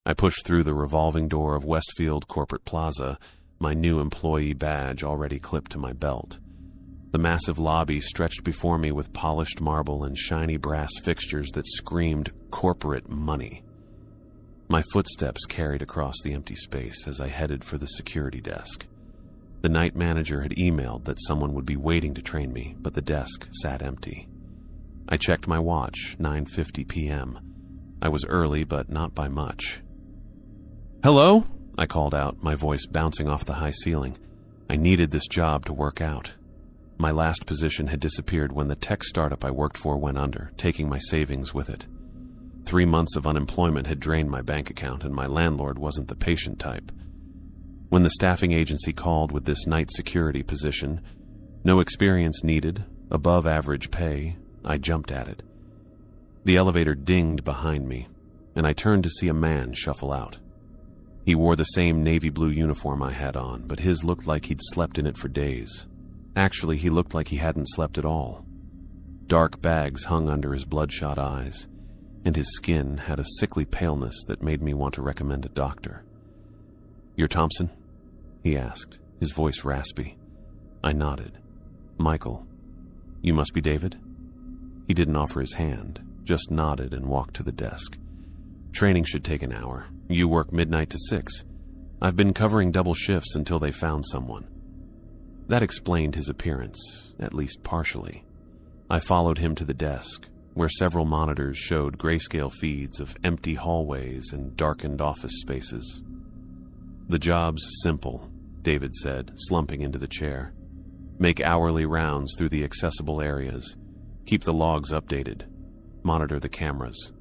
I pushed through the revolving door of Westfield Corporate Plaza, my new employee badge already clipped to my belt. The massive lobby stretched before me with polished marble and shiny brass fixtures that screamed corporate money. My footsteps carried across the empty space as I headed for the security desk. The night manager had emailed that someone would be waiting to train me, but the desk sat empty. I checked my watch, 9:50 p.m. I was early, but not by much. "Hello?" I called out, my voice bouncing off the high ceiling. I needed this job to work out. My last position had disappeared when the tech startup I worked for went under, taking my savings with it. 3 months of unemployment had drained my bank account, and my landlord wasn't the patient type. When the staffing agency called with this night security position, no experience needed, above average pay, I jumped at it. The elevator dinged behind me, and I turned to see a man shuffle out. He wore the same navy blue uniform I had on, but his looked like he'd slept in it for days. Actually, he looked like he hadn't slept at all. Dark bags hung under his bloodshot eyes, and his skin had a sickly paleness that made me want to recommend a doctor. "You're Thompson?" he asked, his voice raspy. I nodded. "Michael. You must be David?" He didn't offer his hand, just nodded and walked to the desk. "Training should take an hour. You work midnight to 6. I've been covering double shifts until they found someone." That explained his appearance, at least partially. I followed him to the desk, where several monitors showed grayscale feeds of empty hallways and darkened office spaces. "The job's simple," David said, slumping into the chair. "Make hourly rounds through the accessible areas. Keep the logs updated. Monitor the cameras."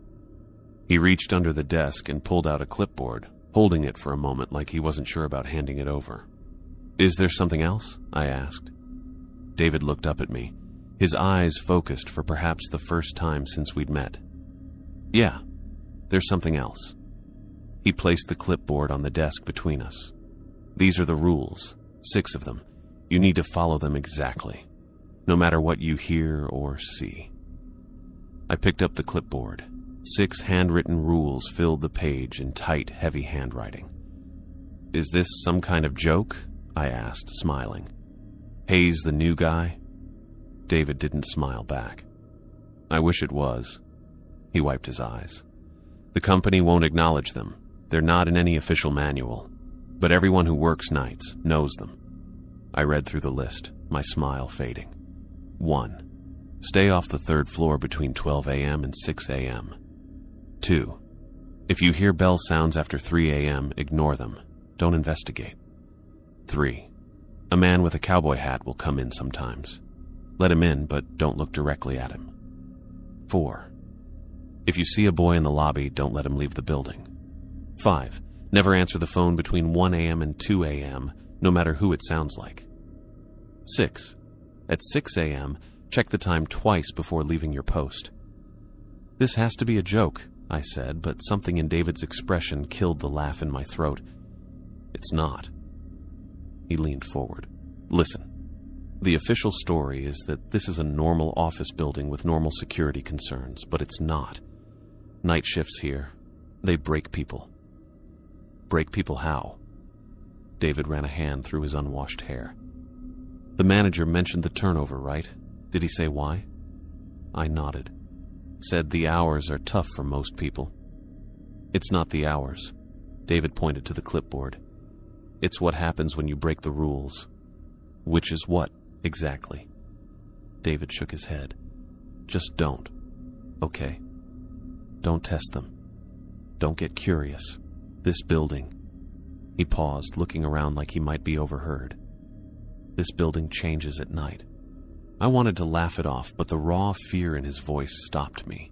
He reached under the desk and pulled out a clipboard, holding it for a moment like he wasn't sure about handing it over. "Is there something else?" I asked. David looked up at me, his eyes focused for perhaps the first time since we'd met. "Yeah, there's something else." He placed the clipboard on the desk between us. "These are the rules, 6 of them. You need to follow them exactly, no matter what you hear or see." I picked up the clipboard. 6 handwritten rules filled the page in tight, heavy handwriting. "Is this some kind of joke?" I asked, smiling. "Hayes the new guy?" David didn't smile back. "I wish it was." He wiped his eyes. "The company won't acknowledge them. They're not in any official manual. But everyone who works nights knows them." I read through the list, my smile fading. 1. Stay off the 3rd floor between 12 a.m. and 6 a.m. 2. If you hear bell sounds after 3 a.m., ignore them. Don't investigate. 3. A man with a cowboy hat will come in sometimes. Let him in, but don't look directly at him. 4. If you see a boy in the lobby, don't let him leave the building. 5. Never answer the phone between 1 a.m. and 2 a.m., no matter who it sounds like. 6. At 6 a.m., check the time twice before leaving your post. "This has to be a joke," I said, but something in David's expression killed the laugh in my throat. "It's not." He leaned forward. "Listen, the official story is that this is a normal office building with normal security concerns, but it's not. Night shifts here. They break people." "Break people how?" David ran a hand through his unwashed hair. "The manager mentioned the turnover, right? Did he say why?" I nodded. "Said the hours are tough for most people." "It's not the hours." David pointed to the clipboard. "It's what happens when you break the rules." "Which is what, exactly?" David shook his head. "Just don't. Okay? Don't test them. Don't get curious. This building..." He paused, looking around like he might be overheard. "This building changes at night." I wanted to laugh it off, but the raw fear in his voice stopped me.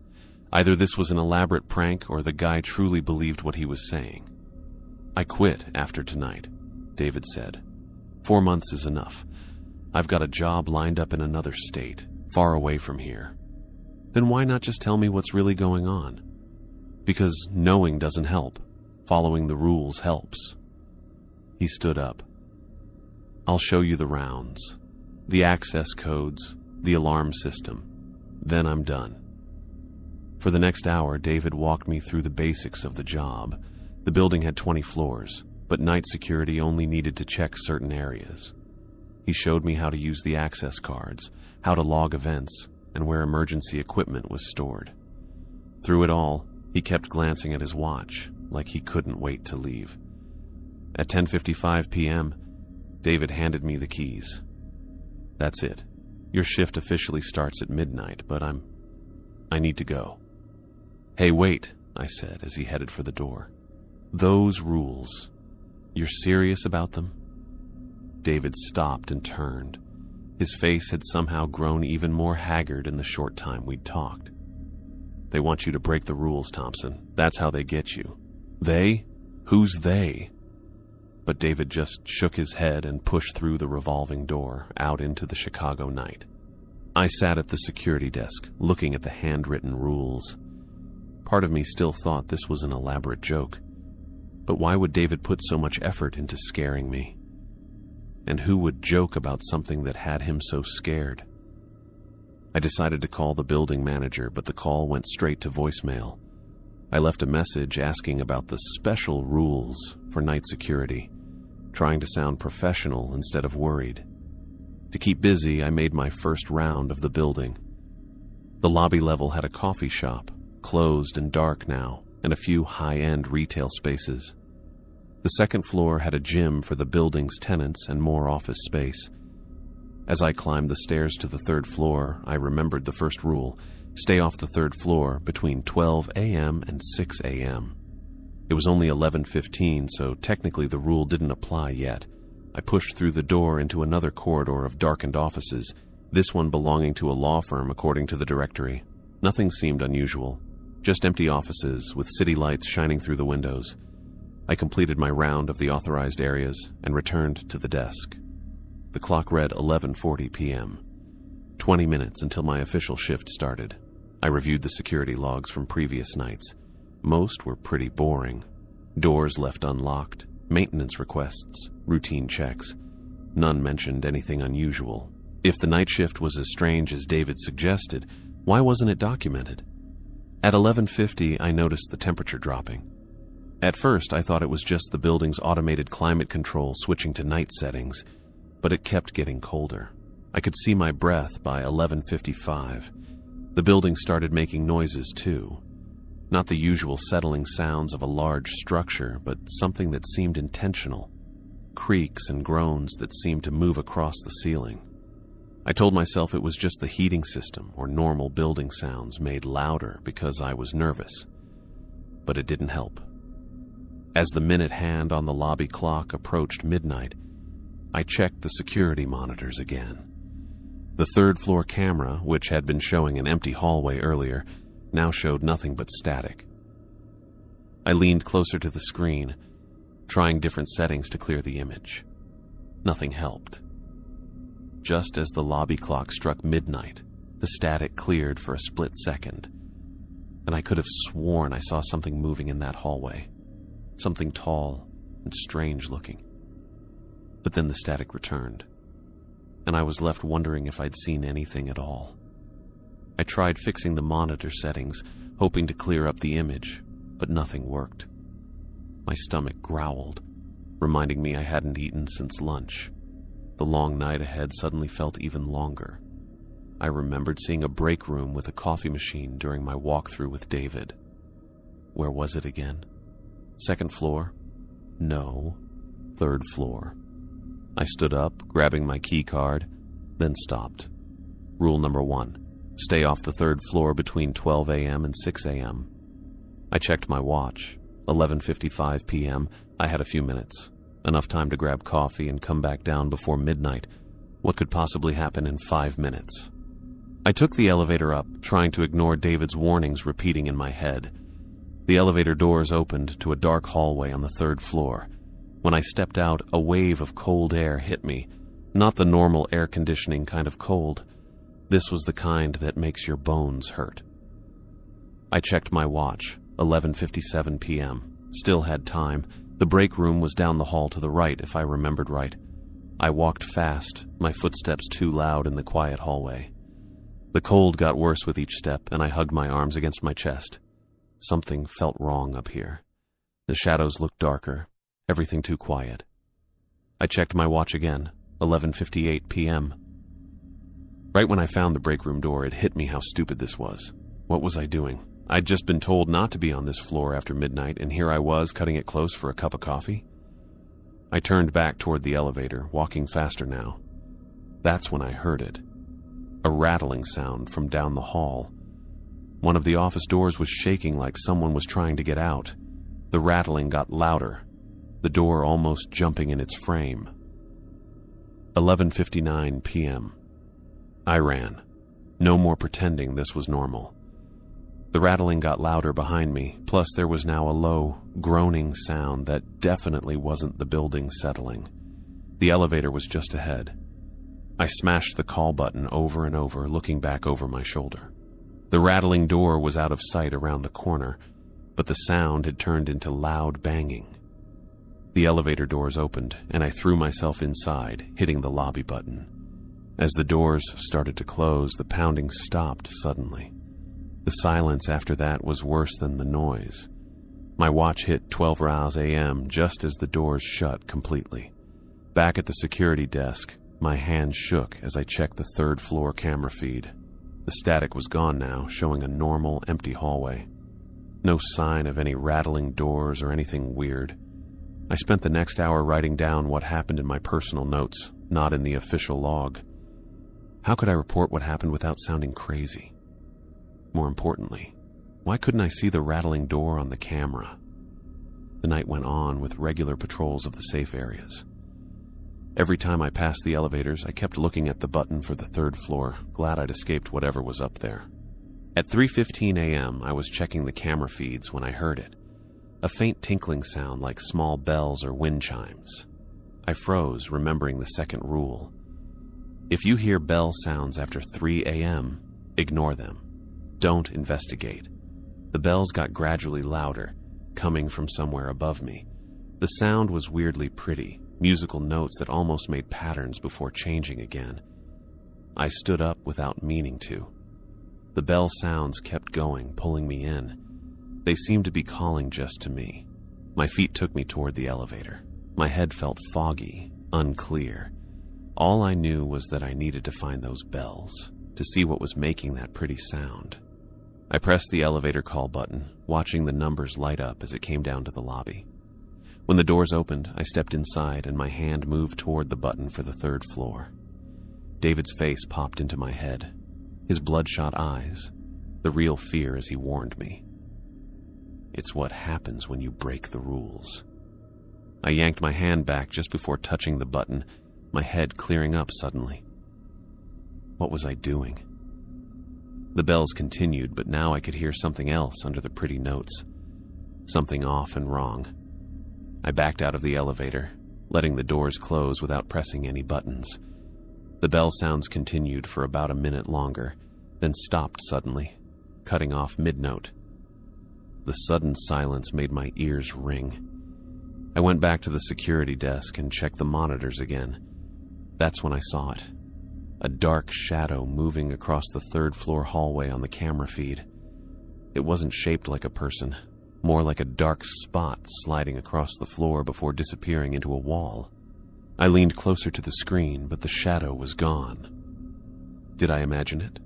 Either this was an elaborate prank or the guy truly believed what he was saying. "I quit after tonight," David said. 4 months is enough. I've got a job lined up in another state, far away from here." "Then why not just tell me what's really going on?" "Because knowing doesn't help. Following the rules helps." He stood up. "I'll show you the rounds, the access codes, the alarm system. Then I'm done." For the next hour, David walked me through the basics of the job, The building had 20 floors, but night security only needed to check certain areas. He showed me how to use the access cards, how to log events, and where emergency equipment was stored. Through it all, he kept glancing at his watch, like he couldn't wait to leave. At 10:55 p.m., David handed me the keys. "That's it. Your shift officially starts at midnight, but I need to go." "Hey, wait," I said as he headed for the door. "Those rules, you're serious about them?" David stopped and turned. His face had somehow grown even more haggard in the short time we'd talked. "They want you to break the rules, Thompson. That's how they get you." "They? Who's they?" But David just shook his head and pushed through the revolving door out into the Chicago night. I sat at the security desk, looking at the handwritten rules. Part of me still thought this was an elaborate joke. But why would David put so much effort into scaring me? And who would joke about something that had him so scared? I decided to call the building manager, but the call went straight to voicemail. I left a message asking about the special rules for night security, trying to sound professional instead of worried. To keep busy, I made my first round of the building. The lobby level had a coffee shop, closed and dark now, and a few high-end retail spaces. The second floor had a gym for the building's tenants and more office space. As I climbed the stairs to the third floor, I remembered the first rule: stay off the third floor between 12 a.m. and 6 a.m. It was only 11:15, so technically the rule didn't apply yet. I pushed through the door into another corridor of darkened offices, this one belonging to a law firm according to the directory. Nothing seemed unusual, just empty offices with city lights shining through the windows. I completed my round of the authorized areas and returned to the desk. The clock read 11:40 p.m. 20 minutes until my official shift started. I reviewed the security logs from previous nights. Most were pretty boring. Doors left unlocked, maintenance requests, routine checks. None mentioned anything unusual. If the night shift was as strange as David suggested, why wasn't it documented? At 11:50, I noticed the temperature dropping. At first, I thought it was just the building's automated climate control switching to night settings, but it kept getting colder. I could see my breath by 11:55. The building started making noises too. Not the usual settling sounds of a large structure, but something that seemed intentional. Creaks and groans that seemed to move across the ceiling. I told myself it was just the heating system or normal building sounds made louder because I was nervous. But it didn't help. As the minute hand on the lobby clock approached midnight, I checked the security monitors again. The third floor camera, which had been showing an empty hallway earlier, now showed nothing but static. I leaned closer to the screen, trying different settings to clear the image. Nothing helped. Just as the lobby clock struck midnight, the static cleared for a split second, and I could have sworn I saw something moving in that hallway. Something tall and strange looking. But then the static returned, and I was left wondering if I'd seen anything at all. I tried fixing the monitor settings, hoping to clear up the image, but nothing worked. My stomach growled, reminding me I hadn't eaten since lunch. The long night ahead suddenly felt even longer. I remembered seeing a break room with a coffee machine during my walkthrough with David. Where was it again? Second floor? No. Third floor. I stood up, grabbing my key card, then stopped. Rule number 1. Stay off the third floor between 12 a.m. and 6 a.m. I checked my watch. 11:55 p.m. I had a few minutes. Enough time to grab coffee and come back down before midnight. What could possibly happen in 5 minutes? I took the elevator up, trying to ignore David's warnings repeating in my head. The elevator doors opened to a dark hallway on the third floor. When I stepped out, a wave of cold air hit me. Not the normal air conditioning kind of cold. This was the kind that makes your bones hurt. I checked my watch. 11:57 p.m. Still had time. The break room was down the hall to the right, if I remembered right. I walked fast, my footsteps too loud in the quiet hallway. The cold got worse with each step, and I hugged my arms against my chest. Something felt wrong up here. The shadows looked darker, everything too quiet. I checked my watch again, 11:58 p.m. Right when I found the break room door, it hit me how stupid this was. What was I doing? I'd just been told not to be on this floor after midnight, and here I was cutting it close for a cup of coffee. I turned back toward the elevator, walking faster now. That's when I heard it. A rattling sound from down the hall. One of the office doors was shaking like someone was trying to get out. The rattling got louder, the door almost jumping in its frame. 11:59 p.m. I ran. No more pretending this was normal. The rattling got louder behind me, plus there was now a low, groaning sound that definitely wasn't the building settling. The elevator was just ahead. I smashed the call button over and over, looking back over my shoulder. The rattling door was out of sight around the corner, but the sound had turned into loud banging. The elevator doors opened, and I threw myself inside, hitting the lobby button. As the doors started to close, the pounding stopped suddenly. The silence after that was worse than the noise. My watch hit 12 rows a.m. just as the doors shut completely. Back at the security desk, my hands shook as I checked the third-floor camera feed. The static was gone now, showing a normal, empty hallway. No sign of any rattling doors or anything weird. I spent the next hour writing down what happened in my personal notes, not in the official log. How could I report what happened without sounding crazy? More importantly, why couldn't I see the rattling door on the camera? The night went on with regular patrols of the safe areas. Every time I passed the elevators, I kept looking at the button for the third floor, glad I'd escaped whatever was up there. At 3:15 a.m., I was checking the camera feeds when I heard it. A faint tinkling sound like small bells or wind chimes. I froze, remembering the second rule. If you hear bell sounds after 3 a.m., ignore them. Don't investigate. The bells got gradually louder, coming from somewhere above me. The sound was weirdly pretty, musical notes that almost made patterns before changing again. I stood up without meaning to. The bell sounds kept going, pulling me in. They seemed to be calling just to me. My feet took me toward the elevator. My head felt foggy, unclear. All I knew was that I needed to find those bells, to see what was making that pretty sound. I pressed the elevator call button, watching the numbers light up as it came down to the lobby. When the doors opened, I stepped inside and my hand moved toward the button for the third floor. David's face popped into my head, his bloodshot eyes, the real fear as he warned me. It's what happens when you break the rules. I yanked my hand back just before touching the button, my head clearing up suddenly. What was I doing? The bells continued, but now I could hear something else under the pretty notes. Something off and wrong. I backed out of the elevator, letting the doors close without pressing any buttons. The bell sounds continued for about a minute longer, then stopped suddenly, cutting off mid-note. The sudden silence made my ears ring. I went back to the security desk and checked the monitors again. That's when I saw it. A dark shadow moving across the third-floor hallway on the camera feed. It wasn't shaped like a person, more like a dark spot sliding across the floor before disappearing into a wall. I leaned closer to the screen, but the shadow was gone. Did I imagine it?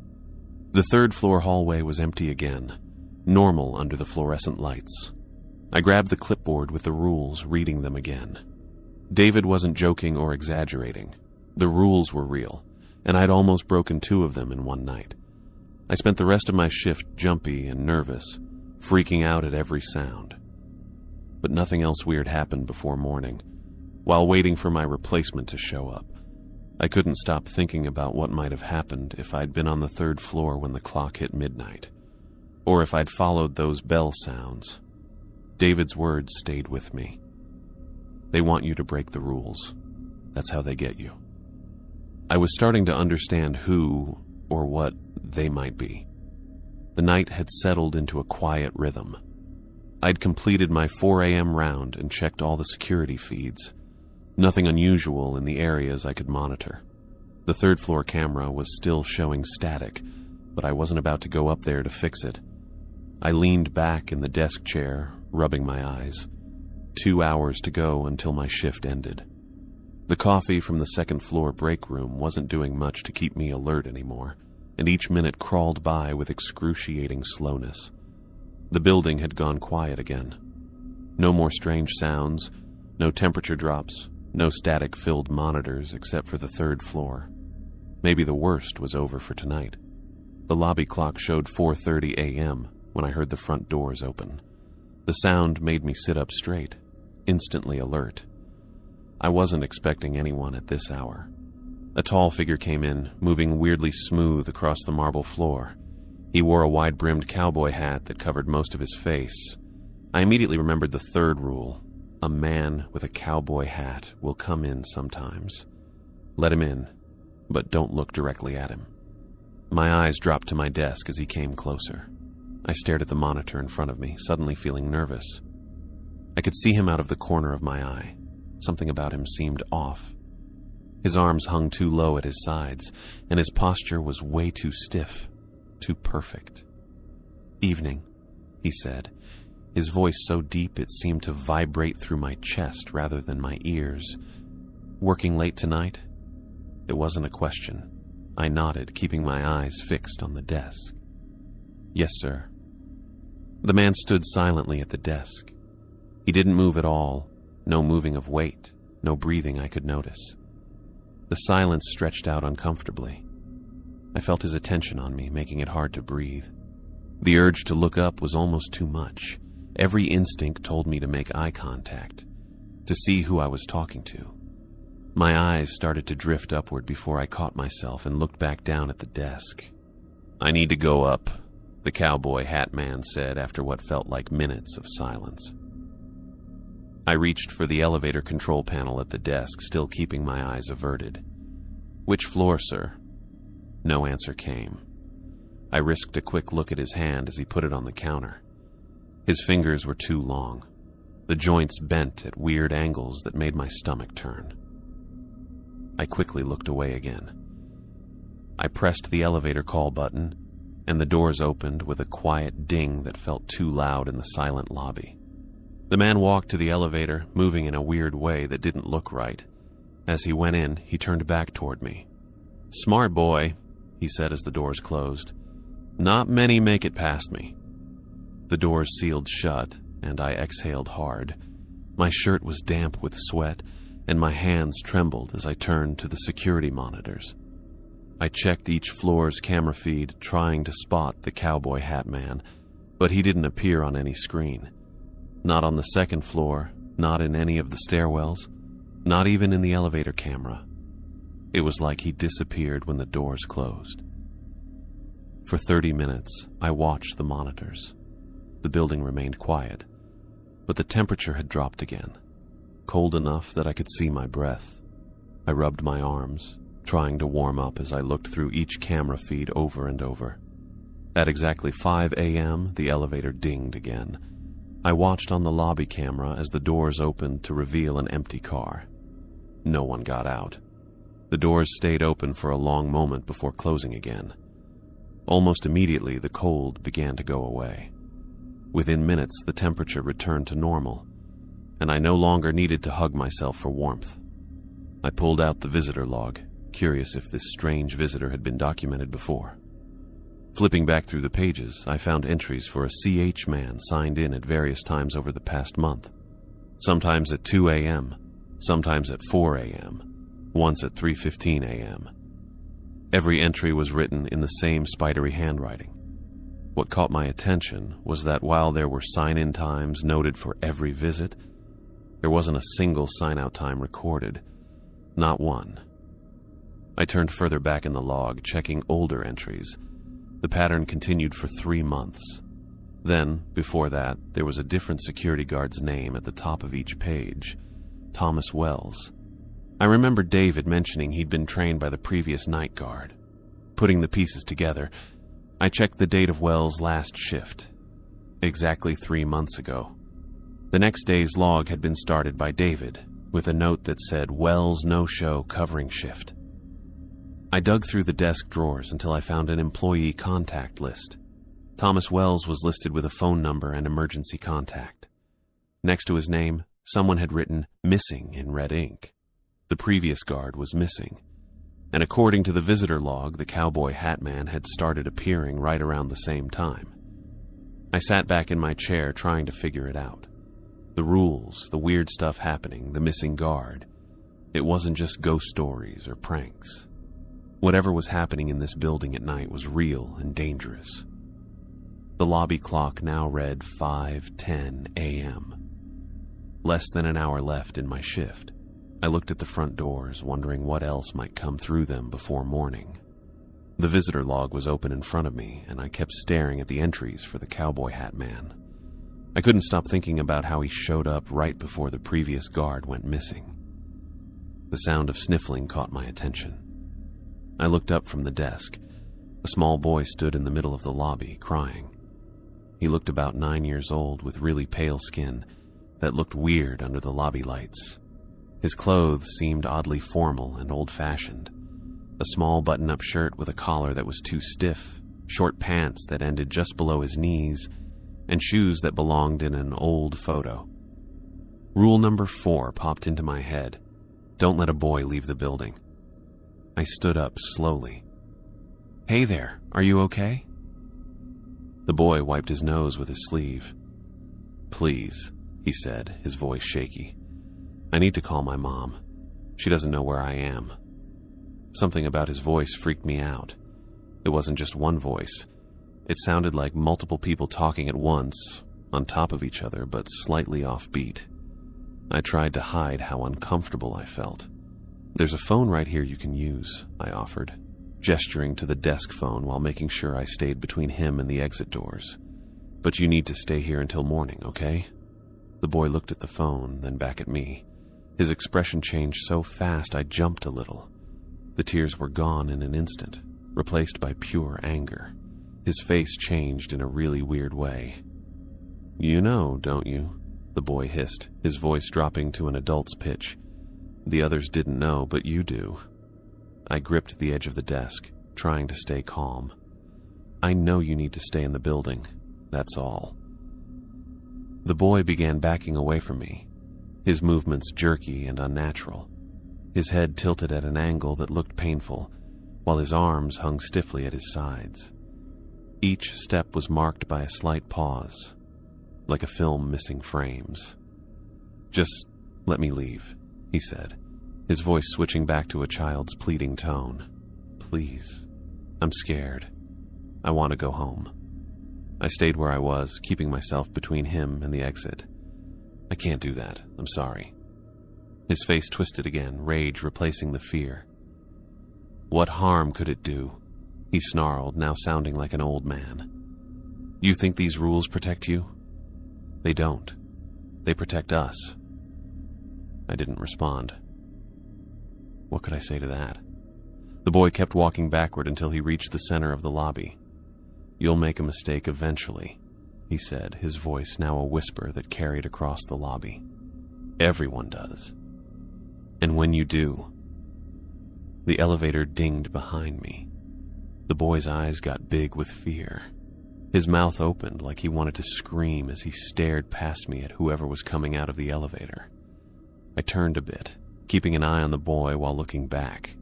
The third-floor hallway was empty again, normal under the fluorescent lights. I grabbed the clipboard with the rules, reading them again. David wasn't joking or exaggerating. The rules were real, and I'd almost broken 2 of them in one night. I spent the rest of my shift jumpy and nervous, freaking out at every sound. But nothing else weird happened before morning. While waiting for my replacement to show up, I couldn't stop thinking about what might have happened if I'd been on the third floor when the clock hit midnight, or if I'd followed those bell sounds. David's words stayed with me. They want you to break the rules. That's how they get you. I was starting to understand who or what they might be. The night had settled into a quiet rhythm. I'd completed my 4 a.m. round and checked all the security feeds. Nothing unusual in the areas I could monitor. The third-floor camera was still showing static, but I wasn't about to go up there to fix it. I leaned back in the desk chair, rubbing my eyes. 2 hours to go until my shift ended. The coffee from the second-floor break room wasn't doing much to keep me alert anymore, and each minute crawled by with excruciating slowness. The building had gone quiet again. No more strange sounds, no temperature drops, no static-filled monitors except for the third floor. Maybe the worst was over for tonight. The lobby clock showed 4:30 a.m. when I heard the front doors open. The sound made me sit up straight, instantly alert. I wasn't expecting anyone at this hour. A tall figure came in, moving weirdly smooth across the marble floor. He wore a wide-brimmed cowboy hat that covered most of his face. I immediately remembered the third rule. A man with a cowboy hat will come in sometimes. Let him in, but don't look directly at him. My eyes dropped to my desk as he came closer. I stared at the monitor in front of me, suddenly feeling nervous. I could see him out of the corner of my eye. Something about him seemed off. His arms hung too low at his sides, and his posture was way too stiff, too perfect. "Evening," he said, his voice so deep it seemed to vibrate through my chest rather than my ears. "Working late tonight?" It wasn't a question. I nodded, keeping my eyes fixed on the desk. "Yes, sir." The man stood silently at the desk. He didn't move at all, no moving of weight, no breathing I could notice. The silence stretched out uncomfortably. I felt his attention on me, making it hard to breathe. The urge to look up was almost too much. Every instinct told me to make eye contact, to see who I was talking to. My eyes started to drift upward before I caught myself and looked back down at the desk. "I need to go up," the cowboy hat man said after what felt like minutes of silence. I reached for the elevator control panel at the desk, still keeping my eyes averted. "Which floor, sir?" No answer came. I risked a quick look at his hand as he put it on the counter. His fingers were too long. The joints bent at weird angles that made my stomach turn. I quickly looked away again. I pressed the elevator call button, and the doors opened with a quiet ding that felt too loud in the silent lobby. The man walked to the elevator, moving in a weird way that didn't look right. As he went in, he turned back toward me. "Smart boy," he said as the doors closed. "Not many make it past me." The doors sealed shut, and I exhaled hard. My shirt was damp with sweat, and my hands trembled as I turned to the security monitors. I checked each floor's camera feed, trying to spot the cowboy hat man, but he didn't appear on any screen. Not on the second floor, not in any of the stairwells, not even in the elevator camera. It was like he disappeared when the doors closed. For 30 minutes, I watched the monitors. The building remained quiet, but the temperature had dropped again, cold enough that I could see my breath. I rubbed my arms, trying to warm up as I looked through each camera feed over and over. At exactly 5 a.m., the elevator dinged again. I watched on the lobby camera as the doors opened to reveal an empty car. No one got out. The doors stayed open for a long moment before closing again. Almost immediately, the cold began to go away. Within minutes, the temperature returned to normal, and I no longer needed to hug myself for warmth. I pulled out the visitor log, curious if this strange visitor had been documented before. Flipping back through the pages, I found entries for a CH man signed in at various times over the past month. Sometimes at 2 a.m., sometimes at 4 a.m., once at 3:15 a.m. Every entry was written in the same spidery handwriting. What caught my attention was that while there were sign-in times noted for every visit, there wasn't a single sign-out time recorded. Not one. I turned further back in the log, checking older entries. The pattern continued for 3 months. Then, before that, there was a different security guard's name at the top of each page. Thomas Wells. I remember David mentioning he'd been trained by the previous night guard. Putting the pieces together, I checked the date of Wells' last shift. Exactly 3 months ago. The next day's log had been started by David, with a note that said Wells no-show covering shift. I dug through the desk drawers until I found an employee contact list. Thomas Wells was listed with a phone number and emergency contact. Next to his name, Someone had written "missing" in red ink. The previous guard was missing, and according to the visitor log, the cowboy hat man had started appearing right around the same time. I sat back in my chair trying to figure it out. The rules, the weird stuff happening, the missing guard. It wasn't just ghost stories or pranks. Whatever was happening in this building at night was real and dangerous. The lobby clock now read 5:10 a.m. Less than an hour left in my shift. I looked at the front doors, wondering what else might come through them before morning. The visitor log was open in front of me, and I kept staring at the entries for the cowboy hat man. I couldn't stop thinking about how he showed up right before the previous guard went missing. The sound of sniffling caught my attention. I looked up from the desk. A small boy stood in the middle of the lobby, crying. He looked about 9 years old with really pale skin that looked weird under the lobby lights. His clothes seemed oddly formal and old-fashioned. A small button-up shirt with a collar that was too stiff, short pants that ended just below his knees, and shoes that belonged in an old photo. Rule number 4 popped into my head. Don't let a boy leave the building. I stood up slowly. "Hey there, are you okay?" The boy wiped his nose with his sleeve. "Please," he said, his voice shaky. "I need to call my mom. She doesn't know where I am." Something about his voice freaked me out. It wasn't just one voice. It sounded like multiple people talking at once, on top of each other, but slightly offbeat. I tried to hide how uncomfortable I felt. "There's a phone right here you can use," I offered, gesturing to the desk phone while making sure I stayed between him and the exit doors. "But you need to stay here until morning, okay?" The boy looked at the phone, then back at me. His expression changed so fast I jumped a little. The tears were gone in an instant, replaced by pure anger. His face changed in a really weird way. "You know, don't you?" the boy hissed, his voice dropping to an adult's pitch. "The others didn't know, but you do." I gripped the edge of the desk, trying to stay calm. "I know you need to stay in the building, that's all." The boy began backing away from me, his movements jerky and unnatural. His head tilted at an angle that looked painful, while his arms hung stiffly at his sides. Each step was marked by a slight pause, like a film missing frames. "Just let me leave," he said, his voice switching back to a child's pleading tone. "Please, I'm scared. I want to go home." I stayed where I was, keeping myself between him and the exit. "I can't do that. I'm sorry." His face twisted again, rage replacing the fear. "What harm could it do?" he snarled, now sounding like an old man. "You think these rules protect you? They don't. They protect us." I didn't respond. What could I say to that? The boy kept walking backward until he reached the center of the lobby. "You'll make a mistake eventually," he said, his voice now a whisper that carried across the lobby. "Everyone does. And when you do..." The elevator dinged behind me. The boy's eyes got big with fear. His mouth opened like he wanted to scream as he stared past me at whoever was coming out of the elevator. I turned a bit, keeping an eye on the boy while looking back.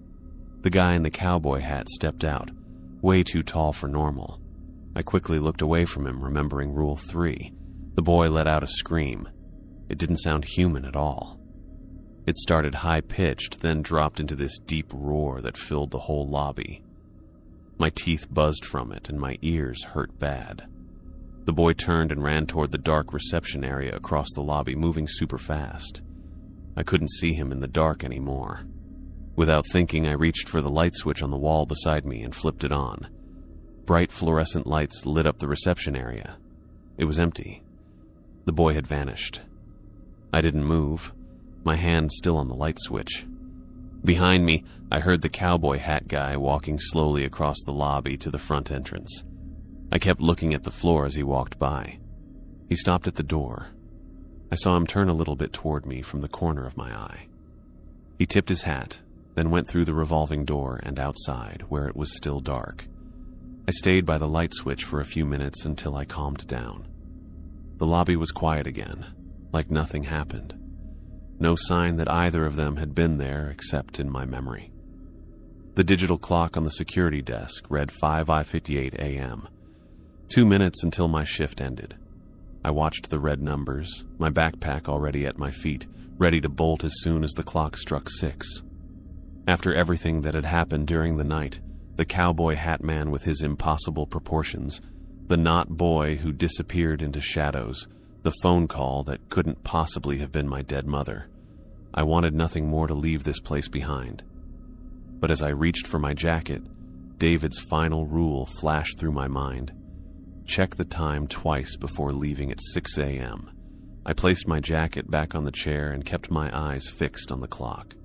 The guy in the cowboy hat stepped out, way too tall for normal. I quickly looked away from him, remembering Rule 3. The boy let out a scream. It didn't sound human at all. It started high-pitched, then dropped into this deep roar that filled the whole lobby. My teeth buzzed from it, and my ears hurt bad. The boy turned and ran toward the dark reception area across the lobby, moving super fast. I couldn't see him in the dark anymore. Without thinking, I reached for the light switch on the wall beside me and flipped it on. Bright fluorescent lights lit up the reception area. It was empty. The boy had vanished. I didn't move, my hand still on the light switch. Behind me, I heard the cowboy hat guy walking slowly across the lobby to the front entrance. I kept looking at the floor as he walked by. He stopped at the door. I saw him turn a little bit toward me from the corner of my eye. He tipped his hat, then went through the revolving door and outside, where it was still dark. I stayed by the light switch for a few minutes until I calmed down. The lobby was quiet again, like nothing happened. No sign that either of them had been there except in my memory. The digital clock on the security desk read 5:58 a.m. 2 minutes until my shift ended. I watched the red numbers, my backpack already at my feet, ready to bolt as soon as the clock struck 6. After everything that had happened during the night, the cowboy hat man with his impossible proportions, the not boy who disappeared into shadows, the phone call that couldn't possibly have been my dead mother, I wanted nothing more to leave this place behind. But as I reached for my jacket, David's final rule flashed through my mind. Check the time twice before leaving at 6 a.m. I placed my jacket back on the chair and kept my eyes fixed on the clock.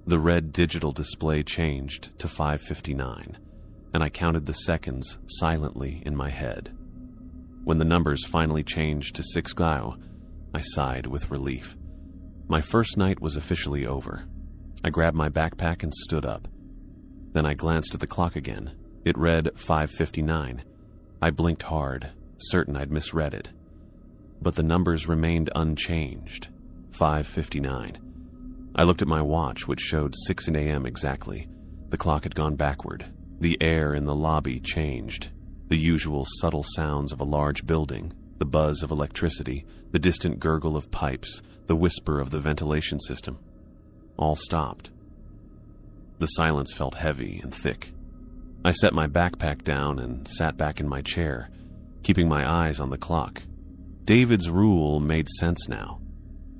The red digital display changed to 5:59, and I counted the seconds silently in my head. When the numbers finally changed to 6 gao, I sighed with relief. My first night was officially over. I grabbed my backpack and stood up. Then I glanced at the clock again. It read 5:59. I blinked hard, certain I'd misread it. But the numbers remained unchanged, 5:59. I looked at my watch, which showed 6 a.m. exactly. The clock had gone backward. The air in the lobby changed. The usual subtle sounds of a large building, the buzz of electricity, the distant gurgle of pipes, the whisper of the ventilation system, all stopped. The silence felt heavy and thick. I set my backpack down and sat back in my chair, keeping my eyes on the clock. David's rule made sense now.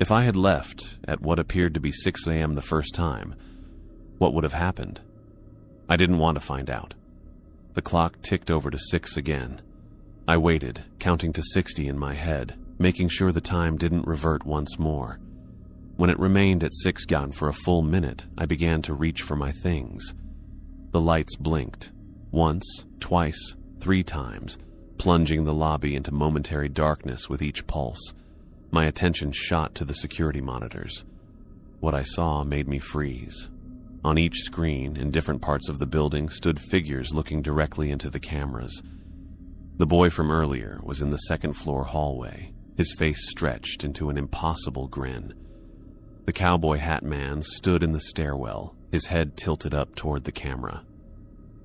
If I had left at what appeared to be 6 a.m. the first time, what would have happened? I didn't want to find out. The clock ticked over to 6 again. I waited, counting to 60 in my head, making sure the time didn't revert once more. When it remained at 6 gao for a full minute, I began to reach for my things. The lights blinked, once, twice, 3 times, plunging the lobby into momentary darkness with each pulse. My attention shot to the security monitors. What I saw made me freeze. On each screen, in different parts of the building, stood figures looking directly into the cameras. The boy from earlier was in the second-floor hallway, his face stretched into an impossible grin. The cowboy hat man stood in the stairwell, his head tilted up toward the camera.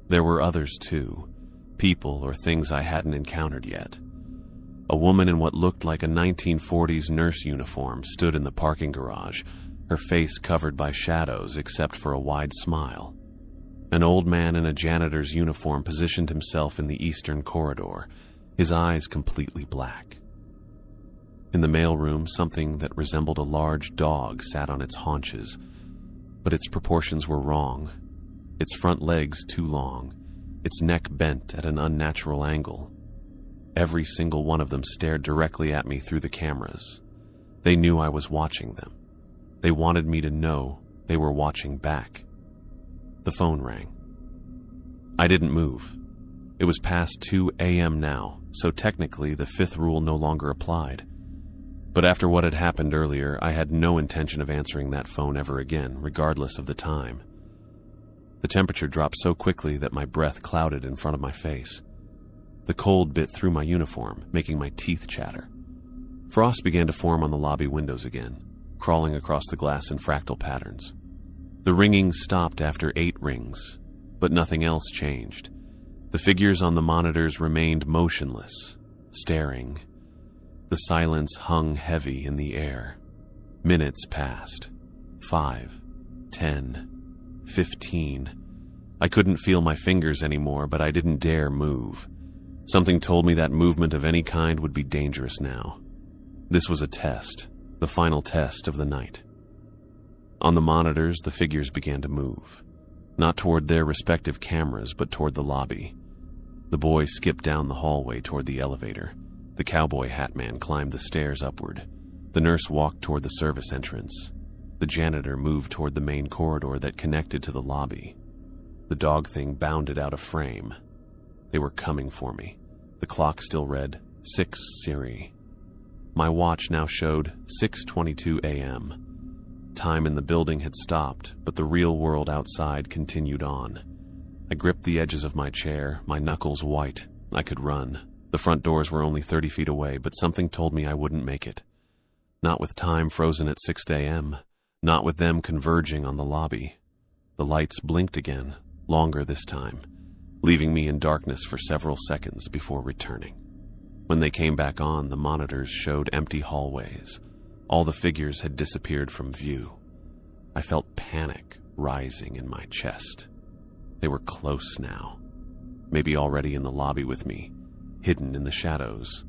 There were others too, people or things I hadn't encountered yet. A woman in what looked like a 1940s nurse uniform stood in the parking garage, her face covered by shadows except for a wide smile. An old man in a janitor's uniform positioned himself in the eastern corridor, his eyes completely black. In the mailroom, something that resembled a large dog sat on its haunches, but its proportions were wrong. Its front legs too long, its neck bent at an unnatural angle. Every single one of them stared directly at me through the cameras. They knew I was watching them. They wanted me to know they were watching back. The phone rang. I didn't move. It was past 2 a.m. now, so technically the 5th rule no longer applied. But after what had happened earlier, I had no intention of answering that phone ever again, regardless of the time. The temperature dropped so quickly that my breath clouded in front of my face. The cold bit through my uniform, making my teeth chatter. Frost began to form on the lobby windows again, crawling across the glass in fractal patterns. The ringing stopped after 8 rings, but nothing else changed. The figures on the monitors remained motionless, staring. The silence hung heavy in the air. Minutes passed. 5, 10, 15. I couldn't feel my fingers anymore, but I didn't dare move. Something told me that movement of any kind would be dangerous now. This was a test, the final test of the night. On the monitors, the figures began to move, not toward their respective cameras, but toward the lobby. The boy skipped down the hallway toward the elevator. The cowboy hat man climbed the stairs upward. The nurse walked toward the service entrance. The janitor moved toward the main corridor that connected to the lobby. The dog thing bounded out of frame. They were coming for me. The clock still read 6 Siri. My watch now showed 6:22 a.m. Time in the building had stopped, but the real world outside continued on. I gripped the edges of my chair, my knuckles white. I could run. The front doors were only 30 feet away, but something told me I wouldn't make it. Not with time frozen at 6 a.m., not with them converging on the lobby. The lights blinked again, longer this time, leaving me in darkness for several seconds before returning. When they came back on, the monitors showed empty hallways. All the figures had disappeared from view. I felt panic rising in my chest. They were close now, maybe already in the lobby with me, hidden in the shadows.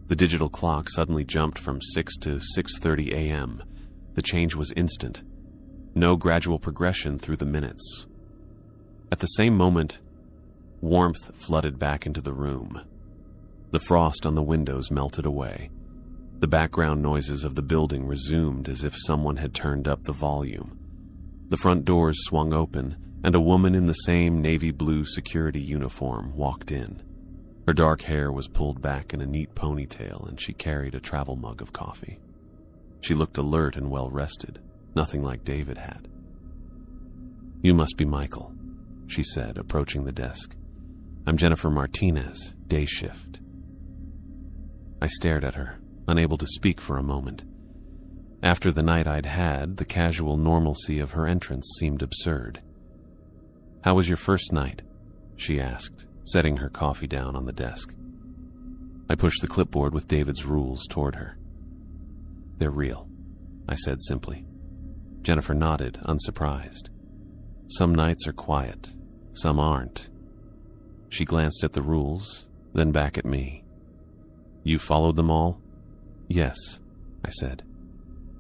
The digital clock suddenly jumped from 6 to 6:30 a.m. The change was instant. No gradual progression through the minutes. At the same moment, warmth flooded back into the room. The frost on the windows melted away. The background noises of the building resumed as if someone had turned up the volume. The front doors swung open, and a woman in the same navy blue security uniform walked in. Her dark hair was pulled back in a neat ponytail, and she carried a travel mug of coffee. She looked alert and well-rested, nothing like David had. "You must be Michael," she said, approaching the desk. "I'm Jennifer Martinez, day shift." I stared at her, unable to speak for a moment. After the night I'd had, the casual normalcy of her entrance seemed absurd. "How was your first night?" she asked, setting her coffee down on the desk. I pushed the clipboard with David's rules toward her. "They're real," I said simply. Jennifer nodded, unsurprised. "Some nights are quiet, some aren't." She glanced at the rules, then back at me. "You followed them all?" "Yes," I said.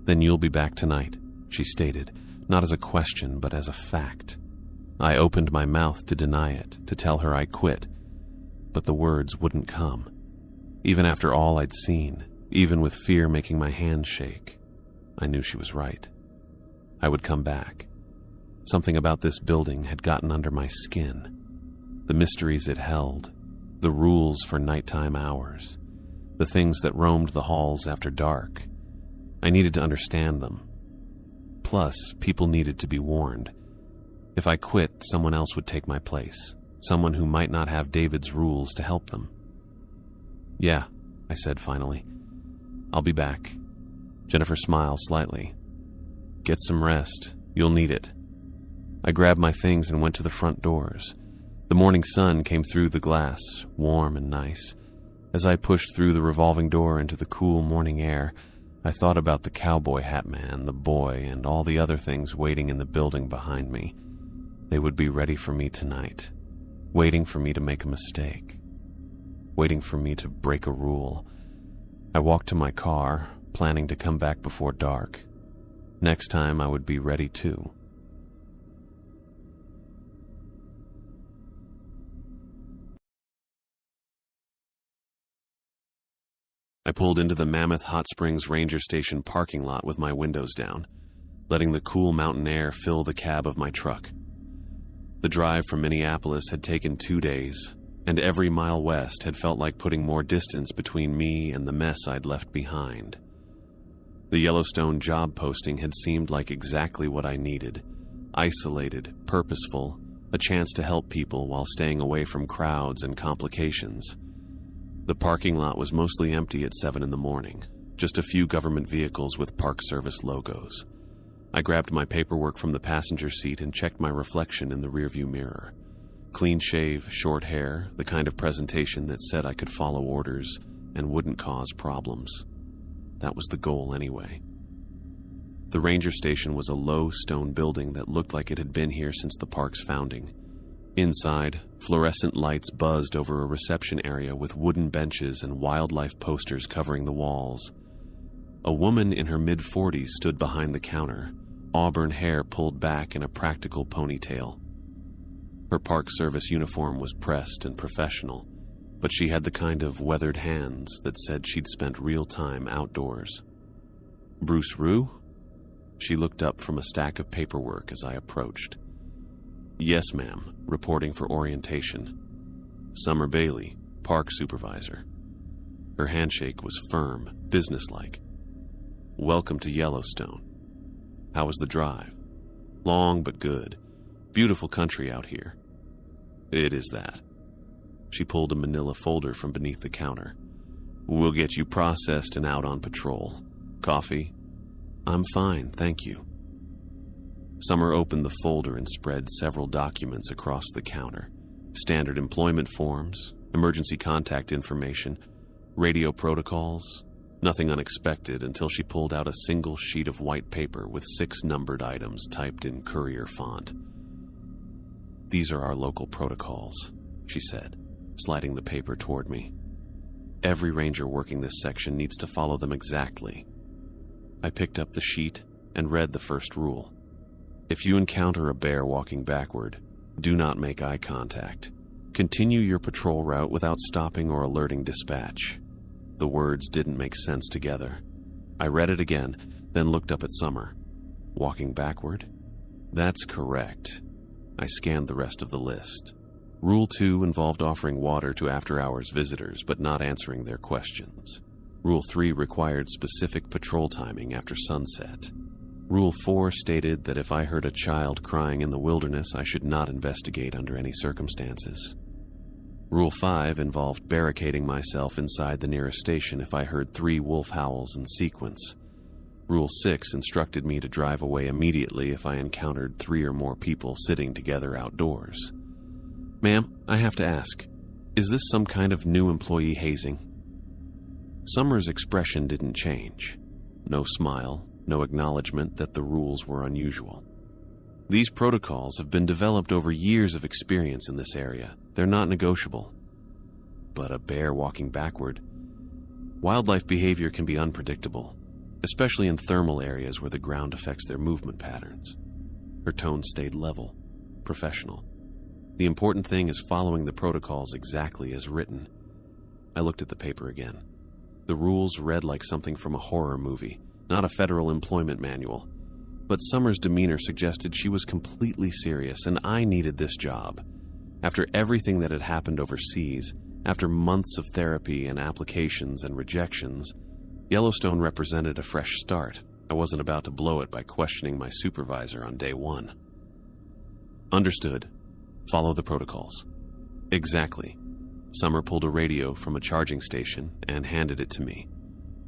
"Then you'll be back tonight," she stated, not as a question but as a fact. I opened my mouth to deny it, to tell her I quit, but the words wouldn't come. Even after all I'd seen, even with fear making my hands shake, I knew she was right. I would come back. Something about this building had gotten under my skin. The mysteries it held, the rules for nighttime hours, the things that roamed the halls after dark. I needed to understand them. Plus, people needed to be warned. If I quit, someone else would take my place, someone who might not have David's rules to help them. "Yeah," I said finally. "I'll be back." Jennifer smiled slightly. "Get some rest. You'll need it." I grabbed my things and went to the front doors. The morning sun came through the glass, warm and nice. As I pushed through the revolving door into the cool morning air, I thought about the cowboy hat man, the boy, and all the other things waiting in the building behind me. They would be ready for me tonight, waiting for me to make a mistake, waiting for me to break a rule. I walked to my car, planning to come back before dark. Next time I would be ready too. I pulled into the Mammoth Hot Springs Ranger Station parking lot with my windows down, letting the cool mountain air fill the cab of my truck. The drive from Minneapolis had taken 2 days, and every mile west had felt like putting more distance between me and the mess I'd left behind. The Yellowstone job posting had seemed like exactly what I needed: isolated, purposeful, a chance to help people while staying away from crowds and complications. The parking lot was mostly empty at 7 in the morning, just a few government vehicles with Park Service logos. I grabbed my paperwork from the passenger seat and checked my reflection in the rearview mirror. Clean shave, short hair, the kind of presentation that said I could follow orders and wouldn't cause problems. That was the goal anyway. The ranger station was a low stone building that looked like it had been here since the park's founding. Inside, fluorescent lights buzzed over a reception area with wooden benches and wildlife posters covering the walls. A woman in her mid-40s stood behind the counter, auburn hair pulled back in a practical ponytail. Her Park Service uniform was pressed and professional, but she had the kind of weathered hands that said she'd spent real time outdoors. "Bruce Rue?" She looked up from a stack of paperwork as I approached. "Yes, ma'am, reporting for orientation." "Summer Bailey, park supervisor." Her handshake was firm, businesslike. "Welcome to Yellowstone. How was the drive?" "Long but good. Beautiful country out here." "It is that." She pulled a manila folder from beneath the counter. "We'll get you processed and out on patrol. Coffee? I'm fine, thank you. Summer opened the folder and spread several documents across the counter. Standard employment forms, emergency contact information, radio protocols. Nothing unexpected until she pulled out a single sheet of white paper with 6 numbered items typed in courier font. These are our local protocols, she said, sliding the paper toward me. Every ranger working this section needs to follow them exactly. I picked up the sheet and read the first rule. If you encounter a bear walking backward, do not make eye contact. Continue your patrol route without stopping or alerting dispatch. The words didn't make sense together. I read it again, then looked up at Summer. Walking backward? That's correct. I scanned the rest of the list. Rule 2 involved offering water to after-hours visitors, but not answering their questions. Rule 3 required specific patrol timing after sunset. Rule 4 stated that if I heard a child crying in the wilderness, I should not investigate under any circumstances. Rule 5 involved barricading myself inside the nearest station if I heard 3 wolf howls in sequence. Rule 6 instructed me to drive away immediately if I encountered 3 or more people sitting together outdoors. Ma'am, I have to ask, is this some kind of new employee hazing? Summer's expression didn't change. No smile, no acknowledgement that the rules were unusual. These protocols have been developed over years of experience in this area. They're not negotiable. But a bear walking backward? Wildlife behavior can be unpredictable, especially in thermal areas where the ground affects their movement patterns. Her tone stayed level, professional. The important thing is following the protocols exactly as written. I looked at the paper again. The rules read like something from a horror movie, not a federal employment manual. But Summer's demeanor suggested she was completely serious, and I needed this job. After everything that had happened overseas, after months of therapy and applications and rejections, Yellowstone represented a fresh start. I wasn't about to blow it by questioning my supervisor on day 1. Understood. Follow the protocols. Exactly. Summer pulled a radio from a charging station and handed it to me.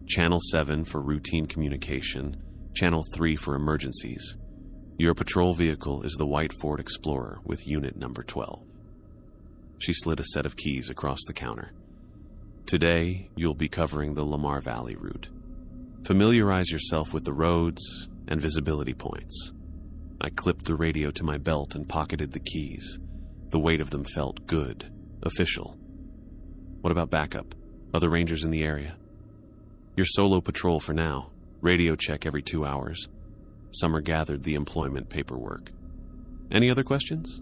Channel 7 for routine communication, Channel 3 for emergencies. Your patrol vehicle is the white Ford Explorer with unit number 12. She slid a set of keys across the counter. Today, you'll be covering the Lamar Valley route. Familiarize yourself with the roads and visibility points. I clipped the radio to my belt and pocketed the keys. The weight of them felt good, official. What about backup? Other rangers in the area? Your solo patrol for now. Radio check every 2 hours. Summer gathered the employment paperwork. Any other questions?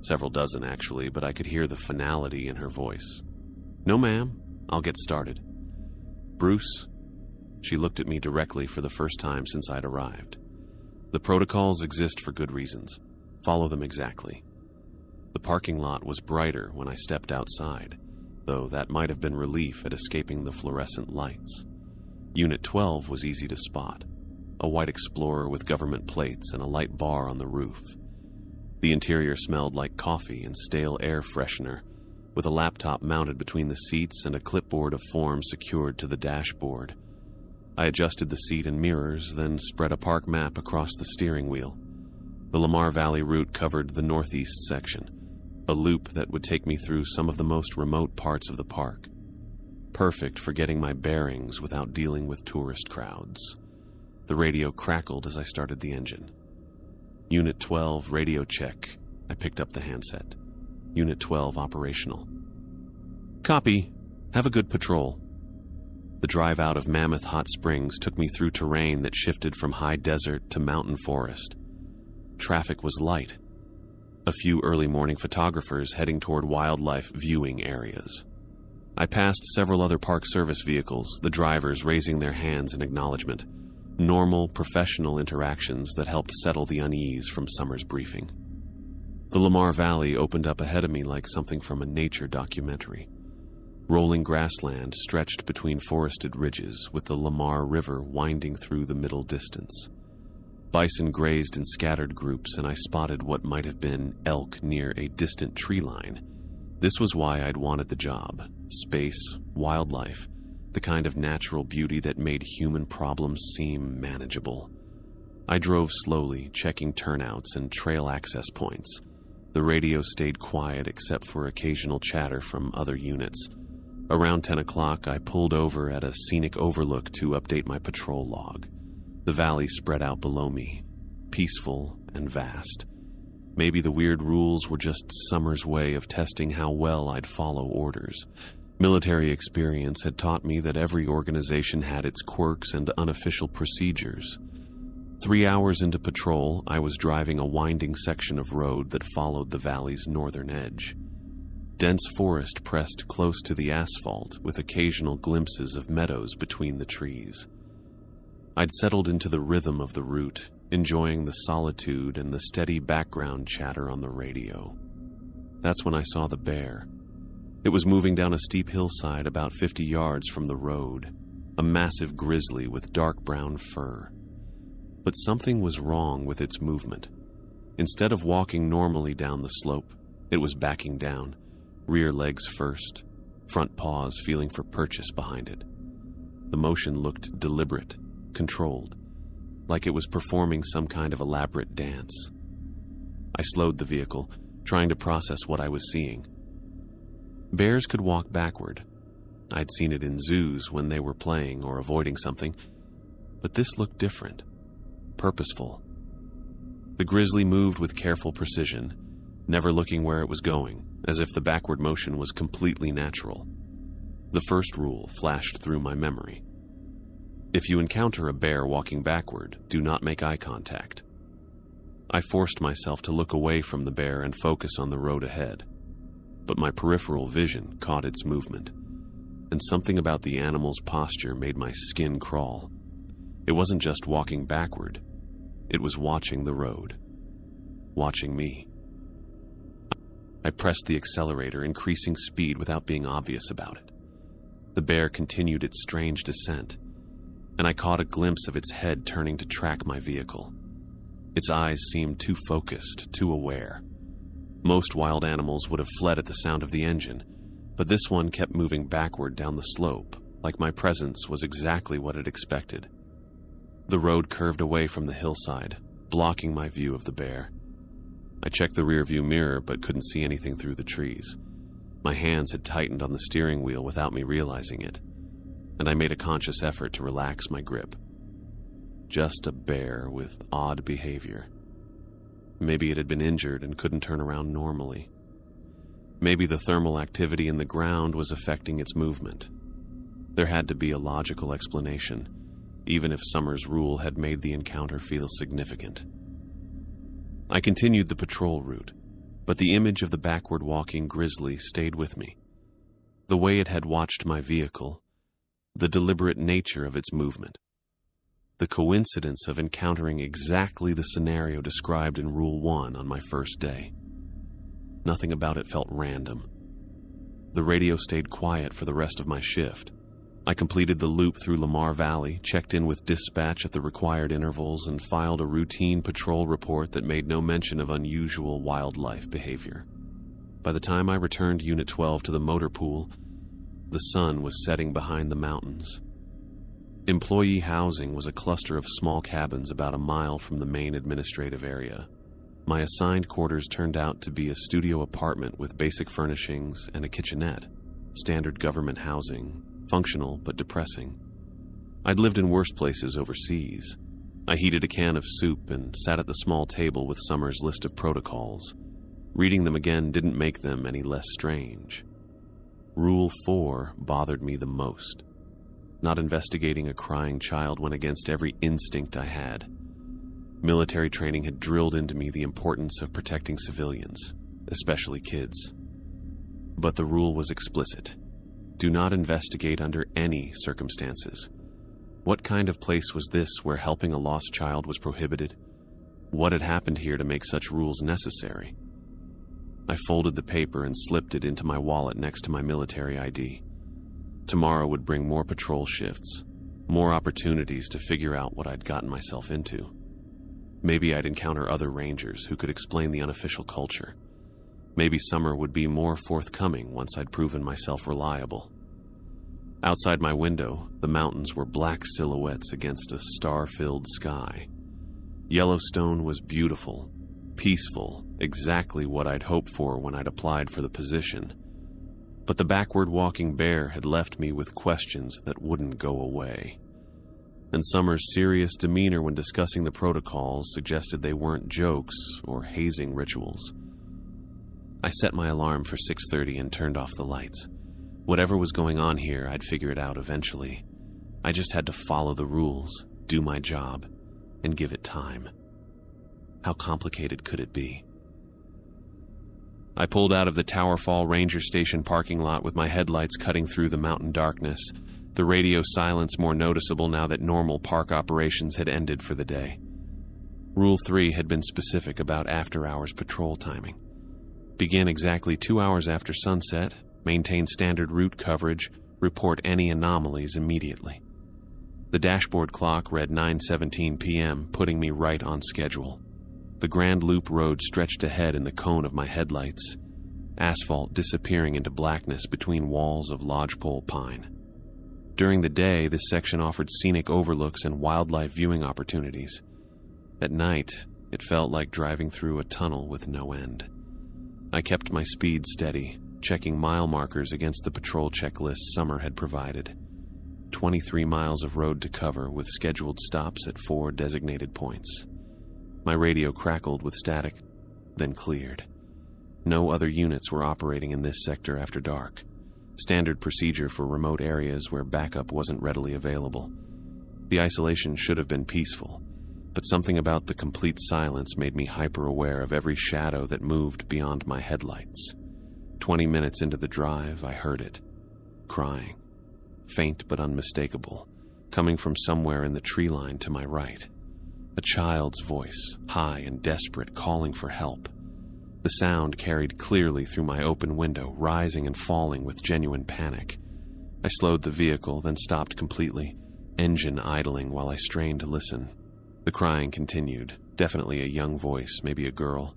Several dozen, actually, but I could hear the finality in her voice. No, ma'am. I'll get started. Bruce? She looked at me directly for the first time since I'd arrived. The protocols exist for good reasons. Follow them exactly. The parking lot was brighter when I stepped outside, though that might have been relief at escaping the fluorescent lights. Unit 12 was easy to spot, a white Explorer with government plates and a light bar on the roof. The interior smelled like coffee and stale air freshener, with a laptop mounted between the seats and a clipboard of forms secured to the dashboard. I adjusted the seat and mirrors, then spread a park map across the steering wheel. The Lamar Valley route covered the northeast section, a loop that would take me through some of the most remote parts of the park. Perfect for getting my bearings without dealing with tourist crowds. The radio crackled as I started the engine. Unit 12, radio check. I picked up the handset. Unit 12, operational. Copy. Have a good patrol. The drive out of Mammoth Hot Springs took me through terrain that shifted from high desert to mountain forest. Traffic was light. A few early morning photographers heading toward wildlife viewing areas. I passed several other Park Service vehicles, the drivers raising their hands in acknowledgement. Normal, professional interactions that helped settle the unease from Summer's briefing. The Lamar Valley opened up ahead of me like something from a nature documentary. Rolling grassland stretched between forested ridges, with the Lamar River winding through the middle distance. Bison grazed in scattered groups, and I spotted what might have been elk near a distant tree line. This was why I'd wanted the job. Space, wildlife, the kind of natural beauty that made human problems seem manageable. I drove slowly, checking turnouts and trail access points. The radio stayed quiet except for occasional chatter from other units. Around 10 o'clock, I pulled over at a scenic overlook to update my patrol log. The valley spread out below me, peaceful and vast. Maybe the weird rules were just Summer's way of testing how well I'd follow orders. Military experience had taught me that every organization had its quirks and unofficial procedures. 3 hours into patrol, I was driving a winding section of road that followed the valley's northern edge. Dense forest pressed close to the asphalt, with occasional glimpses of meadows between the trees. I'd settled into the rhythm of the route, enjoying the solitude and the steady background chatter on the radio. That's when I saw the bear. It was moving down a steep hillside about 50 yards from the road, a massive grizzly with dark brown fur. But something was wrong with its movement. Instead of walking normally down the slope, it was backing down, rear legs first, front paws feeling for purchase behind it. The motion looked deliberate, controlled, like it was performing some kind of elaborate dance. I slowed the vehicle, trying to process what I was seeing. Bears could walk backward. I'd seen it in zoos when they were playing or avoiding something, but this looked different, purposeful. The grizzly moved with careful precision, never looking where it was going, as if the backward motion was completely natural. The first rule flashed through my memory. If you encounter a bear walking backward, do not make eye contact. I forced myself to look away from the bear and focus on the road ahead. But my peripheral vision caught its movement, and something about the animal's posture made my skin crawl. It wasn't just walking backward, it was watching the road, watching me. I pressed the accelerator, increasing speed without being obvious about it. The bear continued its strange descent, and I caught a glimpse of its head turning to track my vehicle. Its eyes seemed too focused, too aware. Most wild animals would have fled at the sound of the engine, but this one kept moving backward down the slope, like my presence was exactly what it expected. The road curved away from the hillside, blocking my view of the bear. I checked the rearview mirror but couldn't see anything through the trees. My hands had tightened on the steering wheel without me realizing it, and I made a conscious effort to relax my grip. Just a bear with odd behavior. Maybe it had been injured and couldn't turn around normally. Maybe the thermal activity in the ground was affecting its movement. There had to be a logical explanation, even if Summer's rule had made the encounter feel significant. I continued the patrol route, but the image of the backward walking grizzly stayed with me. The way it had watched my vehicle, the deliberate nature of its movement. The coincidence of encountering exactly the scenario described in Rule 1 on my first day. Nothing about it felt random. The radio stayed quiet for the rest of my shift. I completed the loop through Lamar Valley, checked in with dispatch at the required intervals, and filed a routine patrol report that made no mention of unusual wildlife behavior. By the time I returned Unit 12 to the motor pool, the sun was setting behind the mountains. Employee housing was a cluster of small cabins about a mile from the main administrative area. My assigned quarters turned out to be a studio apartment with basic furnishings and a kitchenette, standard government housing, functional but depressing. I'd lived in worse places overseas. I heated a can of soup and sat at the small table with Summer's list of protocols. Reading them again didn't make them any less strange. Rule 4 bothered me the most. Not investigating a crying child went against every instinct I had. Military training had drilled into me the importance of protecting civilians, especially kids. But the rule was explicit. Do not investigate under any circumstances. What kind of place was this where helping a lost child was prohibited? What had happened here to make such rules necessary? I folded the paper and slipped it into my wallet next to my military ID. Tomorrow would bring more patrol shifts, more opportunities to figure out what I'd gotten myself into. Maybe I'd encounter other rangers who could explain the unofficial culture. Maybe Summer would be more forthcoming once I'd proven myself reliable. Outside my window, the mountains were black silhouettes against a star-filled sky. Yellowstone was beautiful, peaceful, exactly what I'd hoped for when I'd applied for the position. But the backward walking bear had left me with questions that wouldn't go away. And Summer's serious demeanor when discussing the protocols suggested they weren't jokes or hazing rituals. I set my alarm for 6:30 and turned off the lights. Whatever was going on here, I'd figure it out eventually. I just had to follow the rules, do my job, and give it time. How complicated could it be? I pulled out of the Tower Fall Ranger Station parking lot with my headlights cutting through the mountain darkness, the radio silence more noticeable now that normal park operations had ended for the day. Rule 3 had been specific about after-hours patrol timing. Begin exactly 2 hours after sunset, maintain standard route coverage, report any anomalies immediately. The dashboard clock read 9:17 p.m., putting me right on schedule. The Grand Loop Road stretched ahead in the cone of my headlights, asphalt disappearing into blackness between walls of lodgepole pine. During the day, this section offered scenic overlooks and wildlife viewing opportunities. At night, it felt like driving through a tunnel with no end. I kept my speed steady, checking mile markers against the patrol checklist Summer had provided. 23 miles of road to cover with scheduled stops at 4 designated points. My radio crackled with static, then cleared. No other units were operating in this sector after dark. Standard procedure for remote areas where backup wasn't readily available. The isolation should have been peaceful, but something about the complete silence made me hyper-aware of every shadow that moved beyond my headlights. 20 minutes into the drive, I heard it. Crying. Faint but unmistakable, coming from somewhere in the tree line to my right. A child's voice, high and desperate, calling for help. The sound carried clearly through my open window, rising and falling with genuine panic. I slowed the vehicle, then stopped completely, engine idling while I strained to listen. The crying continued, definitely a young voice, maybe a girl.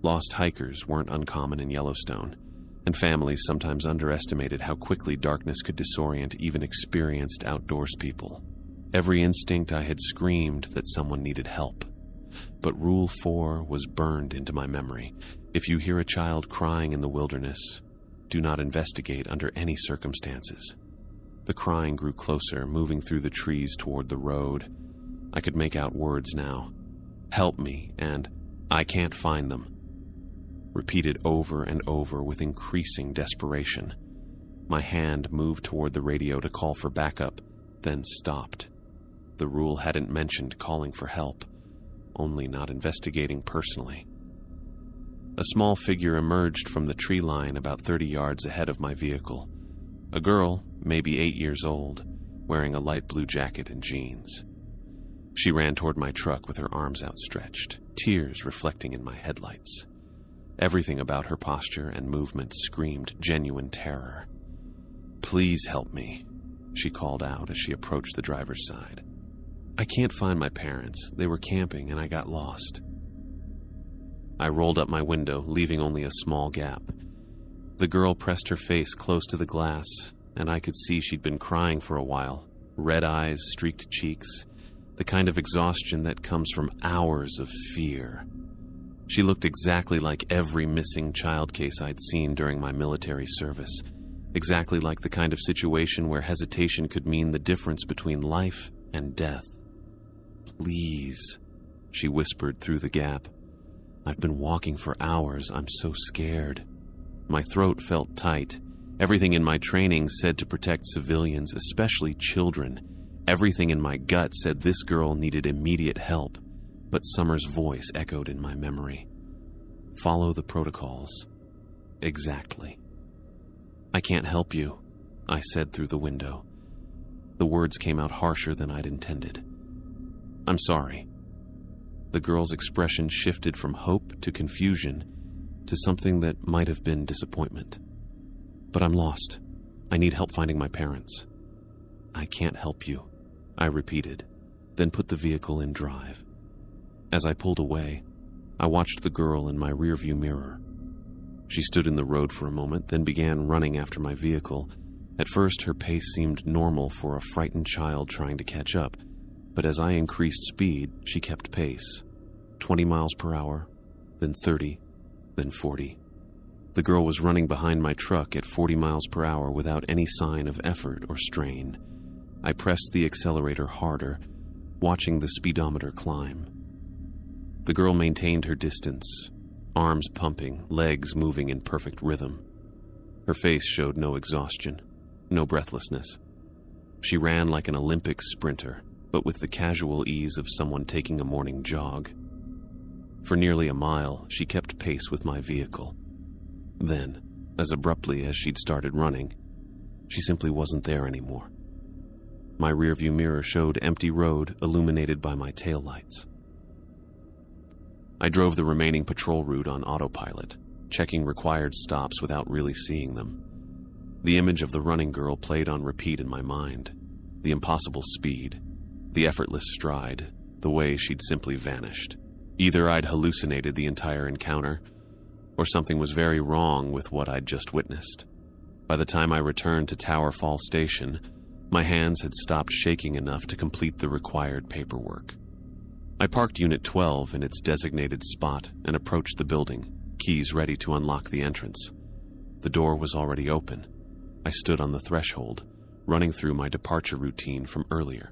Lost hikers weren't uncommon in Yellowstone, and families sometimes underestimated how quickly darkness could disorient even experienced outdoors people. Every instinct I had screamed that someone needed help. But Rule 4 was burned into my memory. If you hear a child crying in the wilderness, do not investigate under any circumstances. The crying grew closer, moving through the trees toward the road. I could make out words now. Help me, and I can't find them. Repeated over and over with increasing desperation. My hand moved toward the radio to call for backup, then stopped. The rule hadn't mentioned calling for help, only not investigating personally. A small figure emerged from the tree line about 30 yards ahead of my vehicle. A girl, maybe 8 years old, wearing a light blue jacket and jeans. She ran toward my truck with her arms outstretched, tears reflecting in my headlights. Everything about her posture and movement screamed genuine terror. "Please help me," she called out as she approached the driver's side. "I can't find my parents. They were camping and I got lost." I rolled up my window, leaving only a small gap. The girl pressed her face close to the glass, and I could see she'd been crying for a while. Red eyes, streaked cheeks, the kind of exhaustion that comes from hours of fear. She looked exactly like every missing child case I'd seen during my military service. Exactly like the kind of situation where hesitation could mean the difference between life and death. "Please," she whispered through the gap. "I've been walking for hours. I'm so scared." My throat felt tight. Everything in my training said to protect civilians, especially children. Everything in my gut said this girl needed immediate help, but Summer's voice echoed in my memory. "Follow the protocols." Exactly. "I can't help you," I said through the window. The words came out harsher than I'd intended. "I'm sorry." The girl's expression shifted from hope to confusion to something that might have been disappointment. "But I'm lost. I need help finding my parents." "I can't help you," I repeated, then put the vehicle in drive. As I pulled away, I watched the girl in my rearview mirror. She stood in the road for a moment, then began running after my vehicle, At first, her pace seemed normal for a frightened child trying to catch up, but as I increased speed, she kept pace. 20 miles per hour, then 30, then 40. The girl was running behind my truck at 40 miles per hour without any sign of effort or strain. I pressed the accelerator harder, watching the speedometer climb. The girl maintained her distance, arms pumping, legs moving in perfect rhythm. Her face showed no exhaustion, no breathlessness. She ran like an Olympic sprinter, but with the casual ease of someone taking a morning jog. For nearly a mile, she kept pace with my vehicle. Then, as abruptly as she'd started running, she simply wasn't there anymore. My rearview mirror showed empty road illuminated by my taillights. I drove the remaining patrol route on autopilot, checking required stops without really seeing them. The image of the running girl played on repeat in my mind. The impossible speed, the effortless stride, the way she'd simply vanished. Either I'd hallucinated the entire encounter, or something was very wrong with what I'd just witnessed. By the time I returned to Tower Fall Station, my hands had stopped shaking enough to complete the required paperwork. I parked Unit 12 in its designated spot and approached the building, keys ready to unlock the entrance. The door was already open. I stood on the threshold, running through my departure routine from earlier.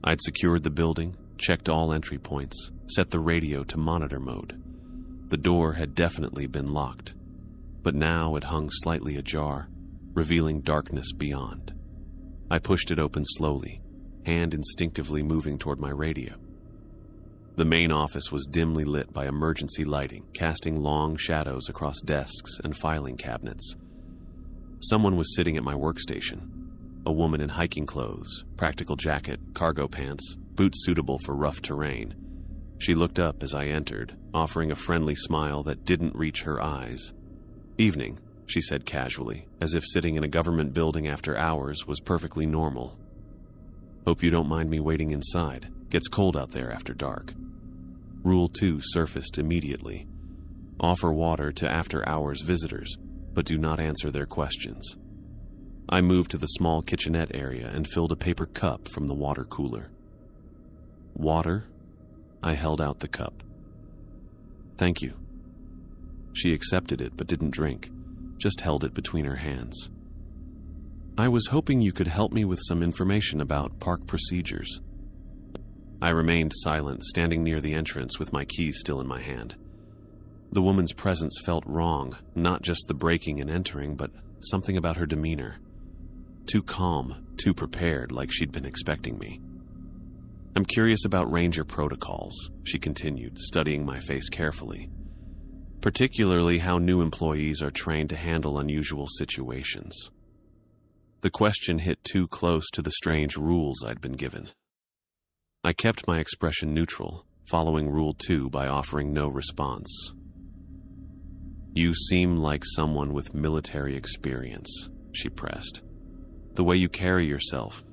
I'd secured the building, checked all entry points, set the radio to monitor mode. The door had definitely been locked, but now it hung slightly ajar, revealing darkness beyond. I pushed it open slowly, hand instinctively moving toward my radio. The main office was dimly lit by emergency lighting, casting long shadows across desks and filing cabinets. Someone was sitting at my workstation, a woman in hiking clothes, practical jacket, cargo pants, boots suitable for rough terrain. She looked up as I entered, offering a friendly smile that didn't reach her eyes. "Evening," she said casually, as if sitting in a government building after hours was perfectly normal. "Hope you don't mind me waiting inside. Gets cold out there after dark." Rule 2 surfaced immediately. Offer water to after-hours visitors, but do not answer their questions. I moved to the small kitchenette area and filled a paper cup from the water cooler. "Water?" I held out the cup. "Thank you." She accepted it but didn't drink, just held it between her hands. "I was hoping you could help me with some information about park procedures." I remained silent, standing near the entrance with my keys still in my hand. The woman's presence felt wrong, not just the breaking and entering, but something about her demeanor. Too calm, too prepared, like she'd been expecting me. "I'm curious about ranger protocols," she continued, studying my face carefully. "Particularly how new employees are trained to handle unusual situations." The question hit too close to the strange rules I'd been given. I kept my expression neutral, following Rule 2 by offering no response. "You seem like someone with military experience," she pressed. "The way you carry yourself,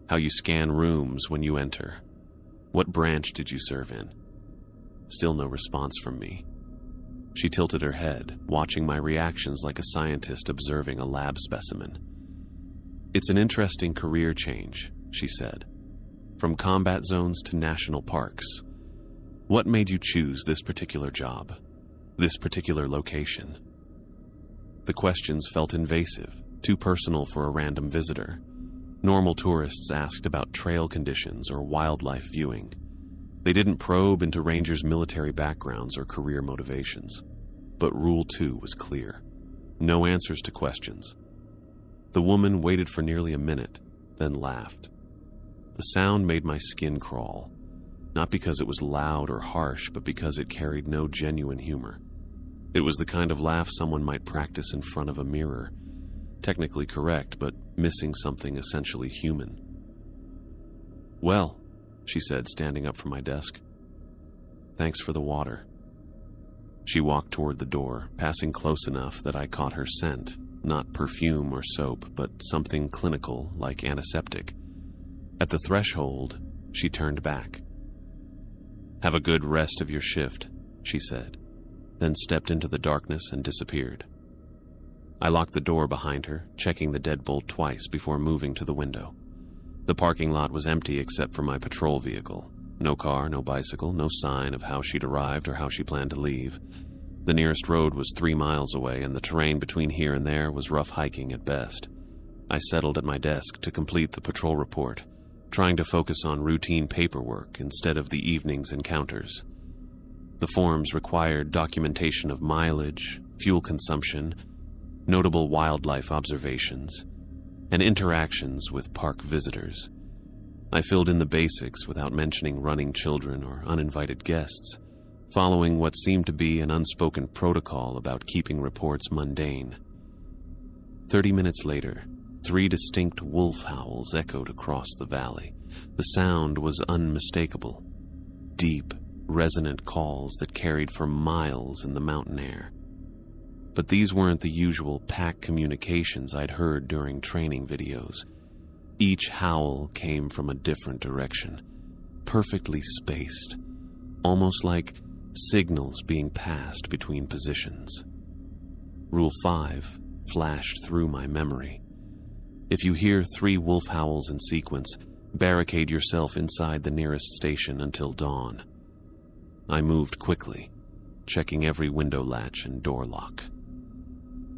how you scan rooms when you enter. What branch did you serve in?" Still no response from me. She tilted her head, watching my reactions like a scientist observing a lab specimen. "It's an interesting career change," she said. "From combat zones to national parks. What made you choose this particular job? This particular location?" The questions felt invasive, too personal for a random visitor. Normal tourists asked about trail conditions or wildlife viewing. They didn't probe into rangers' military backgrounds or career motivations. But Rule 2 was clear. No answers to questions. The woman waited for nearly a minute, then laughed. The sound made my skin crawl, not because it was loud or harsh, but because it carried no genuine humor. It was the kind of laugh someone might practice in front of a mirror, technically correct, but missing something essentially human. "Well," she said, standing up from my desk. "Thanks for the water." She walked toward the door, passing close enough that I caught her scent, not perfume or soap, but something clinical like antiseptic. At the threshold, she turned back. "Have a good rest of your shift," she said, then stepped into the darkness and disappeared. I locked the door behind her, checking the deadbolt twice before moving to the window. The parking lot was empty except for my patrol vehicle. No car, no bicycle, no sign of how she'd arrived or how she planned to leave. The nearest road was 3 miles away, and the terrain between here and there was rough hiking at best. I settled at my desk to complete the patrol report, trying to focus on routine paperwork instead of the evening's encounters. The forms required documentation of mileage, fuel consumption, notable wildlife observations, and interactions with park visitors. I filled in the basics without mentioning running children or uninvited guests, following what seemed to be an unspoken protocol about keeping reports mundane. 30 minutes later, 3 distinct wolf howls echoed across the valley. The sound was unmistakable. Deep, resonant calls that carried for miles in the mountain air. But these weren't the usual pack communications I'd heard during training videos. Each howl came from a different direction, perfectly spaced, almost like signals being passed between positions. Rule 5 flashed through my memory. If you hear 3 wolf howls in sequence, barricade yourself inside the nearest station until dawn. I moved quickly, checking every window latch and door lock.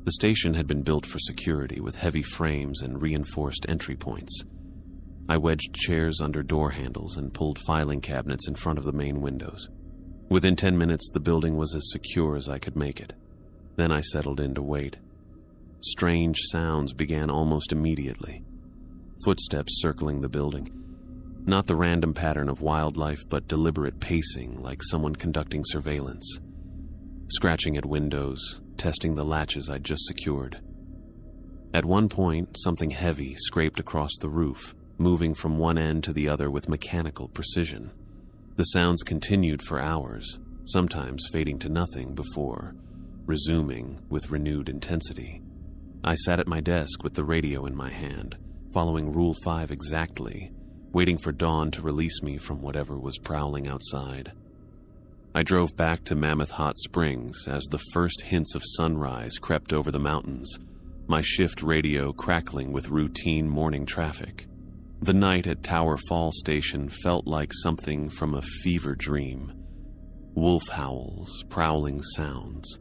The station had been built for security with heavy frames and reinforced entry points. I wedged chairs under door handles and pulled filing cabinets in front of the main windows. Within 10 minutes, the building was as secure as I could make it. Then I settled in to wait. Strange sounds began almost immediately. Footsteps circling the building. Not the random pattern of wildlife, but deliberate pacing like someone conducting surveillance. Scratching at windows, testing the latches I'd just secured. At one point, something heavy scraped across the roof, moving from one end to the other with mechanical precision. The sounds continued for hours, sometimes fading to nothing before resuming with renewed intensity. I sat at my desk with the radio in my hand, following Rule 5 exactly, waiting for dawn to release me from whatever was prowling outside. I drove back to Mammoth Hot Springs as the first hints of sunrise crept over the mountains, my shift radio crackling with routine morning traffic. The night at Tower Fall Station felt like something from a fever dream. Wolf howls, prowling sounds.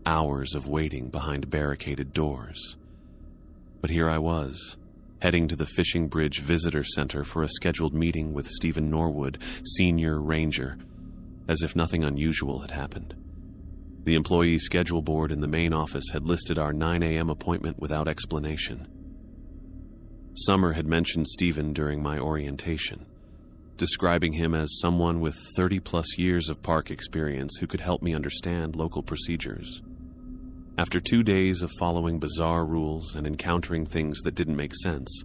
Hours of waiting behind barricaded doors. But here I was, heading to the Fishing Bridge Visitor Center for a scheduled meeting with Stephen Norwood, Senior Ranger, as if nothing unusual had happened. The employee schedule board in the main office had listed our 9 a.m. appointment without explanation. Summer had mentioned Stephen during my orientation, describing him as someone with 30-plus years of park experience who could help me understand local procedures. After 2 days of following bizarre rules and encountering things that didn't make sense,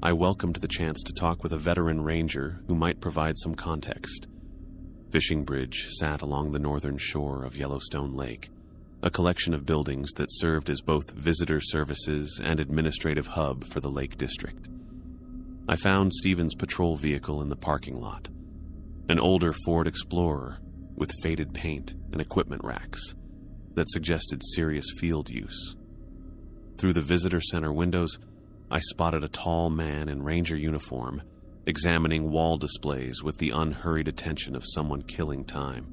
I welcomed the chance to talk with a veteran ranger who might provide some context. Fishing Bridge sat along the northern shore of Yellowstone Lake, a collection of buildings that served as both visitor services and administrative hub for the Lake District. I found Stephen's patrol vehicle in the parking lot, an older Ford Explorer with faded paint and equipment racks that suggested serious field use. Through the visitor center windows, I spotted a tall man in ranger uniform, examining wall displays with the unhurried attention of someone killing time.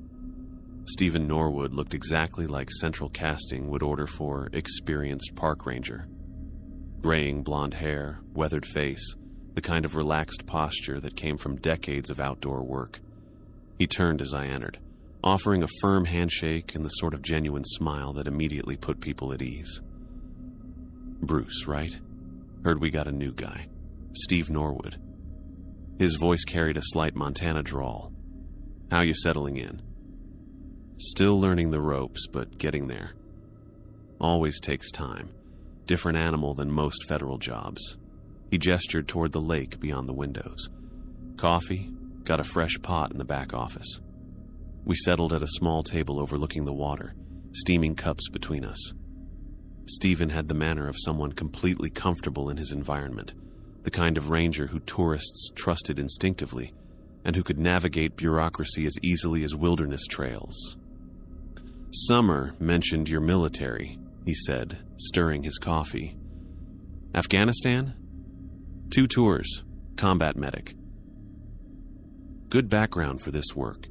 Stephen Norwood looked exactly like central casting would order for experienced park ranger. Graying blonde hair, weathered face, the kind of relaxed posture that came from decades of outdoor work. He turned as I entered, offering a firm handshake and the sort of genuine smile that immediately put people at ease. Bruce, right? Heard we got a new guy. Steve Norwood. His voice carried a slight Montana drawl. How you settling in? Still learning the ropes, but getting there. Always takes time. Different animal than most federal jobs. He gestured toward the lake beyond the windows. Coffee? Got a fresh pot in the back office. We settled at a small table overlooking the water, steaming cups between us. Stephen had the manner of someone completely comfortable in his environment, the kind of ranger who tourists trusted instinctively, and who could navigate bureaucracy as easily as wilderness trails. Summer mentioned your military, he said, stirring his coffee. Afghanistan? 2 tours, combat medic. Good background for this work.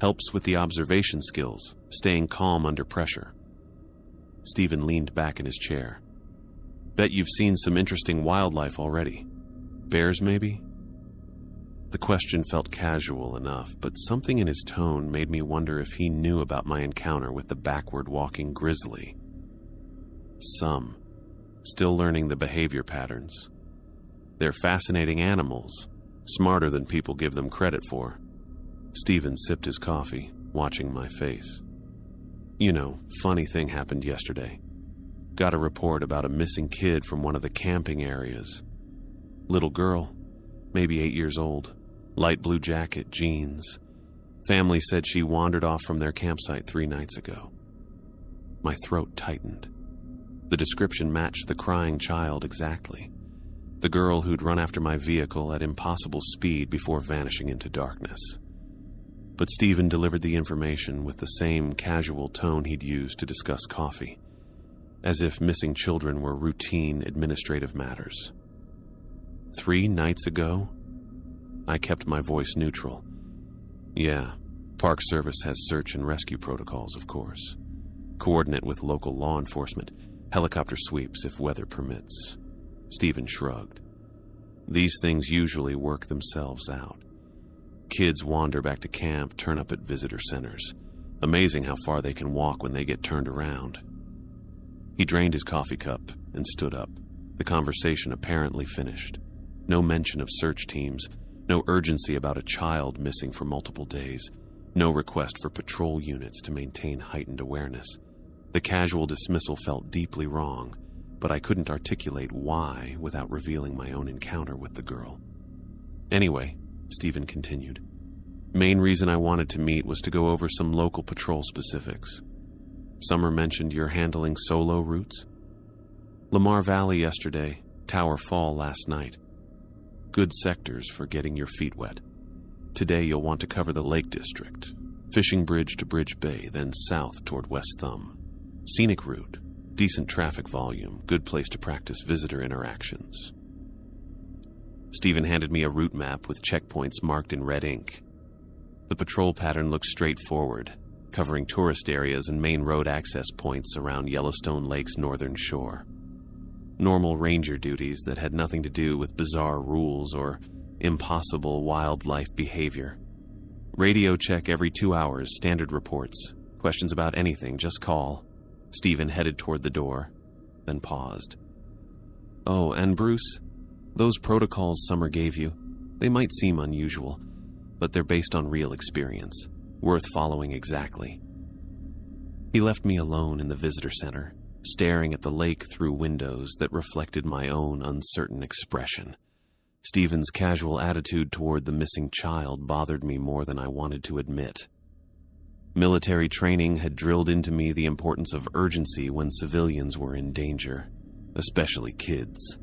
Helps with the observation skills, staying calm under pressure. Stephen leaned back in his chair. Bet you've seen some interesting wildlife already. Bears, maybe? The question felt casual enough, but something in his tone made me wonder if he knew about my encounter with the backward-walking grizzly. Some. Still learning the behavior patterns. They're fascinating animals, smarter than people give them credit for. Stephen sipped his coffee, watching my face. You know, funny thing happened yesterday. Got a report about a missing kid from one of the camping areas. Little girl, maybe 8 years old, light blue jacket, jeans. Family said she wandered off from their campsite 3 nights ago. My throat tightened. The description matched the crying child exactly. The girl who'd run after my vehicle at impossible speed before vanishing into darkness. But Stephen delivered the information with the same casual tone he'd used to discuss coffee, as if missing children were routine administrative matters. 3 nights ago? I kept my voice neutral. Yeah, Park Service has search and rescue protocols, of course. Coordinate with local law enforcement, helicopter sweeps if weather permits. Stephen shrugged. These things usually work themselves out. Kids wander back to camp, turn up at visitor centers. Amazing how far they can walk when they get turned around. He drained his coffee cup and stood up, the conversation apparently finished. No mention of search teams, no urgency about a child missing for multiple days, no request for patrol units to maintain heightened awareness. The casual dismissal felt deeply wrong, but I couldn't articulate why without revealing my own encounter with the girl. Anyway, Stephen continued, main reason I wanted to meet was to go over some local patrol specifics. Summer mentioned you're handling solo routes? Lamar Valley yesterday, Tower Fall last night. Good sectors for getting your feet wet. Today you'll want to cover the Lake District, Fishing Bridge to Bridge Bay, then south toward West Thumb. Scenic route, decent traffic volume, good place to practice visitor interactions. Stephen handed me a route map with checkpoints marked in red ink. The patrol pattern looked straightforward, covering tourist areas and main road access points around Yellowstone Lake's northern shore. Normal ranger duties that had nothing to do with bizarre rules or impossible wildlife behavior. Radio check every 2 hours, standard reports. Questions about anything, just call. Stephen headed toward the door, then paused. Oh, and Bruce, those protocols Summer gave you, they might seem unusual, but they're based on real experience, worth following exactly. He left me alone in the visitor center, staring at the lake through windows that reflected my own uncertain expression. Stephen's casual attitude toward the missing child bothered me more than I wanted to admit. Military training had drilled into me the importance of urgency when civilians were in danger, especially kids.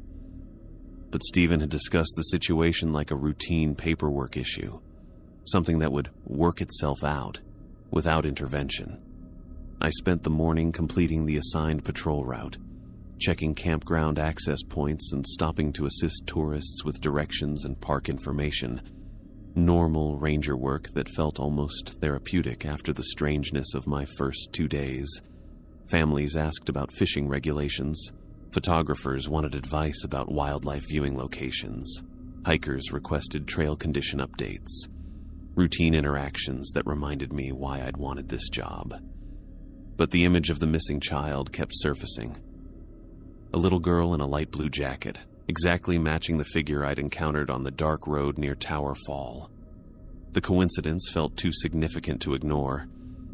But Stephen had discussed the situation like a routine paperwork issue, something that would work itself out, without intervention. I spent the morning completing the assigned patrol route, checking campground access points and stopping to assist tourists with directions and park information. Normal ranger work that felt almost therapeutic after the strangeness of my first 2 days. Families asked about fishing regulations. Photographers wanted advice about wildlife viewing locations. Hikers requested trail condition updates. Routine interactions that reminded me why I'd wanted this job. But the image of the missing child kept surfacing. A little girl in a light blue jacket, exactly matching the figure I'd encountered on the dark road near Tower Fall. The coincidence felt too significant to ignore,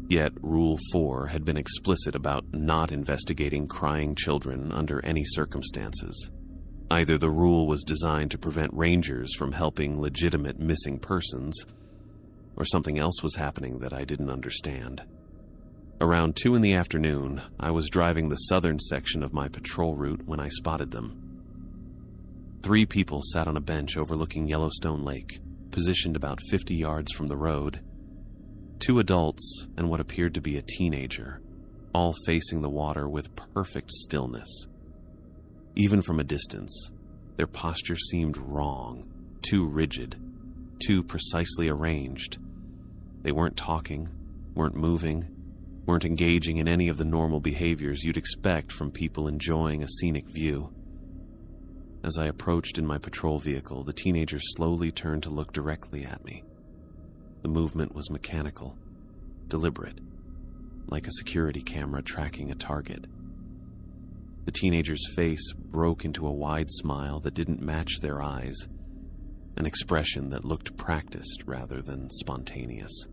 yet Rule 4 had been explicit about not investigating crying children under any circumstances. Either the rule was designed to prevent rangers from helping legitimate missing persons, or something else was happening that I didn't understand. Around 2 in the afternoon, I was driving the southern section of my patrol route when I spotted them. 3 people sat on a bench overlooking Yellowstone Lake, positioned about 50 yards from the road. 2 adults and what appeared to be a teenager. all facing the water with perfect stillness. Even from a distance, their posture seemed wrong, too rigid, too precisely arranged. They weren't talking, weren't moving, weren't engaging in any of the normal behaviors you'd expect from people enjoying a scenic view. As I approached in my patrol vehicle, the teenagers slowly turned to look directly at me. The movement was mechanical, deliberate, like a security camera tracking a target. The teenager's face broke into a wide smile that didn't match their eyes, an expression that looked practiced rather than spontaneous.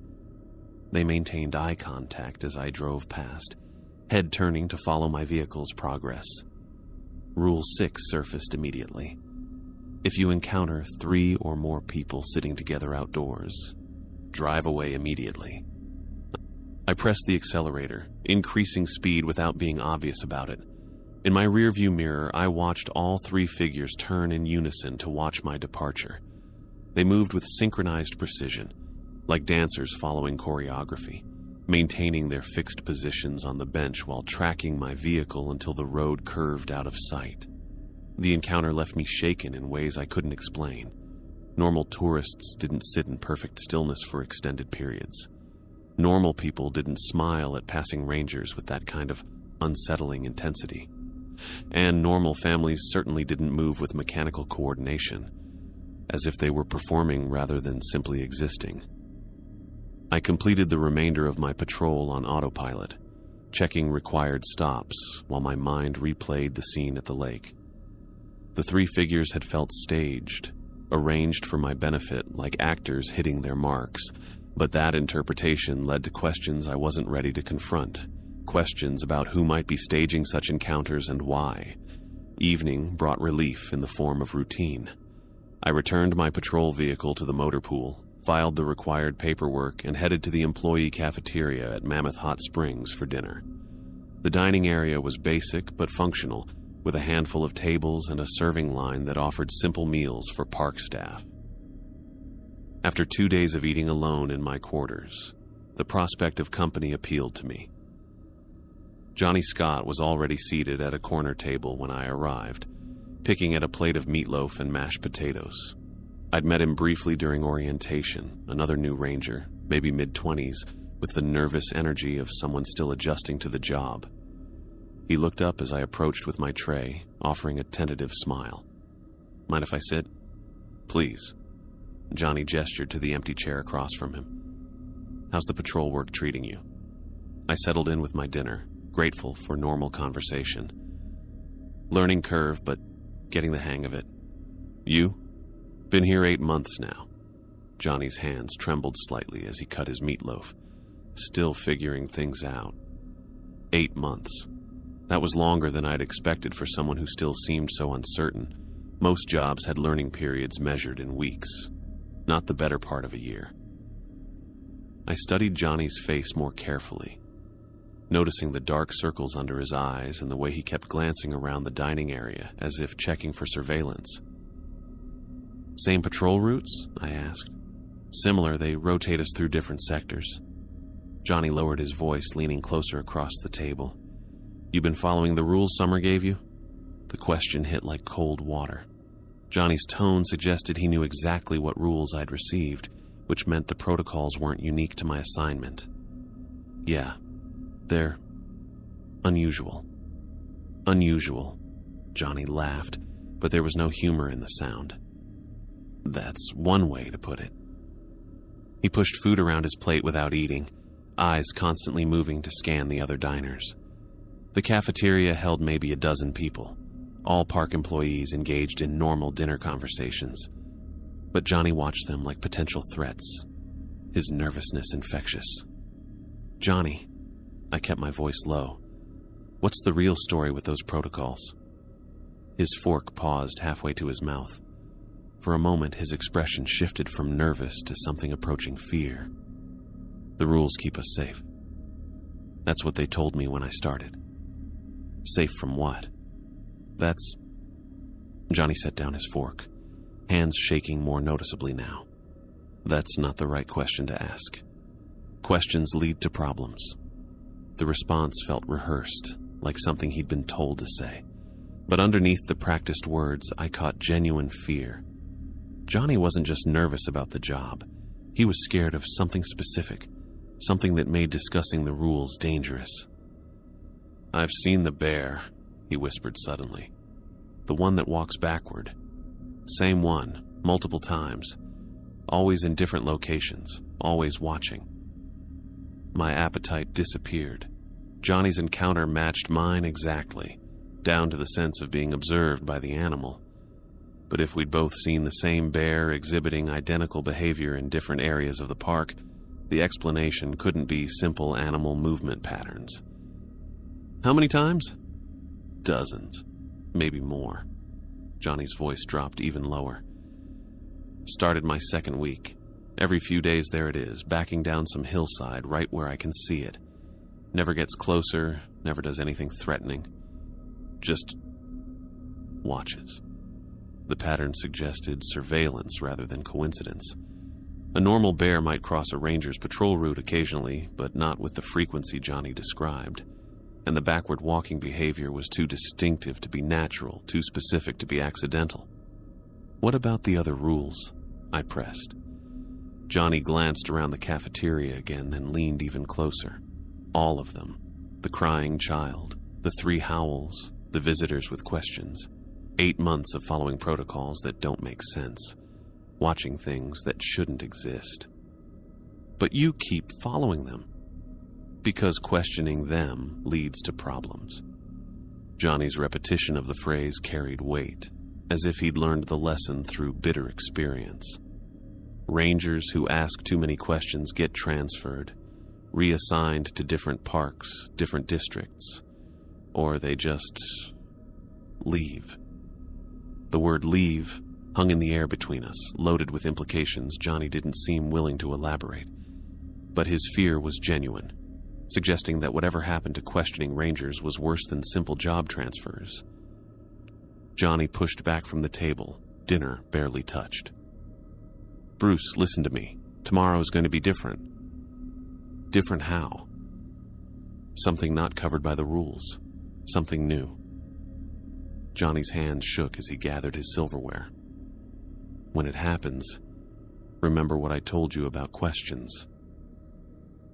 They maintained eye contact as I drove past, head turning to follow my vehicle's progress. Rule 6 surfaced immediately. If you encounter 3 or more people sitting together outdoors, drive away immediately. I pressed the accelerator, increasing speed without being obvious about it. In my rearview mirror, I watched all 3 figures turn in unison to watch my departure. They moved with synchronized precision, like dancers following choreography, maintaining their fixed positions on the bench while tracking my vehicle until the road curved out of sight. The encounter left me shaken in ways I couldn't explain. Normal tourists didn't sit in perfect stillness for extended periods. Normal people didn't smile at passing rangers with that kind of unsettling intensity. And normal families certainly didn't move with mechanical coordination, as if they were performing rather than simply existing. I completed the remainder of my patrol on autopilot, checking required stops while my mind replayed the scene at the lake. The 3 figures had felt staged, arranged for my benefit like actors hitting their marks, but that interpretation led to questions I wasn't ready to confront, questions about who might be staging such encounters and why. Evening brought relief in the form of routine. I returned my patrol vehicle to the motor pool, filed the required paperwork, and headed to the employee cafeteria at Mammoth Hot Springs for dinner. The dining area was basic but functional, with a handful of tables and a serving line that offered simple meals for park staff. After 2 days of eating alone in my quarters, the prospect of company appealed to me. Johnny Scott was already seated at a corner table when I arrived, picking at a plate of meatloaf and mashed potatoes. I'd met him briefly during orientation, another new ranger, maybe mid-20s, with the nervous energy of someone still adjusting to the job. He looked up as I approached with my tray, offering a tentative smile. "Mind if I sit?" "Please." Johnny gestured to the empty chair across from him. "How's the patrol work treating you?" I settled in with my dinner, grateful for normal conversation. "Learning curve, but getting the hang of it." "You?" "Been here 8 months now." Johnny's hands trembled slightly as he cut his meatloaf, still figuring things out. 8 months. That was longer than I'd expected for someone who still seemed so uncertain. Most jobs had learning periods measured in weeks, not the better part of a year. I studied Johnny's face more carefully, noticing the dark circles under his eyes and the way he kept glancing around the dining area as if checking for surveillance. "Same patrol routes?" I asked. "Similar, they rotate us through different sectors." Johnny lowered his voice, leaning closer across the table. "You been following the rules Summer gave you?" The question hit like cold water. Johnny's tone suggested he knew exactly what rules I'd received, which meant the protocols weren't unique to my assignment. "Yeah, they're unusual." "Unusual," Johnny laughed, but there was no humor in the sound. "That's one way to put it." He pushed food around his plate without eating, eyes constantly moving to scan the other diners. The cafeteria held maybe a dozen people, all park employees engaged in normal dinner conversations. But Johnny watched them like potential threats, his nervousness infectious. "Johnny," I kept my voice low, "what's the real story with those protocols?" His fork paused halfway to his mouth. For a moment, his expression shifted from nervous to something approaching fear. "The rules keep us safe. That's what they told me when I started." "Safe from what?" "That's..." Johnny set down his fork, hands shaking more noticeably now. "That's not the right question to ask. Questions lead to problems. The response felt rehearsed, like something he'd been told to say. But underneath the practiced words, I caught genuine fear. Johnny wasn't just nervous about the job. He was scared of something specific, something that made discussing the rules dangerous. "I've seen the bear," he whispered suddenly. "The one that walks backward. Same one, multiple times. Always in different locations, always watching." My appetite disappeared. Johnny's encounter matched mine exactly, down to the sense of being observed by the animal. But if we'd both seen the same bear exhibiting identical behavior in different areas of the park, the explanation couldn't be simple animal movement patterns. "How many times?" "Dozens, maybe more." Johnny's voice dropped even lower. "Started my second week. Every few days there it is, backing down some hillside right where I can see it. Never gets closer, never does anything threatening. Just watches." The pattern suggested surveillance rather than coincidence. A normal bear might cross a ranger's patrol route occasionally, but not with the frequency Johnny described. And the backward walking behavior was too distinctive to be natural, too specific to be accidental. "What about the other rules?" I pressed. Johnny glanced around the cafeteria again, then leaned even closer. All of them. The crying child, the 3 howls, the visitors with questions. 8 months of following protocols that don't make sense. Watching things that shouldn't exist. "But you keep following them." "Because questioning them leads to problems." Johnny's repetition of the phrase carried weight, as if he'd learned the lesson through bitter experience. Rangers who ask too many questions get transferred, reassigned to different parks, different districts, or they just leave. The word leave hung in the air between us, loaded with implications Johnny didn't seem willing to elaborate. But his fear was genuine, suggesting that whatever happened to questioning rangers was worse than simple job transfers. Johnny pushed back from the table, dinner barely touched. "Bruce, listen to me. Tomorrow is going to be different." "Different how?" "Something not covered by the rules. Something new." Johnny's hands shook as he gathered his silverware. "When it happens, remember what I told you about questions."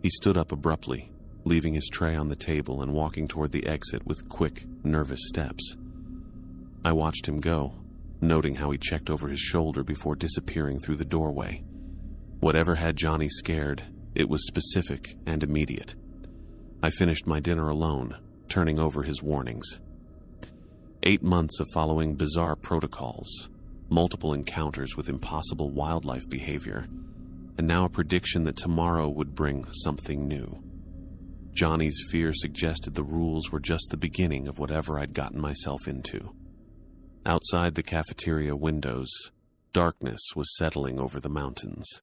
He stood up abruptly, leaving his tray on the table and walking toward the exit with quick, nervous steps. I watched him go, noting how he checked over his shoulder before disappearing through the doorway. Whatever had Johnny scared, it was specific and immediate. I finished my dinner alone, turning over his warnings. 8 months of following bizarre protocols, multiple encounters with impossible wildlife behavior, and now a prediction that tomorrow would bring something new. Johnny's fear suggested the rules were just the beginning of whatever I'd gotten myself into. Outside the cafeteria windows, darkness was settling over the mountains.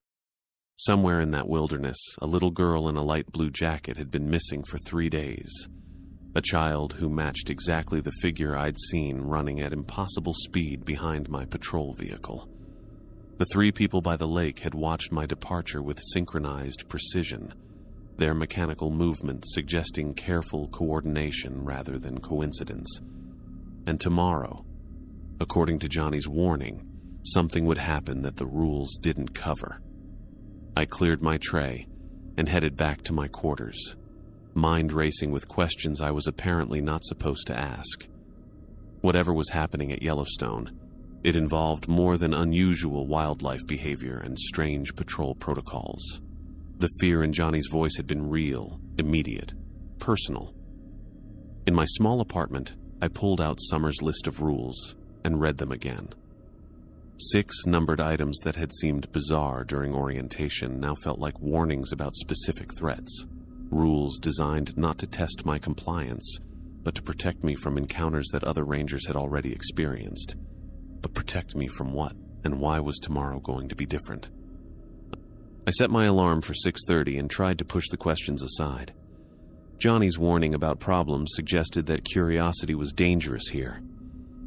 Somewhere in that wilderness, a little girl in a light blue jacket had been missing for 3 days. A child who matched exactly the figure I'd seen running at impossible speed behind my patrol vehicle. The 3 people by the lake had watched my departure with synchronized precision, their mechanical movements suggesting careful coordination rather than coincidence. And tomorrow, according to Johnny's warning, something would happen that the rules didn't cover. I cleared my tray and headed back to my quarters, mind racing with questions I was apparently not supposed to ask. Whatever was happening at Yellowstone, it involved more than unusual wildlife behavior and strange patrol protocols. The fear in Johnny's voice had been real, immediate, personal. In my small apartment, I pulled out Summer's list of rules and read them again. 6 numbered items that had seemed bizarre during orientation now felt like warnings about specific threats. Rules designed not to test my compliance, but to protect me from encounters that other rangers had already experienced. But protect me from what, and why was tomorrow going to be different? I set my alarm for 6:30 and tried to push the questions aside. Johnny's warning about problems suggested that curiosity was dangerous here,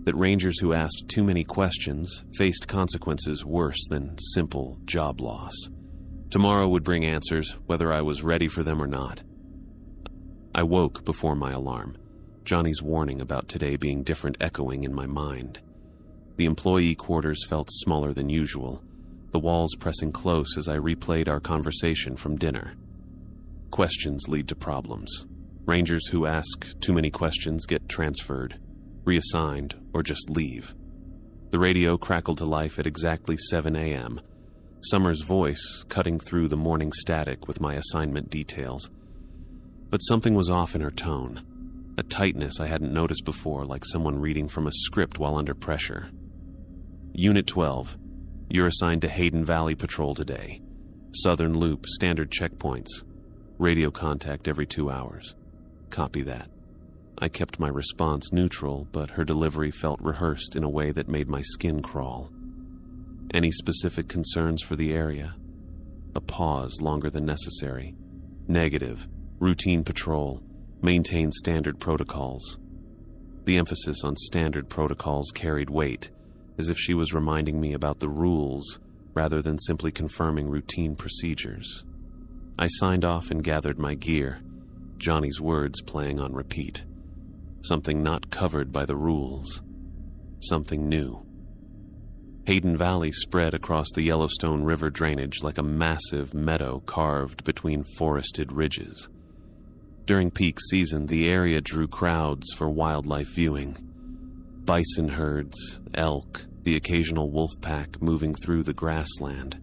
that rangers who asked too many questions faced consequences worse than simple job loss. Tomorrow would bring answers, whether I was ready for them or not. I woke before my alarm, Johnny's warning about today being different echoing in my mind. The employee quarters felt smaller than usual, the walls pressing close as I replayed our conversation from dinner. Questions lead to problems. Rangers who ask too many questions get transferred, reassigned, or just leave. The radio crackled to life at exactly 7 a.m., Summer's voice cutting through the morning static with my assignment details. But something was off in her tone, a tightness I hadn't noticed before, like someone reading from a script while under pressure. Unit 12, you're assigned to Hayden Valley Patrol today. Southern Loop, standard checkpoints. Radio contact every 2 hours. Copy that. I kept my response neutral, but her delivery felt rehearsed in a way that made my skin crawl. Any specific concerns for the area? A pause longer than necessary. Negative. Routine patrol. Maintain standard protocols. The emphasis on standard protocols carried weight, as if she was reminding me about the rules rather than simply confirming routine procedures. I signed off and gathered my gear, Johnny's words playing on repeat. Something not covered by the rules. Something new. Hayden Valley spread across the Yellowstone River drainage like a massive meadow carved between forested ridges. During peak season, the area drew crowds for wildlife viewing. Bison herds, elk, the occasional wolf pack moving through the grassland.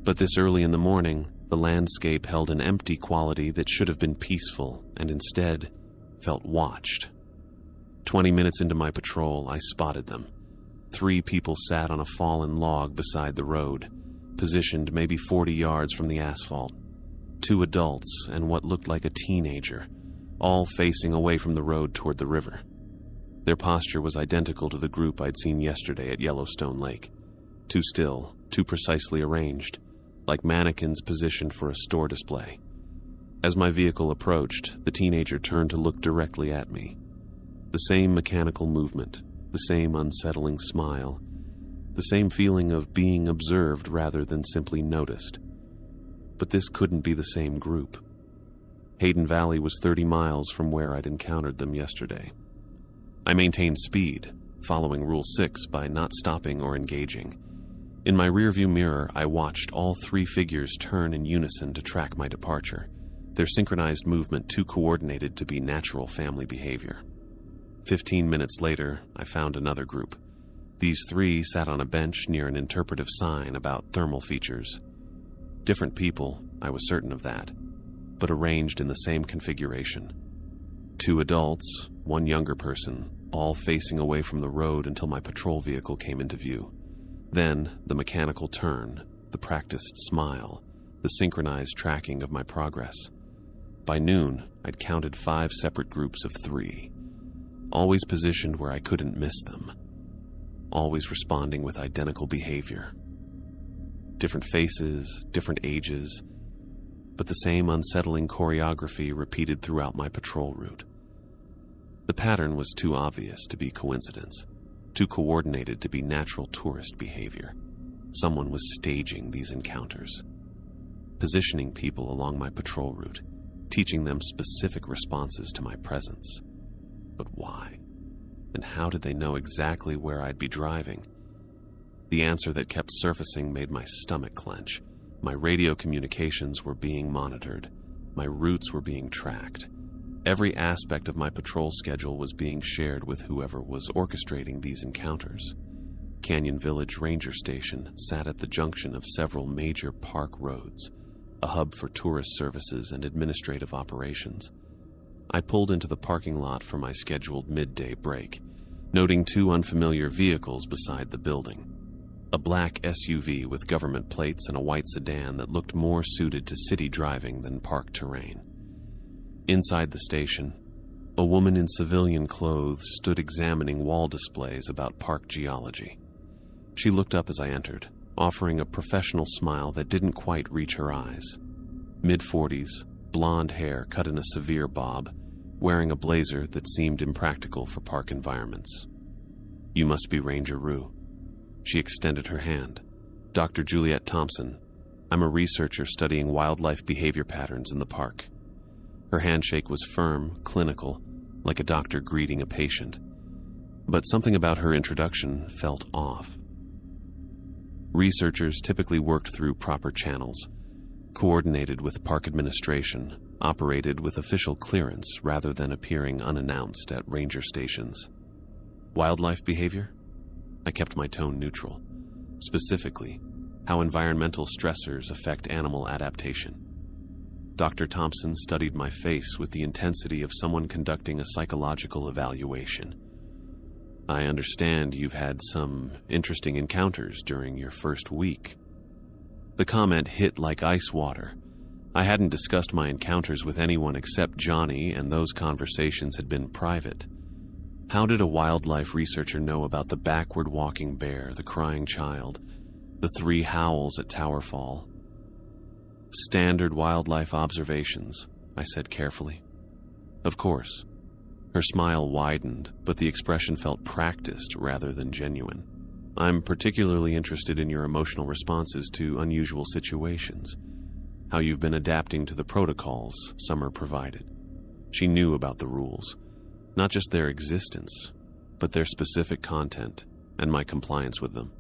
But this early in the morning, the landscape held an empty quality that should have been peaceful and instead felt watched. 20 minutes into my patrol, I spotted them. 3 people sat on a fallen log beside the road, positioned maybe 40 yards from the asphalt. 2 adults and what looked like a teenager, all facing away from the road toward the river. Their posture was identical to the group I'd seen yesterday at Yellowstone Lake. Too still, too precisely arranged, like mannequins positioned for a store display. As my vehicle approached, the teenager turned to look directly at me. The same mechanical movement, the same unsettling smile, the same feeling of being observed rather than simply noticed. But this couldn't be the same group. Hayden Valley was 30 miles from where I'd encountered them yesterday. I maintained speed, following Rule 6 by not stopping or engaging. In my rearview mirror, I watched all 3 figures turn in unison to track my departure, their synchronized movement too coordinated to be natural family behavior. 15 minutes later, I found another group. These 3 sat on a bench near an interpretive sign about thermal features. Different people, I was certain of that, but arranged in the same configuration. 2 adults, 1 younger person, all facing away from the road until my patrol vehicle came into view. Then, the mechanical turn, the practiced smile, the synchronized tracking of my progress. By noon, I'd counted 5 separate groups of 3, always positioned where I couldn't miss them, always responding with identical behavior. Different faces, different ages, but the same unsettling choreography repeated throughout my patrol route. The pattern was too obvious to be coincidence, too coordinated to be natural tourist behavior. Someone was staging these encounters, positioning people along my patrol route, teaching them specific responses to my presence. But why? And how did they know exactly where I'd be driving? The answer that kept surfacing made my stomach clench. My radio communications were being monitored. My routes were being tracked. Every aspect of my patrol schedule was being shared with whoever was orchestrating these encounters. Canyon Village Ranger Station sat at the junction of several major park roads, a hub for tourist services and administrative operations. I pulled into the parking lot for my scheduled midday break, noting 2 unfamiliar vehicles beside the building. A black SUV with government plates and a white sedan that looked more suited to city driving than park terrain. Inside the station, a woman in civilian clothes stood examining wall displays about park geology. She looked up as I entered, offering a professional smile that didn't quite reach her eyes. Mid-40s, blonde hair cut in a severe bob, wearing a blazer that seemed impractical for park environments. "You must be Ranger Rue." She extended her hand. "Dr. Juliet Thompson. I'm a researcher studying wildlife behavior patterns in the park." Her handshake was firm, clinical, like a doctor greeting a patient. But something about her introduction felt off. Researchers typically worked through proper channels, coordinated with park administration, operated with official clearance rather than appearing unannounced at ranger stations. Wildlife behavior? I kept my tone neutral. Specifically, how environmental stressors affect animal adaptation. Dr. Thompson studied my face with the intensity of someone conducting a psychological evaluation. I understand you've had some interesting encounters during your first week. The comment hit like ice water. I hadn't discussed my encounters with anyone except Johnny, and those conversations had been private. How did a wildlife researcher know about the backward walking bear, the crying child, the 3 howls at Tower Fall? Standard wildlife observations, I said carefully. Of course. Her smile widened, but the expression felt practiced rather than genuine. I'm particularly interested in your emotional responses to unusual situations, how you've been adapting to the protocols Summer provided. She knew about the rules, not just their existence, but their specific content and my compliance with them.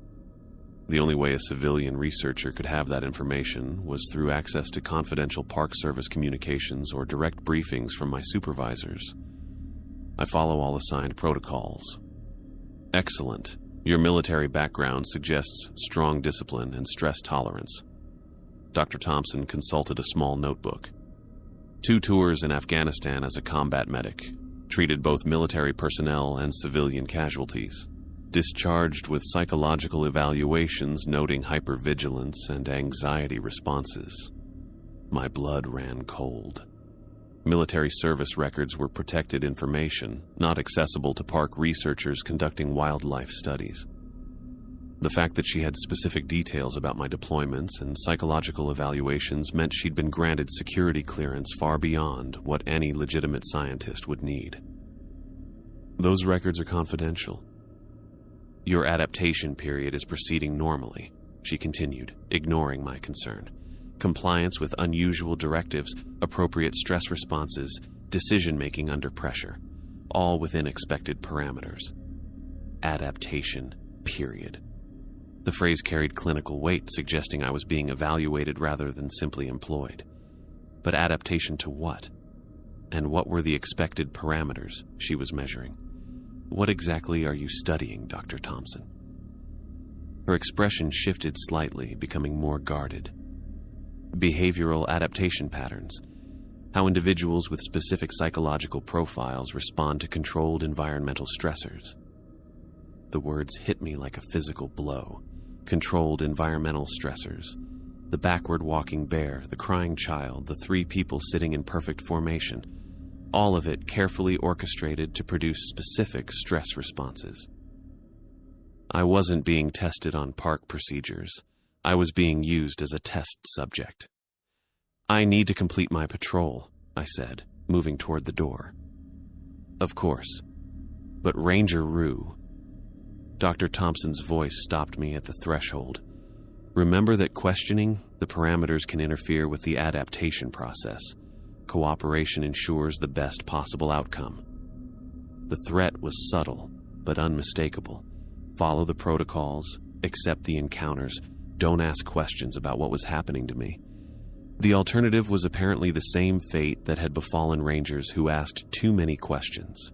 The only way a civilian researcher could have that information was through access to confidential Park Service communications or direct briefings from my supervisors. I follow all assigned protocols. Excellent. Your military background suggests strong discipline and stress tolerance. Dr. Thompson consulted a small notebook. 2 tours in Afghanistan as a combat medic, treated both military personnel and civilian casualties. Discharged with psychological evaluations noting hypervigilance and anxiety responses. My blood ran cold. Military service records were protected information, not accessible to park researchers conducting wildlife studies. The fact that she had specific details about my deployments and psychological evaluations meant she'd been granted security clearance far beyond what any legitimate scientist would need. Those records are confidential. Your adaptation period is proceeding normally, she continued, ignoring my concern. Compliance with unusual directives, appropriate stress responses, decision-making under pressure, all within expected parameters. Adaptation, period. The phrase carried clinical weight, suggesting I was being evaluated rather than simply employed. But adaptation to what? And what were the expected parameters she was measuring? What exactly are you studying, Dr. Thompson? Her expression shifted slightly, becoming more guarded. Behavioral adaptation patterns, how individuals with specific psychological profiles respond to controlled environmental stressors. The words hit me like a physical blow. Controlled environmental stressors. The backward walking bear, the crying child, the 3 people sitting in perfect formation. All of it carefully orchestrated to produce specific stress responses. I wasn't being tested on park procedures. I was being used as a test subject. I need to complete my patrol, I said, moving toward the door. Of course. But Ranger Rue. Dr. Thompson's voice stopped me at the threshold. Remember that questioning the parameters can interfere with the adaptation process. Cooperation ensures the best possible outcome. The threat was subtle, but unmistakable. Follow the protocols, accept the encounters, don't ask questions about what was happening to me. The alternative was apparently the same fate that had befallen rangers who asked too many questions.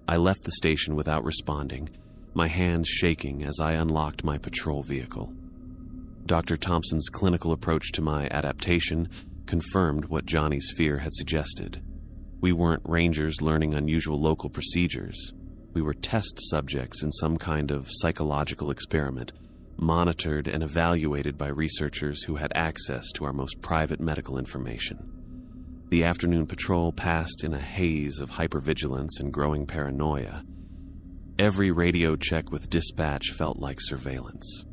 I left the station without responding, my hands shaking as I unlocked my patrol vehicle. Dr. Thompson's clinical approach to my adaptation confirmed what Johnny's fear had suggested. We weren't rangers learning unusual local procedures. We were test subjects in some kind of psychological experiment, monitored and evaluated by researchers who had access to our most private medical information. The afternoon patrol passed in a haze of hypervigilance and growing paranoia. Every radio check with dispatch felt like surveillance.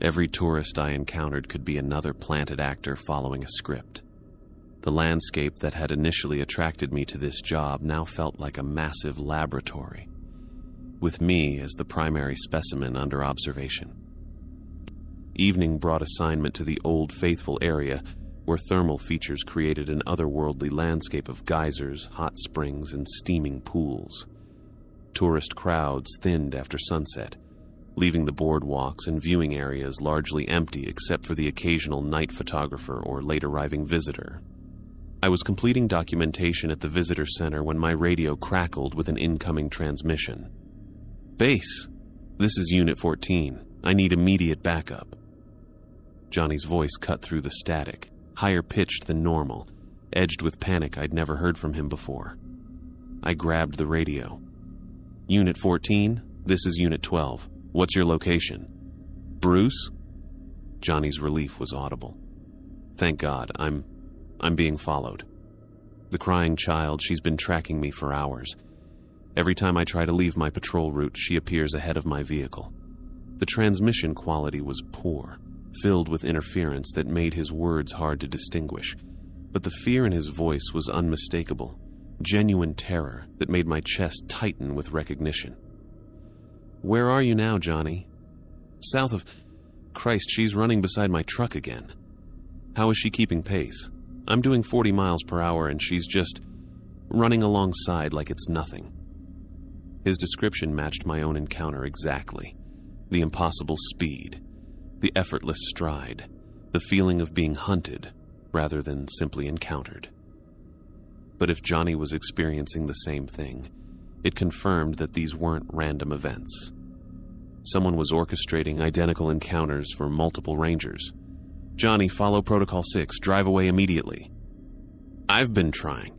Every tourist I encountered could be another planted actor following a script. The landscape that had initially attracted me to this job now felt like a massive laboratory, with me as the primary specimen under observation. Evening brought assignment to the Old Faithful area, where thermal features created an otherworldly landscape of geysers, hot springs, and steaming pools. Tourist crowds thinned after sunset, leaving the boardwalks and viewing areas largely empty except for the occasional night photographer or late-arriving visitor. I was completing documentation at the visitor center when my radio crackled with an incoming transmission. "Base, this is Unit 14. I need immediate backup." Johnny's voice cut through the static, higher pitched than normal, edged with panic I'd never heard from him before. I grabbed the radio. "Unit 14, this is Unit 12. What's your location?" "Bruce?" Johnny's relief was audible. "Thank God, I'm being followed. The crying child, she's been tracking me for hours. Every time I try to leave my patrol route, she appears ahead of my vehicle." The transmission quality was poor, filled with interference that made his words hard to distinguish, but the fear in his voice was unmistakable, genuine terror that made my chest tighten with recognition. "Where are you now, Johnny?" "South of... Christ, she's running beside my truck again." "How is she keeping pace?" "I'm doing 40 miles per hour and she's just running alongside like it's nothing." His description matched my own encounter exactly. The impossible speed, the effortless stride, the feeling of being hunted rather than simply encountered. But if Johnny was experiencing the same thing, it confirmed that these weren't random events. Someone was orchestrating identical encounters for multiple rangers. "Johnny, follow Protocol 6. Drive away immediately." "I've been trying.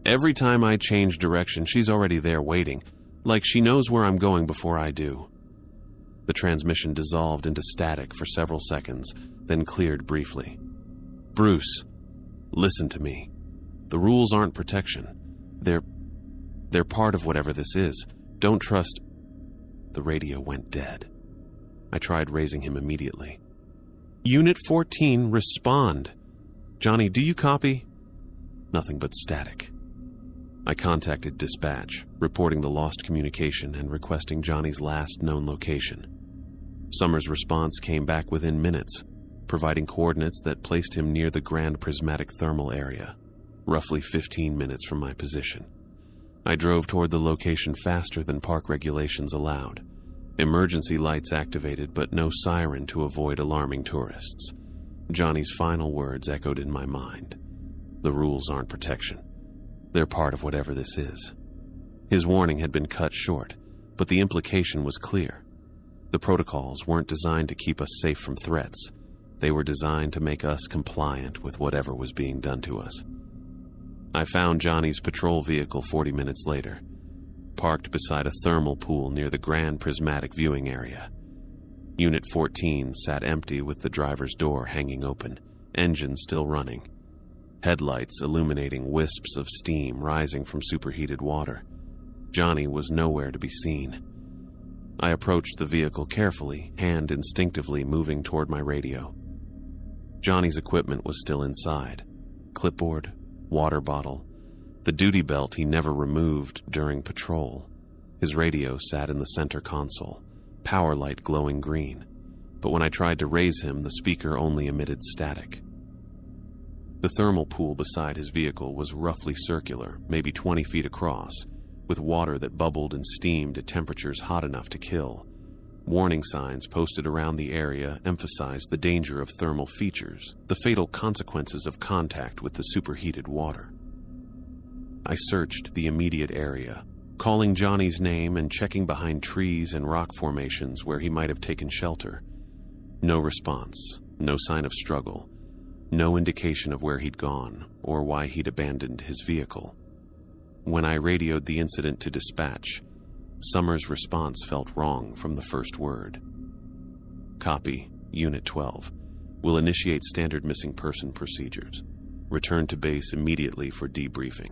Every time I change direction, she's already there waiting, like she knows where I'm going before I do." The transmission dissolved into static for several seconds, then cleared briefly. "Bruce, listen to me. The rules aren't protection. They're part of whatever this is. Don't trust..." The radio went dead. I tried raising him immediately. "Unit 14, respond. Johnny, do you copy?" Nothing but static. I contacted dispatch, reporting the lost communication and requesting Johnny's last known location. Summers' response came back within minutes, providing coordinates that placed him near the Grand Prismatic Thermal area, roughly 15 minutes from my position. I drove toward the location faster than park regulations allowed. Emergency lights activated, but no siren to avoid alarming tourists. Johnny's final words echoed in my mind. The rules aren't protection. They're part of whatever this is. His warning had been cut short, but the implication was clear. The protocols weren't designed to keep us safe from threats. They were designed to make us compliant with whatever was being done to us. I found Johnny's patrol vehicle 40 minutes later, parked beside a thermal pool near the Grand Prismatic viewing area. Unit 14 sat empty with the driver's door hanging open, engine still running. Headlights illuminating wisps of steam rising from superheated water. Johnny was nowhere to be seen. I approached the vehicle carefully, hand instinctively moving toward my radio. Johnny's equipment was still inside. Clipboard, water bottle, the duty belt he never removed during patrol. His radio sat in the center console, power light glowing green, but when I tried to raise him, the speaker only emitted static. The thermal pool beside his vehicle was roughly circular, maybe 20 feet across, with water that bubbled and steamed at temperatures hot enough to kill. Warning signs posted around the area emphasized the danger of thermal features, the fatal consequences of contact with the superheated water. I searched the immediate area, calling Johnny's name and checking behind trees and rock formations where he might have taken shelter. No response, no sign of struggle, no indication of where he'd gone or why he'd abandoned his vehicle. When I radioed the incident to dispatch, Summers' response felt wrong from the first word. "Copy, Unit 12. Will initiate standard missing person procedures. Return to base immediately for debriefing."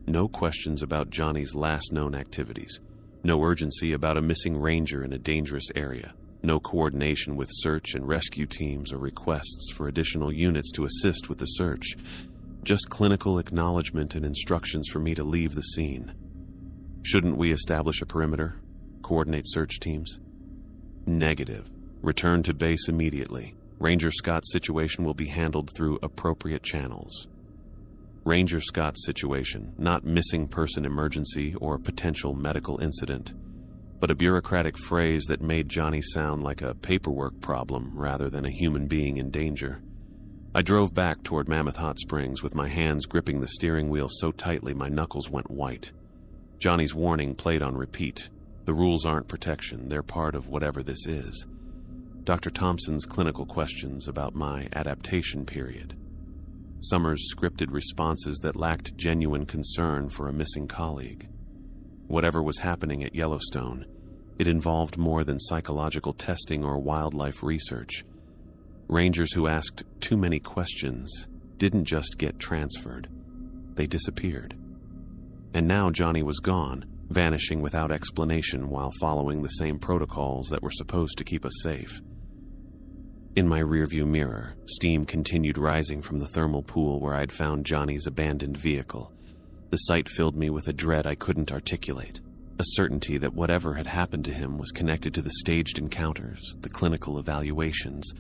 No questions about Johnny's last known activities. No urgency about a missing ranger in a dangerous area. No coordination with search and rescue teams or requests for additional units to assist with the search. Just clinical acknowledgement and instructions for me to leave the scene. Shouldn't we establish a perimeter? Coordinate search teams? Negative. Return to base immediately. Ranger Scott's situation will be handled through appropriate channels. Ranger Scott's situation, not missing person emergency or potential medical incident, but a bureaucratic phrase that made Johnny sound like a paperwork problem rather than a human being in danger. I drove back toward Mammoth Hot Springs with my hands gripping the steering wheel so tightly my knuckles went white. Johnny's warning played on repeat. The rules aren't protection, they're part of whatever this is. Dr. Thompson's clinical questions about my adaptation period. Summer's scripted responses that lacked genuine concern for a missing colleague. Whatever was happening at Yellowstone, it involved more than psychological testing or wildlife research. Rangers who asked too many questions didn't just get transferred, they disappeared. And now Johnny was gone, vanishing without explanation while following the same protocols that were supposed to keep us safe. In my rearview mirror, steam continued rising from the thermal pool where I'd found Johnny's abandoned vehicle. The sight filled me with a dread I couldn't articulate, a certainty that whatever had happened to him was connected to the staged encounters, the clinical evaluations,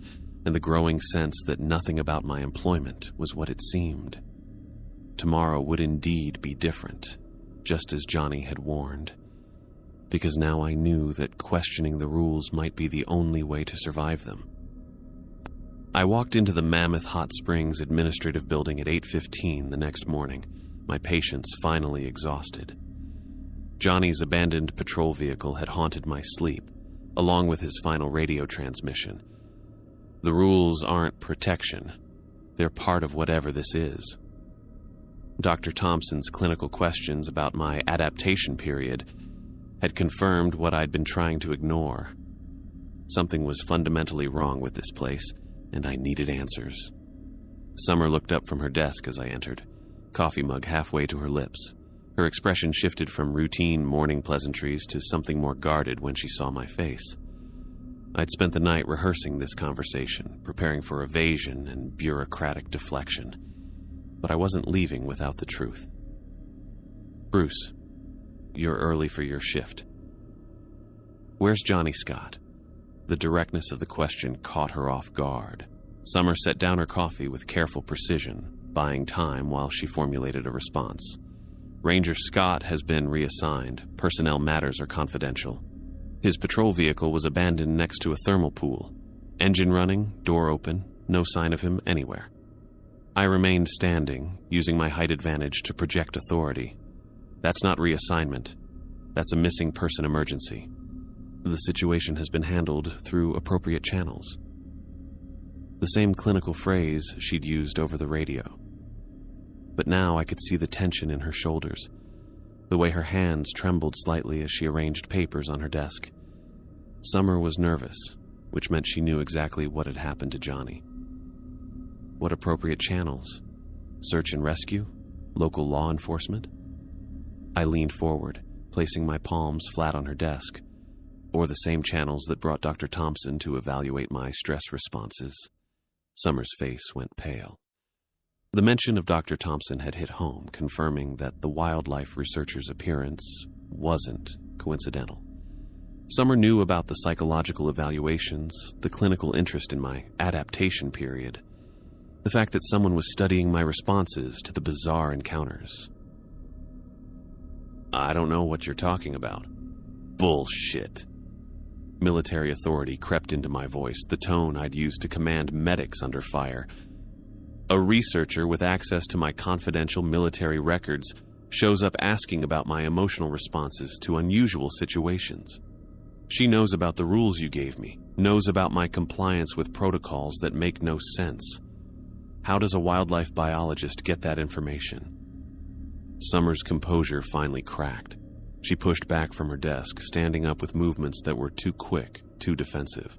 and the growing sense that nothing about my employment was what it seemed. Tomorrow would indeed be different, just as Johnny had warned, because now I knew that questioning the rules might be the only way to survive them. I walked into the Mammoth Hot Springs administrative building at 8:15 the next morning, my patience finally exhausted. Johnny's abandoned patrol vehicle had haunted my sleep, along with his final radio transmission. The rules aren't protection. They're part of whatever this is. Dr. Thompson's clinical questions about my adaptation period had confirmed what I'd been trying to ignore. Something was fundamentally wrong with this place, and I needed answers. Summer looked up from her desk as I entered, coffee mug halfway to her lips. Her expression shifted from routine morning pleasantries to something more guarded when she saw my face. I'd spent the night rehearsing this conversation, preparing for evasion and bureaucratic deflection, but I wasn't leaving without the truth. "Bruce, you're early for your shift. Where's Johnny Scott?" The directness of the question caught her off guard. Summer set down her coffee with careful precision, buying time while she formulated a response. "Ranger Scott has been reassigned. Personnel matters are confidential. His patrol vehicle was abandoned next to a thermal pool. Engine running, door open, no sign of him anywhere." I remained standing, using my height advantage to project authority. "That's not reassignment. That's a missing person emergency. The situation has been handled through appropriate channels." The same clinical phrase she'd used over the radio. But now I could see the tension in her shoulders, the way her hands trembled slightly as she arranged papers on her desk. Summer was nervous, which meant she knew exactly what had happened to Johnny. What appropriate channels? Search and rescue? Local law enforcement? I leaned forward, placing my palms flat on her desk, or the same channels that brought Dr. Thompson to evaluate my stress responses. Summer's face went pale. The mention of Dr. Thompson had hit home, confirming that the wildlife researcher's appearance wasn't coincidental. Summer knew about the psychological evaluations, the clinical interest in my adaptation period, the fact that someone was studying my responses to the bizarre encounters. "I don't know what you're talking about." "Bullshit." Military authority crept into my voice, the tone I'd used to command medics under fire. "A researcher with access to my confidential military records shows up asking about my emotional responses to unusual situations. She knows about the rules you gave me, knows about my compliance with protocols that make no sense. How does a wildlife biologist get that information?" Summer's composure finally cracked. She pushed back from her desk, standing up with movements that were too quick, too defensive.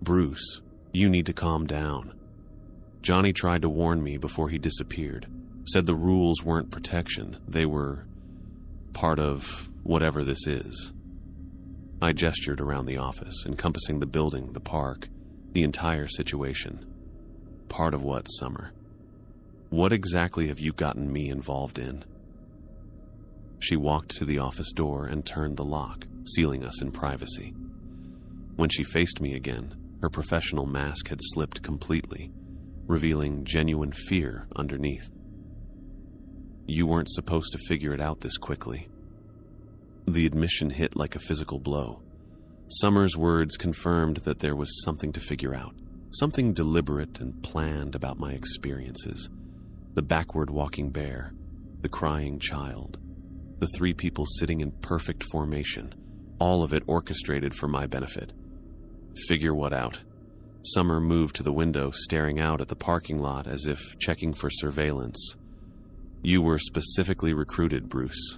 "Bruce, you need to calm down. Johnny tried to warn me before he disappeared, said the rules weren't protection, they were part of whatever this is." I gestured around the office, encompassing the building, the park, the entire situation. "Part of what, Summer? What exactly have you gotten me involved in?" She walked to the office door and turned the lock, sealing us in privacy. When she faced me again, Her professional mask had slipped completely, revealing genuine fear underneath. "You weren't supposed to figure it out this quickly." The admission hit like a physical blow. Summer's words confirmed that there was something to figure out, something deliberate and planned about my experiences. The backward walking bear, the crying child, the 3 people sitting in perfect formation, all of it orchestrated for my benefit. Figure what out? Summer moved to the window, staring out at the parking lot as if checking for surveillance. "You were specifically recruited, Bruce.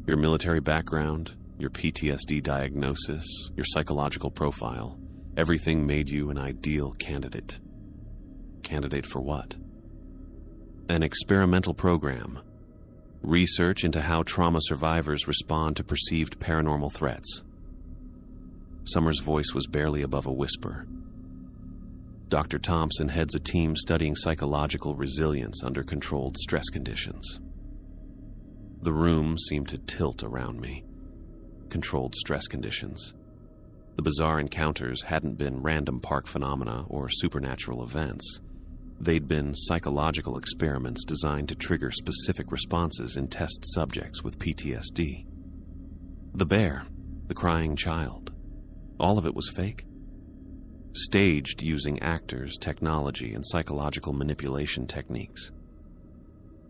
Your military background, your PTSD diagnosis, your psychological profile, everything made you an ideal candidate." Candidate for what? "An experimental program. Research into how trauma survivors respond to perceived paranormal threats." Summer's voice was barely above a whisper. "Dr. Thompson heads a team studying psychological resilience under controlled stress conditions." The room seemed to tilt around me. Controlled stress conditions. The bizarre encounters hadn't been random park phenomena or supernatural events. They'd been psychological experiments designed to trigger specific responses in test subjects with PTSD. The bear, the crying child, all of it was fake. Staged using actors, technology, and psychological manipulation techniques.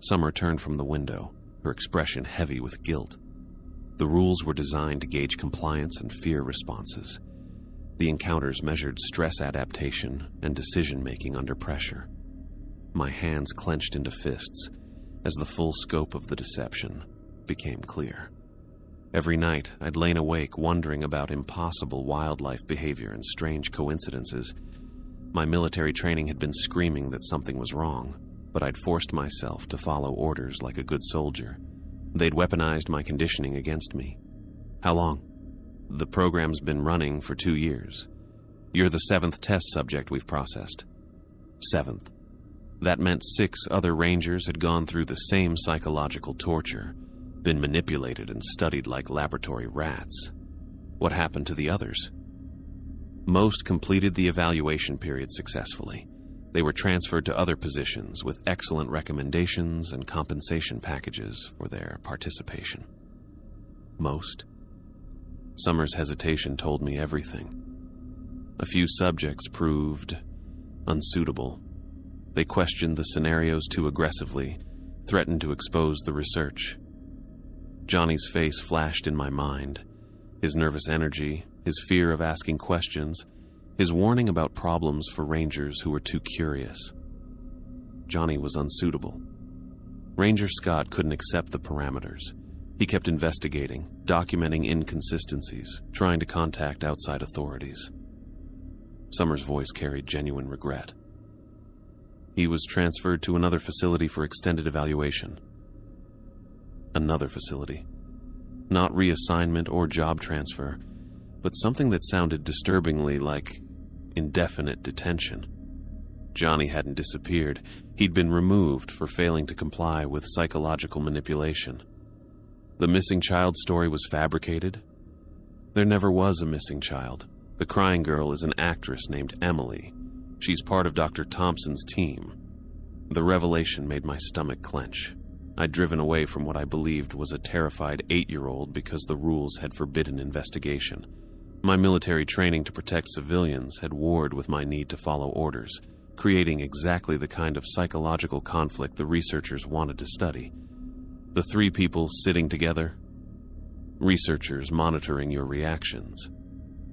Summer turned from the window, her expression heavy with guilt. The rules were designed to gauge compliance and fear responses. The encounters measured stress adaptation and decision-making under pressure. My hands clenched into fists as the full scope of the deception became clear. Every night, I'd lain awake wondering about impossible wildlife behavior and strange coincidences. My military training had been screaming that something was wrong, but I'd forced myself to follow orders like a good soldier. They'd weaponized my conditioning against me. "How long?" "The program's been running for 2 years. You're the 7th test subject we've processed." 7th. That meant 6 other Rangers had gone through the same psychological torture, been manipulated and studied like laboratory rats. What happened to the others? Most completed the evaluation period successfully. They were transferred to other positions with excellent recommendations and compensation packages for their participation. Most? Summer's hesitation told me everything. A few subjects proved unsuitable. They questioned the scenarios too aggressively, threatened to expose the research. Johnny's face flashed in my mind. His nervous energy, his fear of asking questions, his warning about problems for Rangers who were too curious. Johnny was unsuitable. Ranger Scott couldn't accept the parameters. He kept investigating, documenting inconsistencies, trying to contact outside authorities. Summer's voice carried genuine regret. He was transferred to another facility for extended evaluation. Another facility. Not reassignment or job transfer, but something that sounded disturbingly like indefinite detention. Johnny hadn't disappeared. He'd been removed for failing to comply with psychological manipulation. The missing child story was fabricated. There never was a missing child. The crying girl is an actress named Emily. She's part of Dr. Thompson's team. The revelation made my stomach clench. I'd driven away from what I believed was a terrified 8-year-old because the rules had forbidden investigation. My military training to protect civilians had warred with my need to follow orders, creating exactly the kind of psychological conflict the researchers wanted to study. The 3 people sitting together. Researchers monitoring your reactions.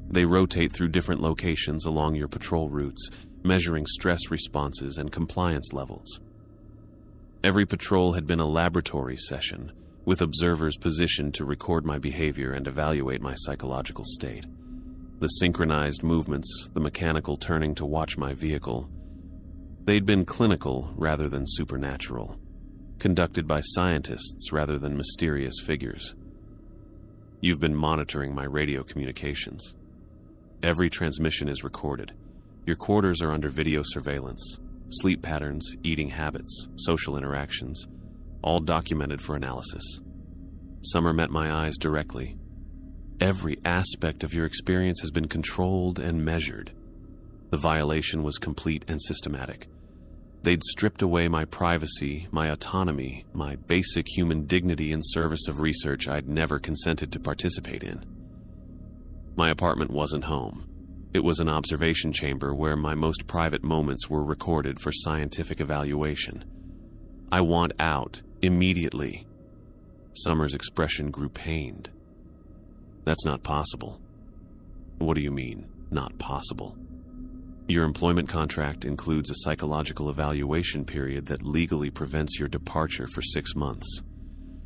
They rotate through different locations along your patrol routes, measuring stress responses and compliance levels. Every patrol had been a laboratory session, with observers positioned to record my behavior and evaluate my psychological state. The synchronized movements, the mechanical turning to watch my vehicle, they'd been clinical rather than supernatural, conducted by scientists rather than mysterious figures. You've been monitoring my radio communications. Every transmission is recorded. Your quarters are under video surveillance. Sleep patterns, eating habits, social interactions, all documented for analysis. Summer met my eyes directly. Every aspect of your experience has been controlled and measured. The violation was complete and systematic. They'd stripped away my privacy, my autonomy, my basic human dignity in service of research I'd never consented to participate in. My apartment wasn't home. It was an observation chamber where my most private moments were recorded for scientific evaluation. I want out, immediately. Summer's expression grew pained. That's not possible. What do you mean, not possible? Your employment contract includes a psychological evaluation period that legally prevents your departure for 6 months.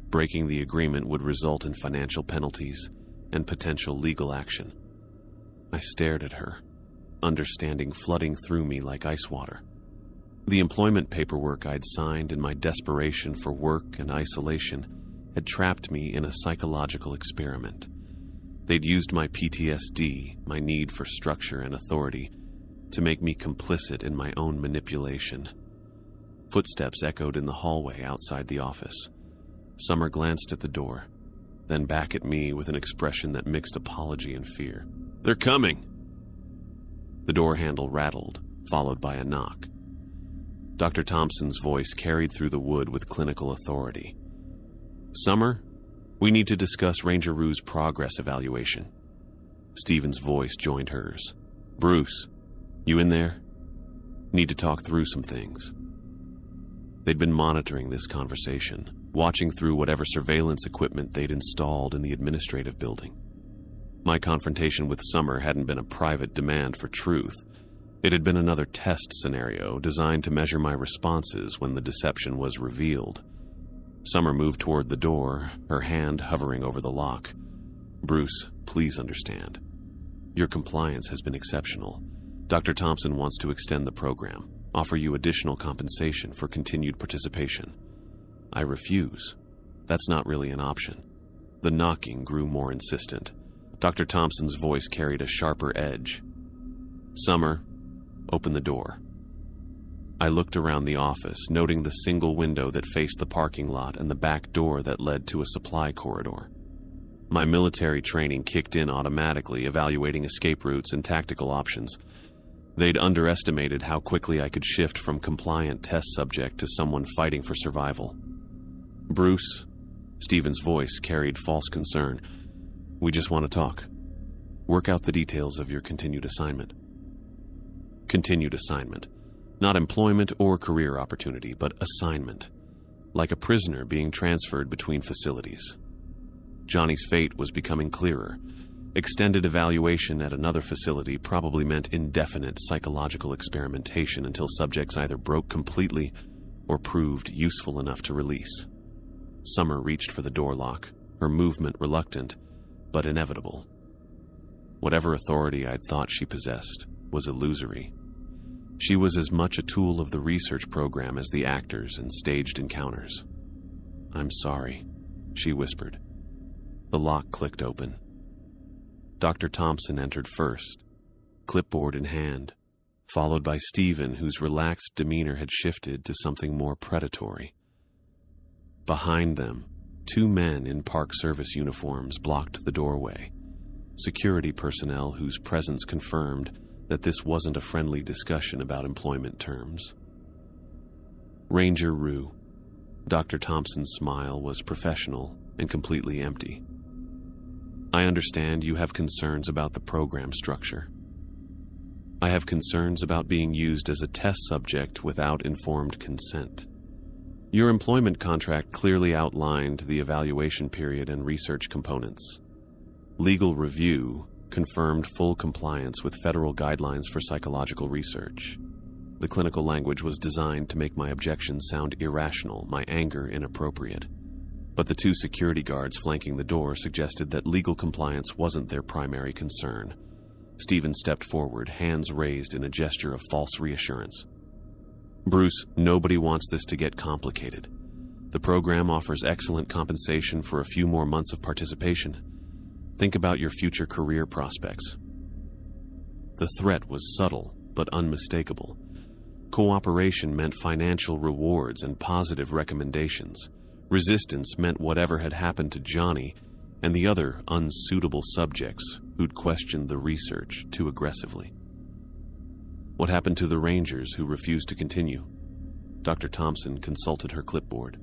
Breaking the agreement would result in financial penalties and potential legal action. I stared at her, understanding flooding through me like ice water. The employment paperwork I'd signed in my desperation for work and isolation had trapped me in a psychological experiment. They'd used my PTSD, my need for structure and authority, to make me complicit in my own manipulation. Footsteps echoed in the hallway outside the office. Summer glanced at the door, then back at me with an expression that mixed apology and fear. "They're coming!" The door handle rattled, followed by a knock. Dr. Thompson's voice carried through the wood with clinical authority. "Summer, we need to discuss Ranger Rue's progress evaluation." Stephen's voice joined hers. "Bruce, you in there? Need to talk through some things." They'd been monitoring this conversation, watching through whatever surveillance equipment they'd installed in the administrative building. My confrontation with Summer hadn't been a private demand for truth. It had been another test scenario designed to measure my responses when the deception was revealed. Summer moved toward the door, her hand hovering over the lock. "Bruce, please understand. Your compliance has been exceptional. Dr. Thompson wants to extend the program, offer you additional compensation for continued participation." I refuse. That's not really an option. The knocking grew more insistent. Dr. Thompson's voice carried a sharper edge. "Summer, open the door." I looked around the office, noting the single window that faced the parking lot and the back door that led to a supply corridor. My military training kicked in automatically, evaluating escape routes and tactical options. They'd underestimated how quickly I could shift from compliant test subject to someone fighting for survival. "Bruce," Stephen's voice carried false concern, "we just want to talk. Work out the details of your continued assignment." Continued assignment. Not employment or career opportunity, but assignment. Like a prisoner being transferred between facilities. Johnny's fate was becoming clearer. Extended evaluation at another facility probably meant indefinite psychological experimentation until subjects either broke completely or proved useful enough to release. Summer reached for the door lock, her movement reluctant, but inevitable. Whatever authority I'd thought she possessed was illusory. She was as much a tool of the research program as the actors and staged encounters. "I'm sorry," she whispered. The lock clicked open. Dr. Thompson entered first, clipboard in hand, followed by Stephen, whose relaxed demeanor had shifted to something more predatory. Behind them, 2 men in Park Service uniforms blocked the doorway, security personnel whose presence confirmed that this wasn't a friendly discussion about employment terms. "Ranger Rue." Dr. Thompson's smile was professional and completely empty. "I understand you have concerns about the program structure. I have concerns about being used as a test subject without informed consent. Your employment contract clearly outlined the evaluation period and research components. Legal review confirmed full compliance with federal guidelines for psychological research. The clinical language was designed to make my objections sound irrational, my anger inappropriate. But the 2 security guards flanking the door suggested that legal compliance wasn't their primary concern. Stephen stepped forward, hands raised in a gesture of false reassurance. "Bruce, nobody wants this to get complicated. The program offers excellent compensation for a few more months of participation. Think about your future career prospects." The threat was subtle, but unmistakable. Cooperation meant financial rewards and positive recommendations. Resistance meant whatever had happened to Johnny and the other unsuitable subjects who'd questioned the research too aggressively. What happened to the Rangers who refused to continue? Dr. Thompson consulted her clipboard.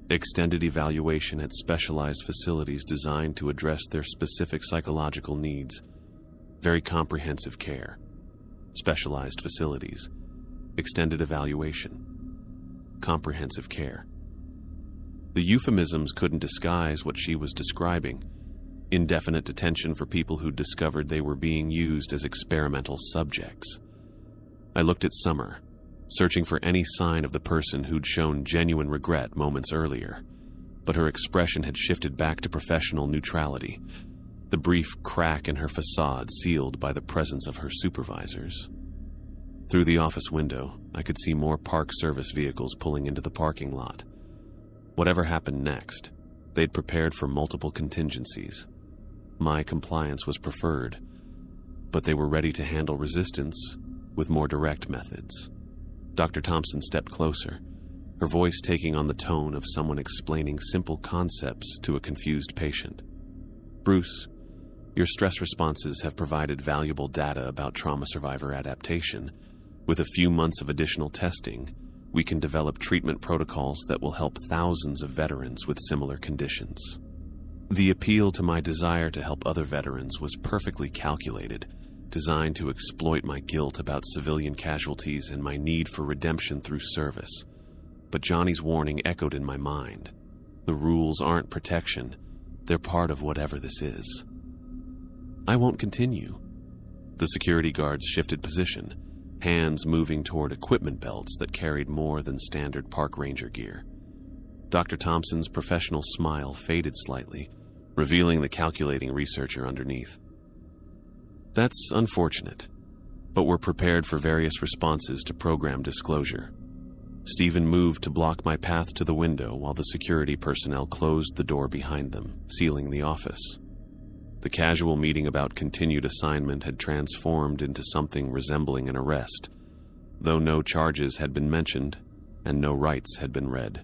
Extended evaluation at specialized facilities designed to address their specific psychological needs. Very comprehensive care. Specialized facilities. Extended evaluation. Comprehensive care. The euphemisms couldn't disguise what she was describing. Indefinite detention for people who discovered they were being used as experimental subjects. I looked at Summer, searching for any sign of the person who'd shown genuine regret moments earlier, but her expression had shifted back to professional neutrality, the brief crack in her facade sealed by the presence of her supervisors. Through the office window, I could see more Park Service vehicles pulling into the parking lot. Whatever happened next, they'd prepared for multiple contingencies. My compliance was preferred, but they were ready to handle resistance with more direct methods. Dr. Thompson stepped closer, her voice taking on the tone of someone explaining simple concepts to a confused patient. Bruce, your stress responses have provided valuable data about trauma survivor adaptation. With a few months of additional testing, we can develop treatment protocols that will help thousands of veterans with similar conditions. The appeal to my desire to help other veterans was perfectly calculated, designed to exploit my guilt about civilian casualties and my need for redemption through service. But Johnny's warning echoed in my mind. The rules aren't protection, they're part of whatever this is. I won't continue. The security guards shifted position, hands moving toward equipment belts that carried more than standard park ranger gear. Dr. Thompson's professional smile faded slightly, revealing the calculating researcher underneath. That's unfortunate, but we're prepared for various responses to program disclosure. Stephen moved to block my path to the window while the security personnel closed the door behind them, sealing the office. The casual meeting about continued assignment had transformed into something resembling an arrest, though no charges had been mentioned and no rights had been read.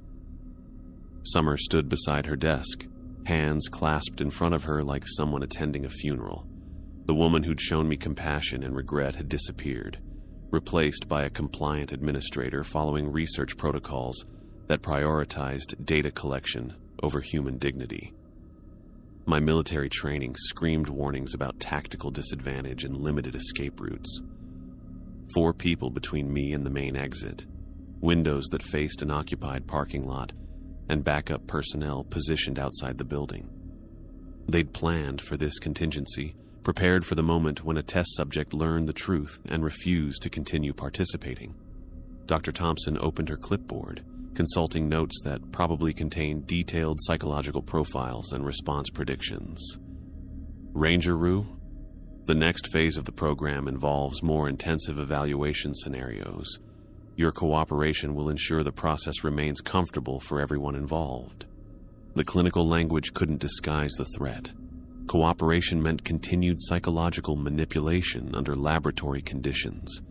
Summer stood beside her desk, hands clasped in front of her like someone attending a funeral. The woman who'd shown me compassion and regret had disappeared, replaced by a compliant administrator following research protocols that prioritized data collection over human dignity. My military training screamed warnings about tactical disadvantage and limited escape routes. 4 people between me and the main exit, windows that faced an occupied parking lot, and backup personnel positioned outside the building. They'd planned for this contingency, prepared for the moment when a test subject learned the truth and refused to continue participating. Dr. Thompson opened her clipboard, consulting notes that probably contained detailed psychological profiles and response predictions. Ranger Rue, the next phase of the program involves more intensive evaluation scenarios. Your cooperation will ensure the process remains comfortable for everyone involved. The clinical language couldn't disguise the threat. Cooperation meant continued psychological manipulation under laboratory conditions.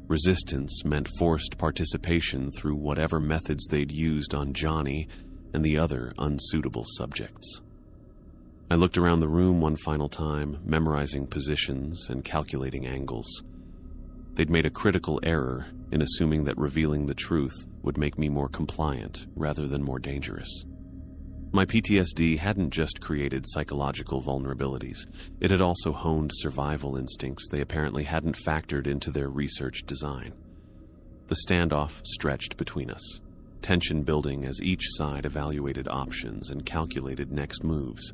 Resistance meant forced participation through whatever methods they'd used on Johnny and the other unsuitable subjects. I looked around the room one final time, memorizing positions and calculating angles. They'd made a critical error in assuming that revealing the truth would make me more compliant rather than more dangerous. My PTSD hadn't just created psychological vulnerabilities, it had also honed survival instincts they apparently hadn't factored into their research design. The standoff stretched between us, tension building as each side evaluated options and calculated next moves.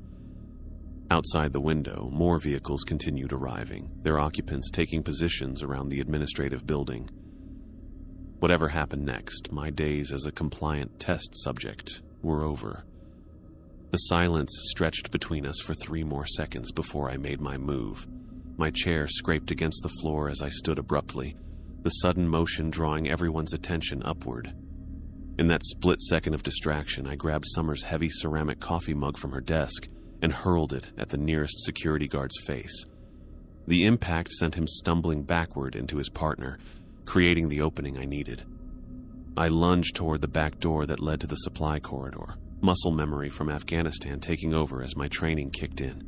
Outside the window, more vehicles continued arriving, their occupants taking positions around the administrative building. Whatever happened next, my days as a compliant test subject were over. The silence stretched between us for 3 more seconds before I made my move. My chair scraped against the floor as I stood abruptly, the sudden motion drawing everyone's attention upward. In that split second of distraction, I grabbed Summer's heavy ceramic coffee mug from her desk and hurled it at the nearest security guard's face. The impact sent him stumbling backward into his partner, creating the opening I needed. I lunged toward the back door that led to the supply corridor, muscle memory from Afghanistan taking over as my training kicked in.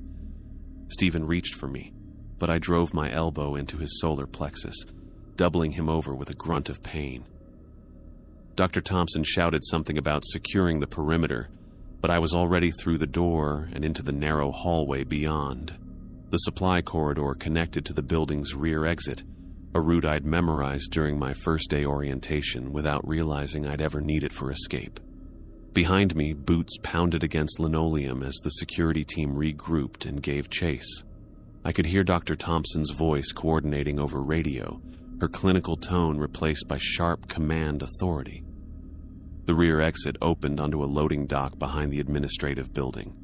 Stephen reached for me, but I drove my elbow into his solar plexus, doubling him over with a grunt of pain. Dr. Thompson shouted something about securing the perimeter, but I was already through the door and into the narrow hallway beyond. The supply corridor connected to the building's rear exit, a route I'd memorized during my first day orientation without realizing I'd ever need it for escape. Behind me, boots pounded against linoleum as the security team regrouped and gave chase. I could hear Dr. Thompson's voice coordinating over radio, her clinical tone replaced by sharp command authority. The rear exit opened onto a loading dock behind the administrative building.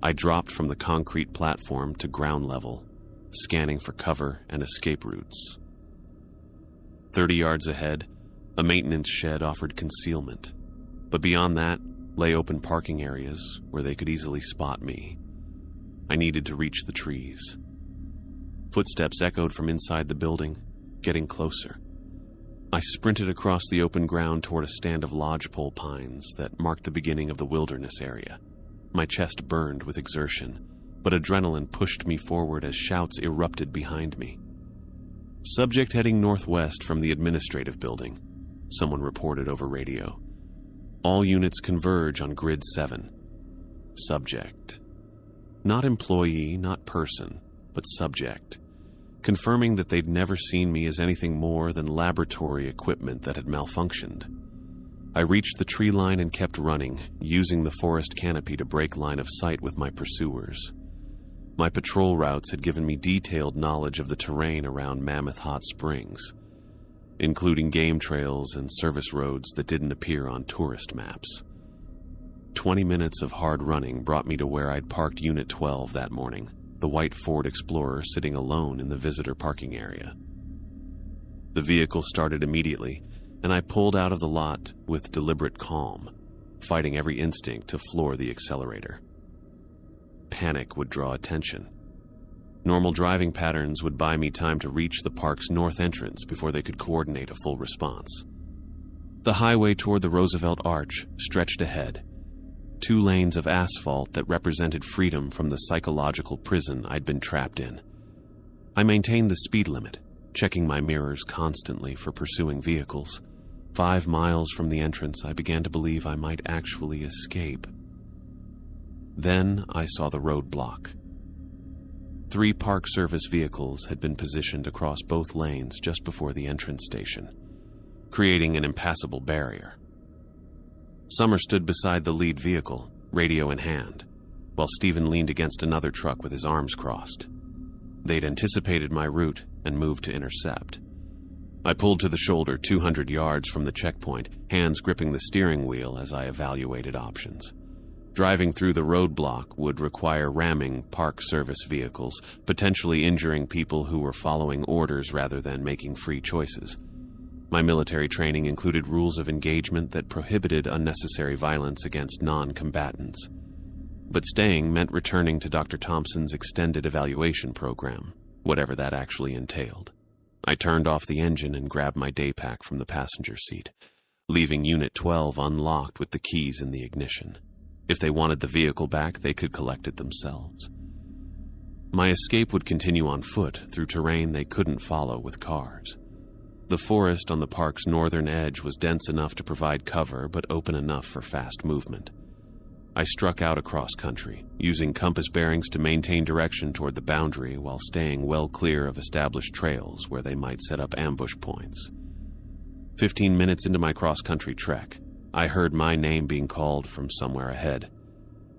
I dropped from the concrete platform to ground level, scanning for cover and escape routes. 30 yards ahead, a maintenance shed offered concealment, but beyond that lay open parking areas where they could easily spot me. I needed to reach the trees. Footsteps echoed from inside the building, getting closer. I sprinted across the open ground toward a stand of lodgepole pines that marked the beginning of the wilderness area. My chest burned with exertion, but adrenaline pushed me forward as shouts erupted behind me. Subject heading northwest from the administrative building, someone reported over radio. All units converge on Grid 7. Subject. Not employee, not person, but subject, confirming that they'd never seen me as anything more than laboratory equipment that had malfunctioned. I reached the tree line and kept running, using the forest canopy to break line of sight with my pursuers. My patrol routes had given me detailed knowledge of the terrain around Mammoth Hot Springs, including game trails and service roads that didn't appear on tourist maps. 20 minutes of hard running brought me to where I'd parked Unit 12 that morning, the white Ford Explorer sitting alone in the visitor parking area. The vehicle started immediately, and I pulled out of the lot with deliberate calm, fighting every instinct to floor the accelerator. Panic would draw attention. Normal driving patterns would buy me time to reach the park's north entrance before they could coordinate a full response. The highway toward the Roosevelt Arch stretched ahead, 2 lanes of asphalt that represented freedom from the psychological prison I'd been trapped in. I maintained the speed limit, checking my mirrors constantly for pursuing vehicles. 5 miles from the entrance, I began to believe I might actually escape. Then I saw the roadblock. 3 Park Service vehicles had been positioned across both lanes just before the entrance station, creating an impassable barrier. Summer stood beside the lead vehicle, radio in hand, while Stephen leaned against another truck with his arms crossed. They'd anticipated my route and moved to intercept. I pulled to the shoulder 200 yards from the checkpoint, hands gripping the steering wheel as I evaluated options. Driving through the roadblock would require ramming Park Service vehicles, potentially injuring people who were following orders rather than making free choices. My military training included rules of engagement that prohibited unnecessary violence against non-combatants. But staying meant returning to Dr. Thompson's extended evaluation program, whatever that actually entailed. I turned off the engine and grabbed my day pack from the passenger seat, leaving Unit 12 unlocked with the keys in the ignition. If they wanted the vehicle back, they could collect it themselves. My escape would continue on foot through terrain they couldn't follow with cars. The forest on the park's northern edge was dense enough to provide cover, but open enough for fast movement. I struck out across country, using compass bearings to maintain direction toward the boundary while staying well clear of established trails where they might set up ambush points. 15 minutes into my cross-country trek, I heard my name being called from somewhere ahead.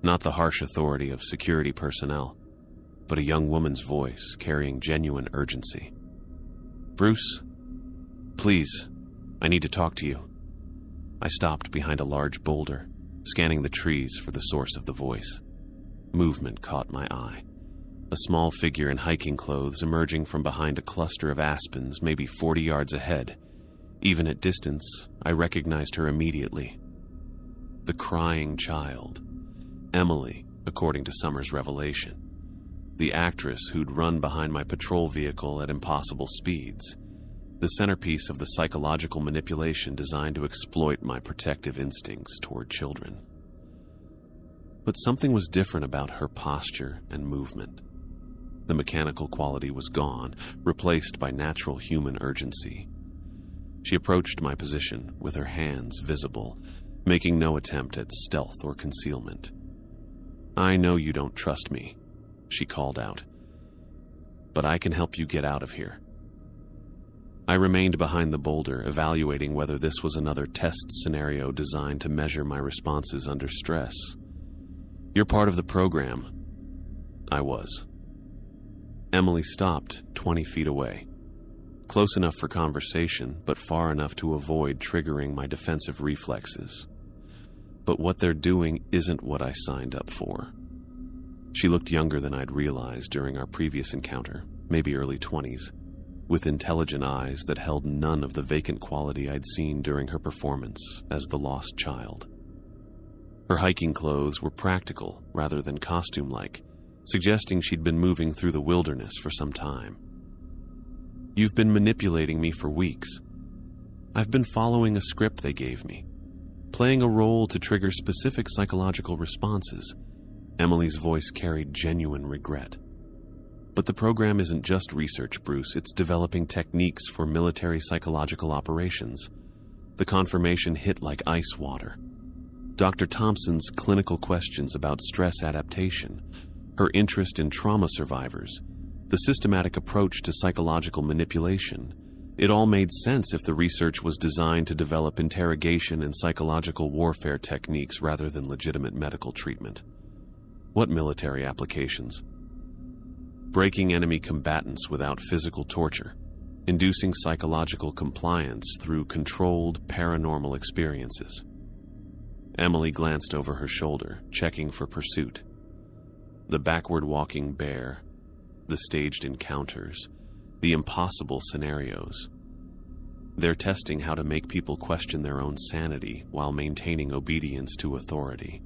Not the harsh authority of security personnel, but a young woman's voice carrying genuine urgency. "Bruce? Please, I need to talk to you." I stopped behind a large boulder, scanning the trees for the source of the voice. Movement caught my eye. A small figure in hiking clothes emerging from behind a cluster of aspens maybe 40 yards ahead. Even at distance, I recognized her immediately. The crying child. Emily, according to Summer's revelation. The actress who'd run behind my patrol vehicle at impossible speeds. The centerpiece of the psychological manipulation designed to exploit my protective instincts toward children. But something was different about her posture and movement. The mechanical quality was gone, replaced by natural human urgency. She approached my position, with her hands visible, making no attempt at stealth or concealment. "I know you don't trust me," she called out, "but I can help you get out of here." I remained behind the boulder, evaluating whether this was another test scenario designed to measure my responses under stress. "You're part of the program." I was. Emily stopped 20 feet away. Close enough for conversation, but far enough to avoid triggering my defensive reflexes. "But what they're doing isn't what I signed up for." She looked younger than I'd realized during our previous encounter, maybe early 20s, with intelligent eyes that held none of the vacant quality I'd seen during her performance as the lost child. Her hiking clothes were practical rather than costume-like, suggesting she'd been moving through the wilderness for some time. "You've been manipulating me for weeks. I've been following a script they gave me, playing a role to trigger specific psychological responses." Emily's voice carried genuine regret. "But the program isn't just research, Bruce. It's developing techniques for military psychological operations." The confirmation hit like ice water. Dr. Thompson's clinical questions about stress adaptation, her interest in trauma survivors, the systematic approach to psychological manipulation, it all made sense if the research was designed to develop interrogation and psychological warfare techniques rather than legitimate medical treatment. What military applications? Breaking enemy combatants without physical torture, inducing psychological compliance through controlled paranormal experiences. Emily glanced over her shoulder, checking for pursuit. The backward-walking bear, the staged encounters, the impossible scenarios. They're testing how to make people question their own sanity while maintaining obedience to authority.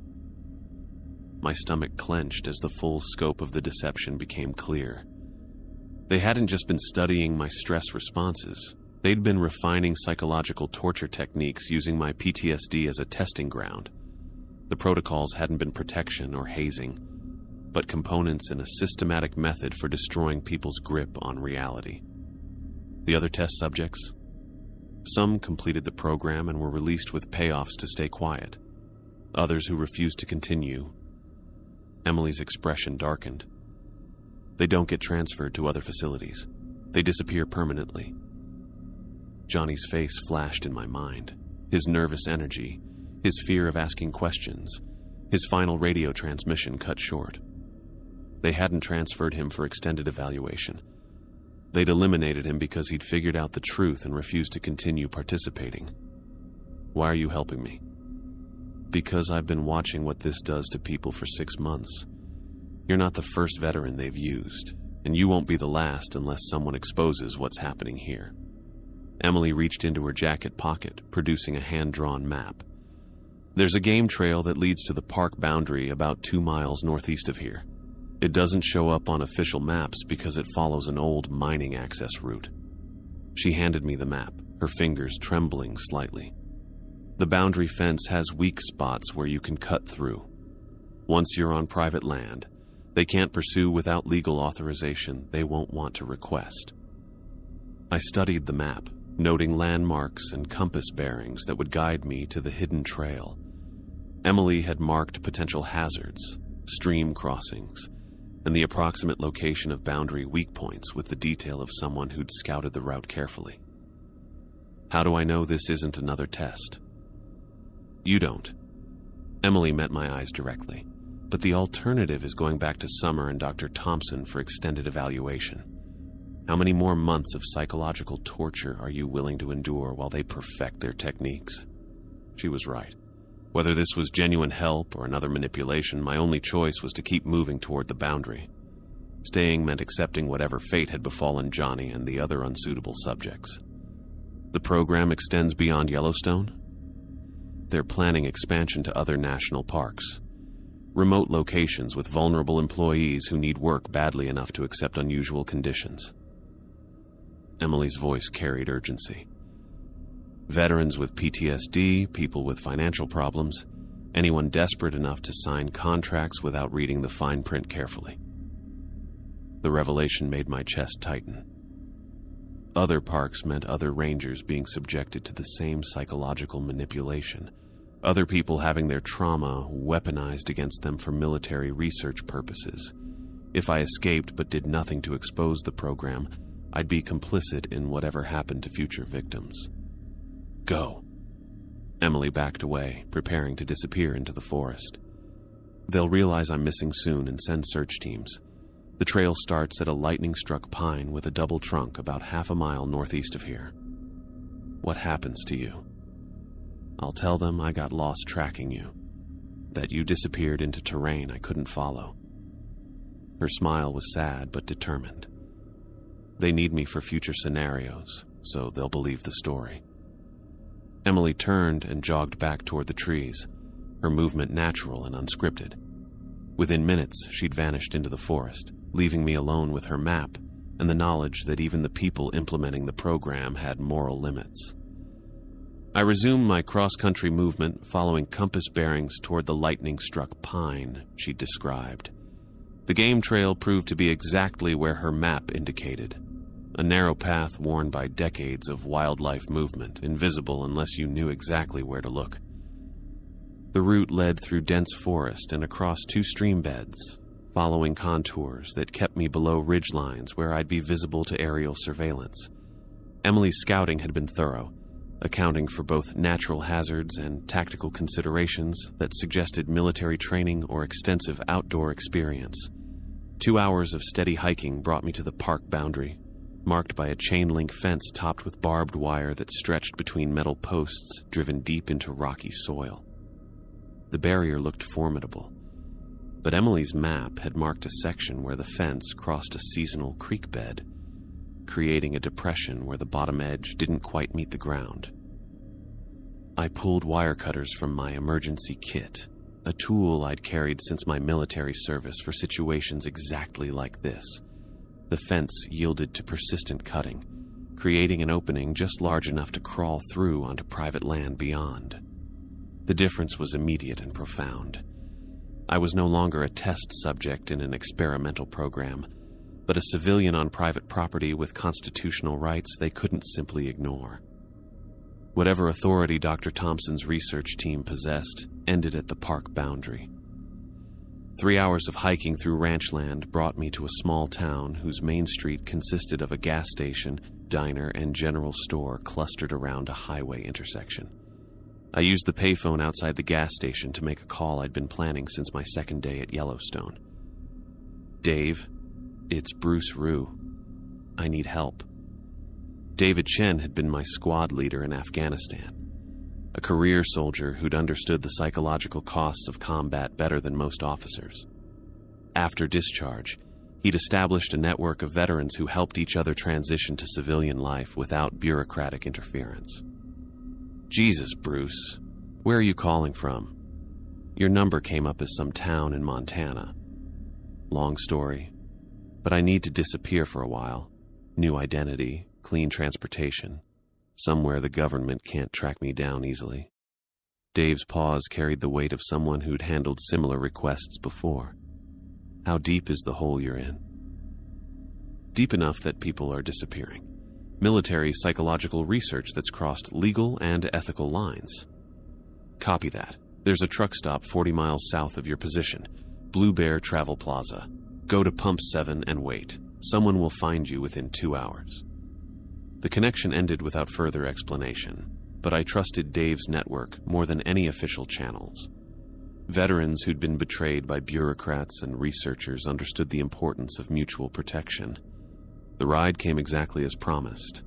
My stomach clenched as the full scope of the deception became clear. They hadn't just been studying my stress responses. They'd been refining psychological torture techniques using my PTSD as a testing ground. The protocols hadn't been protection or hazing, but components in a systematic method for destroying people's grip on reality. The other test subjects? Some completed the program and were released with payoffs to stay quiet. Others who refused to continue. Emily's expression darkened. They don't get transferred to other facilities. They disappear permanently. Johnny's face flashed in my mind. His nervous energy, his fear of asking questions, his final radio transmission cut short. They hadn't transferred him for extended evaluation. They'd eliminated him because he'd figured out the truth and refused to continue participating. "Why are you helping me?" "Because I've been watching what this does to people for 6 months. You're not the first veteran they've used, and you won't be the last unless someone exposes what's happening here." Emily reached into her jacket pocket, producing a hand-drawn map. "There's a game trail that leads to the park boundary about 2 miles northeast of here. It doesn't show up on official maps because it follows an old mining access route." She handed me the map, her fingers trembling slightly. "The boundary fence has weak spots where you can cut through. Once you're on private land, they can't pursue without legal authorization they won't want to request." I studied the map, noting landmarks and compass bearings that would guide me to the hidden trail. Emily had marked potential hazards, stream crossings, and the approximate location of boundary weak points with the detail of someone who'd scouted the route carefully. "How do I know this isn't another test?" "You don't." Emily met my eyes directly. "But the alternative is going back to Summer and Dr. Thompson for extended evaluation. How many more months of psychological torture are you willing to endure while they perfect their techniques?" She was right. Whether this was genuine help or another manipulation, my only choice was to keep moving toward the boundary. Staying meant accepting whatever fate had befallen Johnny and the other unsuitable subjects. "The program extends beyond Yellowstone?" "They're planning expansion to other national parks. Remote locations with vulnerable employees who need work badly enough to accept unusual conditions." Emily's voice carried urgency. "Veterans with PTSD, people with financial problems, anyone desperate enough to sign contracts without reading the fine print carefully." The revelation made my chest tighten. Other parks meant other rangers being subjected to the same psychological manipulation, other people having their trauma weaponized against them for military research purposes. If I escaped but did nothing to expose the program, I'd be complicit in whatever happened to future victims. Go. Emily backed away, preparing to disappear into the forest. They'll realize I'm missing soon and send search teams. The trail starts at a lightning-struck pine with a double trunk about half a mile northeast of here. What happens to you? I'll tell them I got lost tracking you, that you disappeared into terrain I couldn't follow. Her smile was sad but determined. They need me for future scenarios, so they'll believe the story. Emily turned and jogged back toward the trees, her movement natural and unscripted. Within minutes, she'd vanished into the forest, leaving me alone with her map and the knowledge that even the people implementing the program had moral limits. I resumed my cross-country movement, following compass bearings toward the lightning-struck pine she'd described. The game trail proved to be exactly where her map indicated, a narrow path worn by decades of wildlife movement, invisible unless you knew exactly where to look. The route led through dense forest and across two stream beds, following contours that kept me below ridge lines where I'd be visible to aerial surveillance. Emily's scouting had been thorough, accounting for both natural hazards and tactical considerations that suggested military training or extensive outdoor experience. 2 hours of steady hiking brought me to the park boundary, marked by a chain-link fence topped with barbed wire that stretched between metal posts driven deep into rocky soil. The barrier looked formidable, but Emily's map had marked a section where the fence crossed a seasonal creek bed, creating a depression where the bottom edge didn't quite meet the ground. I pulled wire cutters from my emergency kit, a tool I'd carried since my military service for situations exactly like this. The fence yielded to persistent cutting, creating an opening just large enough to crawl through onto private land beyond. The difference was immediate and profound. I was no longer a test subject in an experimental program, but a civilian on private property with constitutional rights they couldn't simply ignore. Whatever authority Dr. Thompson's research team possessed ended at the park boundary. 3 hours of hiking through ranch land brought me to a small town whose main street consisted of a gas station, diner, and general store clustered around a highway intersection. I used the payphone outside the gas station to make a call I'd been planning since my second day at Yellowstone. Dave, it's Bruce Rue. I need help. David Chen had been my squad leader in Afghanistan, a career soldier who'd understood the psychological costs of combat better than most officers. After discharge, he'd established a network of veterans who helped each other transition to civilian life without bureaucratic interference. Jesus, Bruce, where are you calling from? Your number came up as some town in Montana. Long story, but I need to disappear for a while. New identity, clean transportation, somewhere the government can't track me down easily. Dave's pause carried the weight of someone who'd handled similar requests before. How deep is the hole you're in? Deep enough that people are disappearing. Military psychological research that's crossed legal and ethical lines. Copy that. There's a truck stop 40 miles south of your position. Blue Bear Travel Plaza. Go to Pump 7 and wait. Someone will find you within 2 hours. The connection ended without further explanation, but I trusted Dave's network more than any official channels. Veterans who'd been betrayed by bureaucrats and researchers understood the importance of mutual protection. The ride came exactly as promised.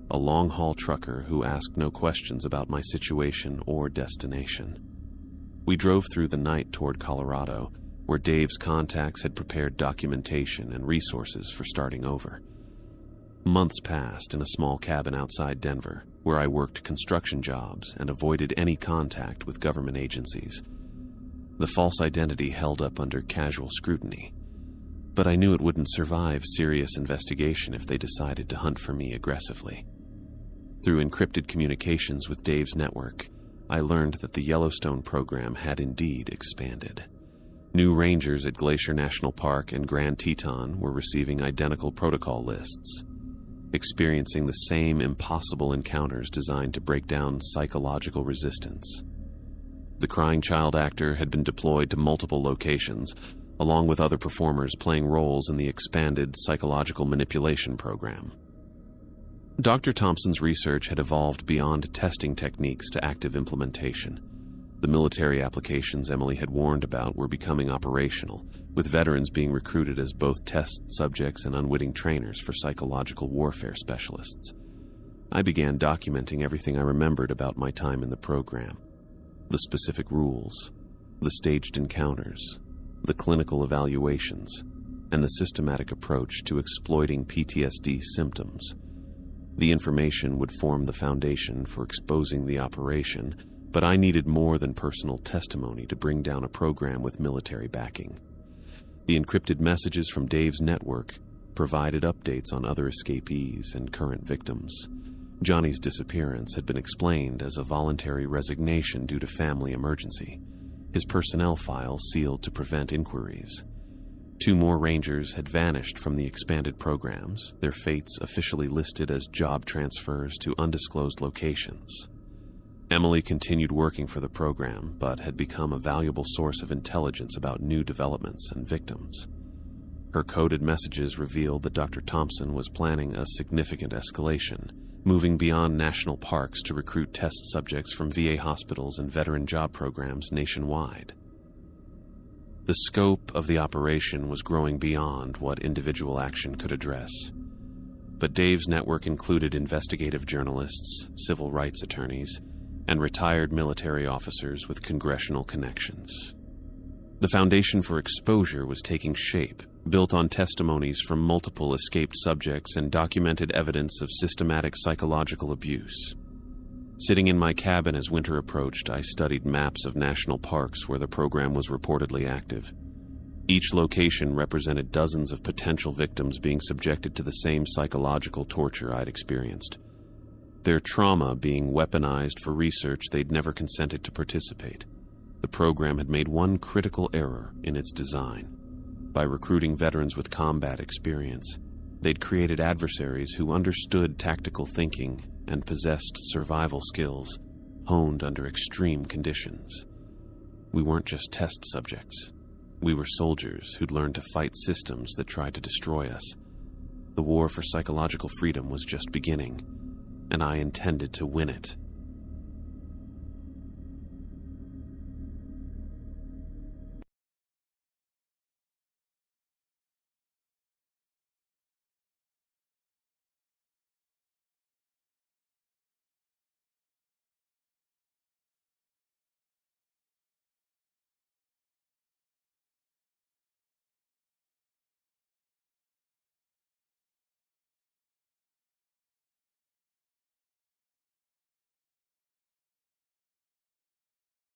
A long-haul trucker who asked no questions about my situation or destination. We drove through the night toward Colorado, where Dave's contacts had prepared documentation and resources for starting over. Months passed in a small cabin outside Denver, where I worked construction jobs and avoided any contact with government agencies. The false identity held up under casual scrutiny, but I knew it wouldn't survive serious investigation if they decided to hunt for me aggressively. Through encrypted communications with Dave's network, I learned that the Yellowstone program had indeed expanded. New rangers at Glacier National Park and Grand Teton were receiving identical protocol lists, experiencing the same impossible encounters designed to break down psychological resistance. The crying child actor had been deployed to multiple locations, along with other performers playing roles in the expanded psychological manipulation program. Dr. Thompson's research had evolved beyond testing techniques to active implementation. The military applications Emily had warned about were becoming operational, with veterans being recruited as both test subjects and unwitting trainers for psychological warfare specialists. I began documenting everything I remembered about my time in the program: the specific rules, the staged encounters, the clinical evaluations, and the systematic approach to exploiting PTSD symptoms. The information would form the foundation for exposing the operation, but I needed more than personal testimony to bring down a program with military backing. The encrypted messages from Dave's network provided updates on other escapees and current victims. Johnny's disappearance had been explained as a voluntary resignation due to family emergency, his personnel file sealed to prevent inquiries. 2 more rangers had vanished from the expanded programs, their fates officially listed as job transfers to undisclosed locations. Emily continued working for the program, but had become a valuable source of intelligence about new developments and victims. Her coded messages revealed that Dr. Thompson was planning a significant escalation, moving beyond national parks to recruit test subjects from VA hospitals and veteran job programs nationwide. The scope of the operation was growing beyond what individual action could address. But Dave's network included investigative journalists, civil rights attorneys, and retired military officers with congressional connections. The foundation for exposure was taking shape, built on testimonies from multiple escaped subjects and documented evidence of systematic psychological abuse. Sitting in my cabin as winter approached, I studied maps of national parks where the program was reportedly active. Each location represented dozens of potential victims being subjected to the same psychological torture I'd experienced, their trauma being weaponized for research they'd never consented to participate. The program had made one critical error in its design. By recruiting veterans with combat experience, they'd created adversaries who understood tactical thinking and possessed survival skills honed under extreme conditions. We weren't just test subjects. We were soldiers who'd learned to fight systems that tried to destroy us. The war for psychological freedom was just beginning, and I intended to win it.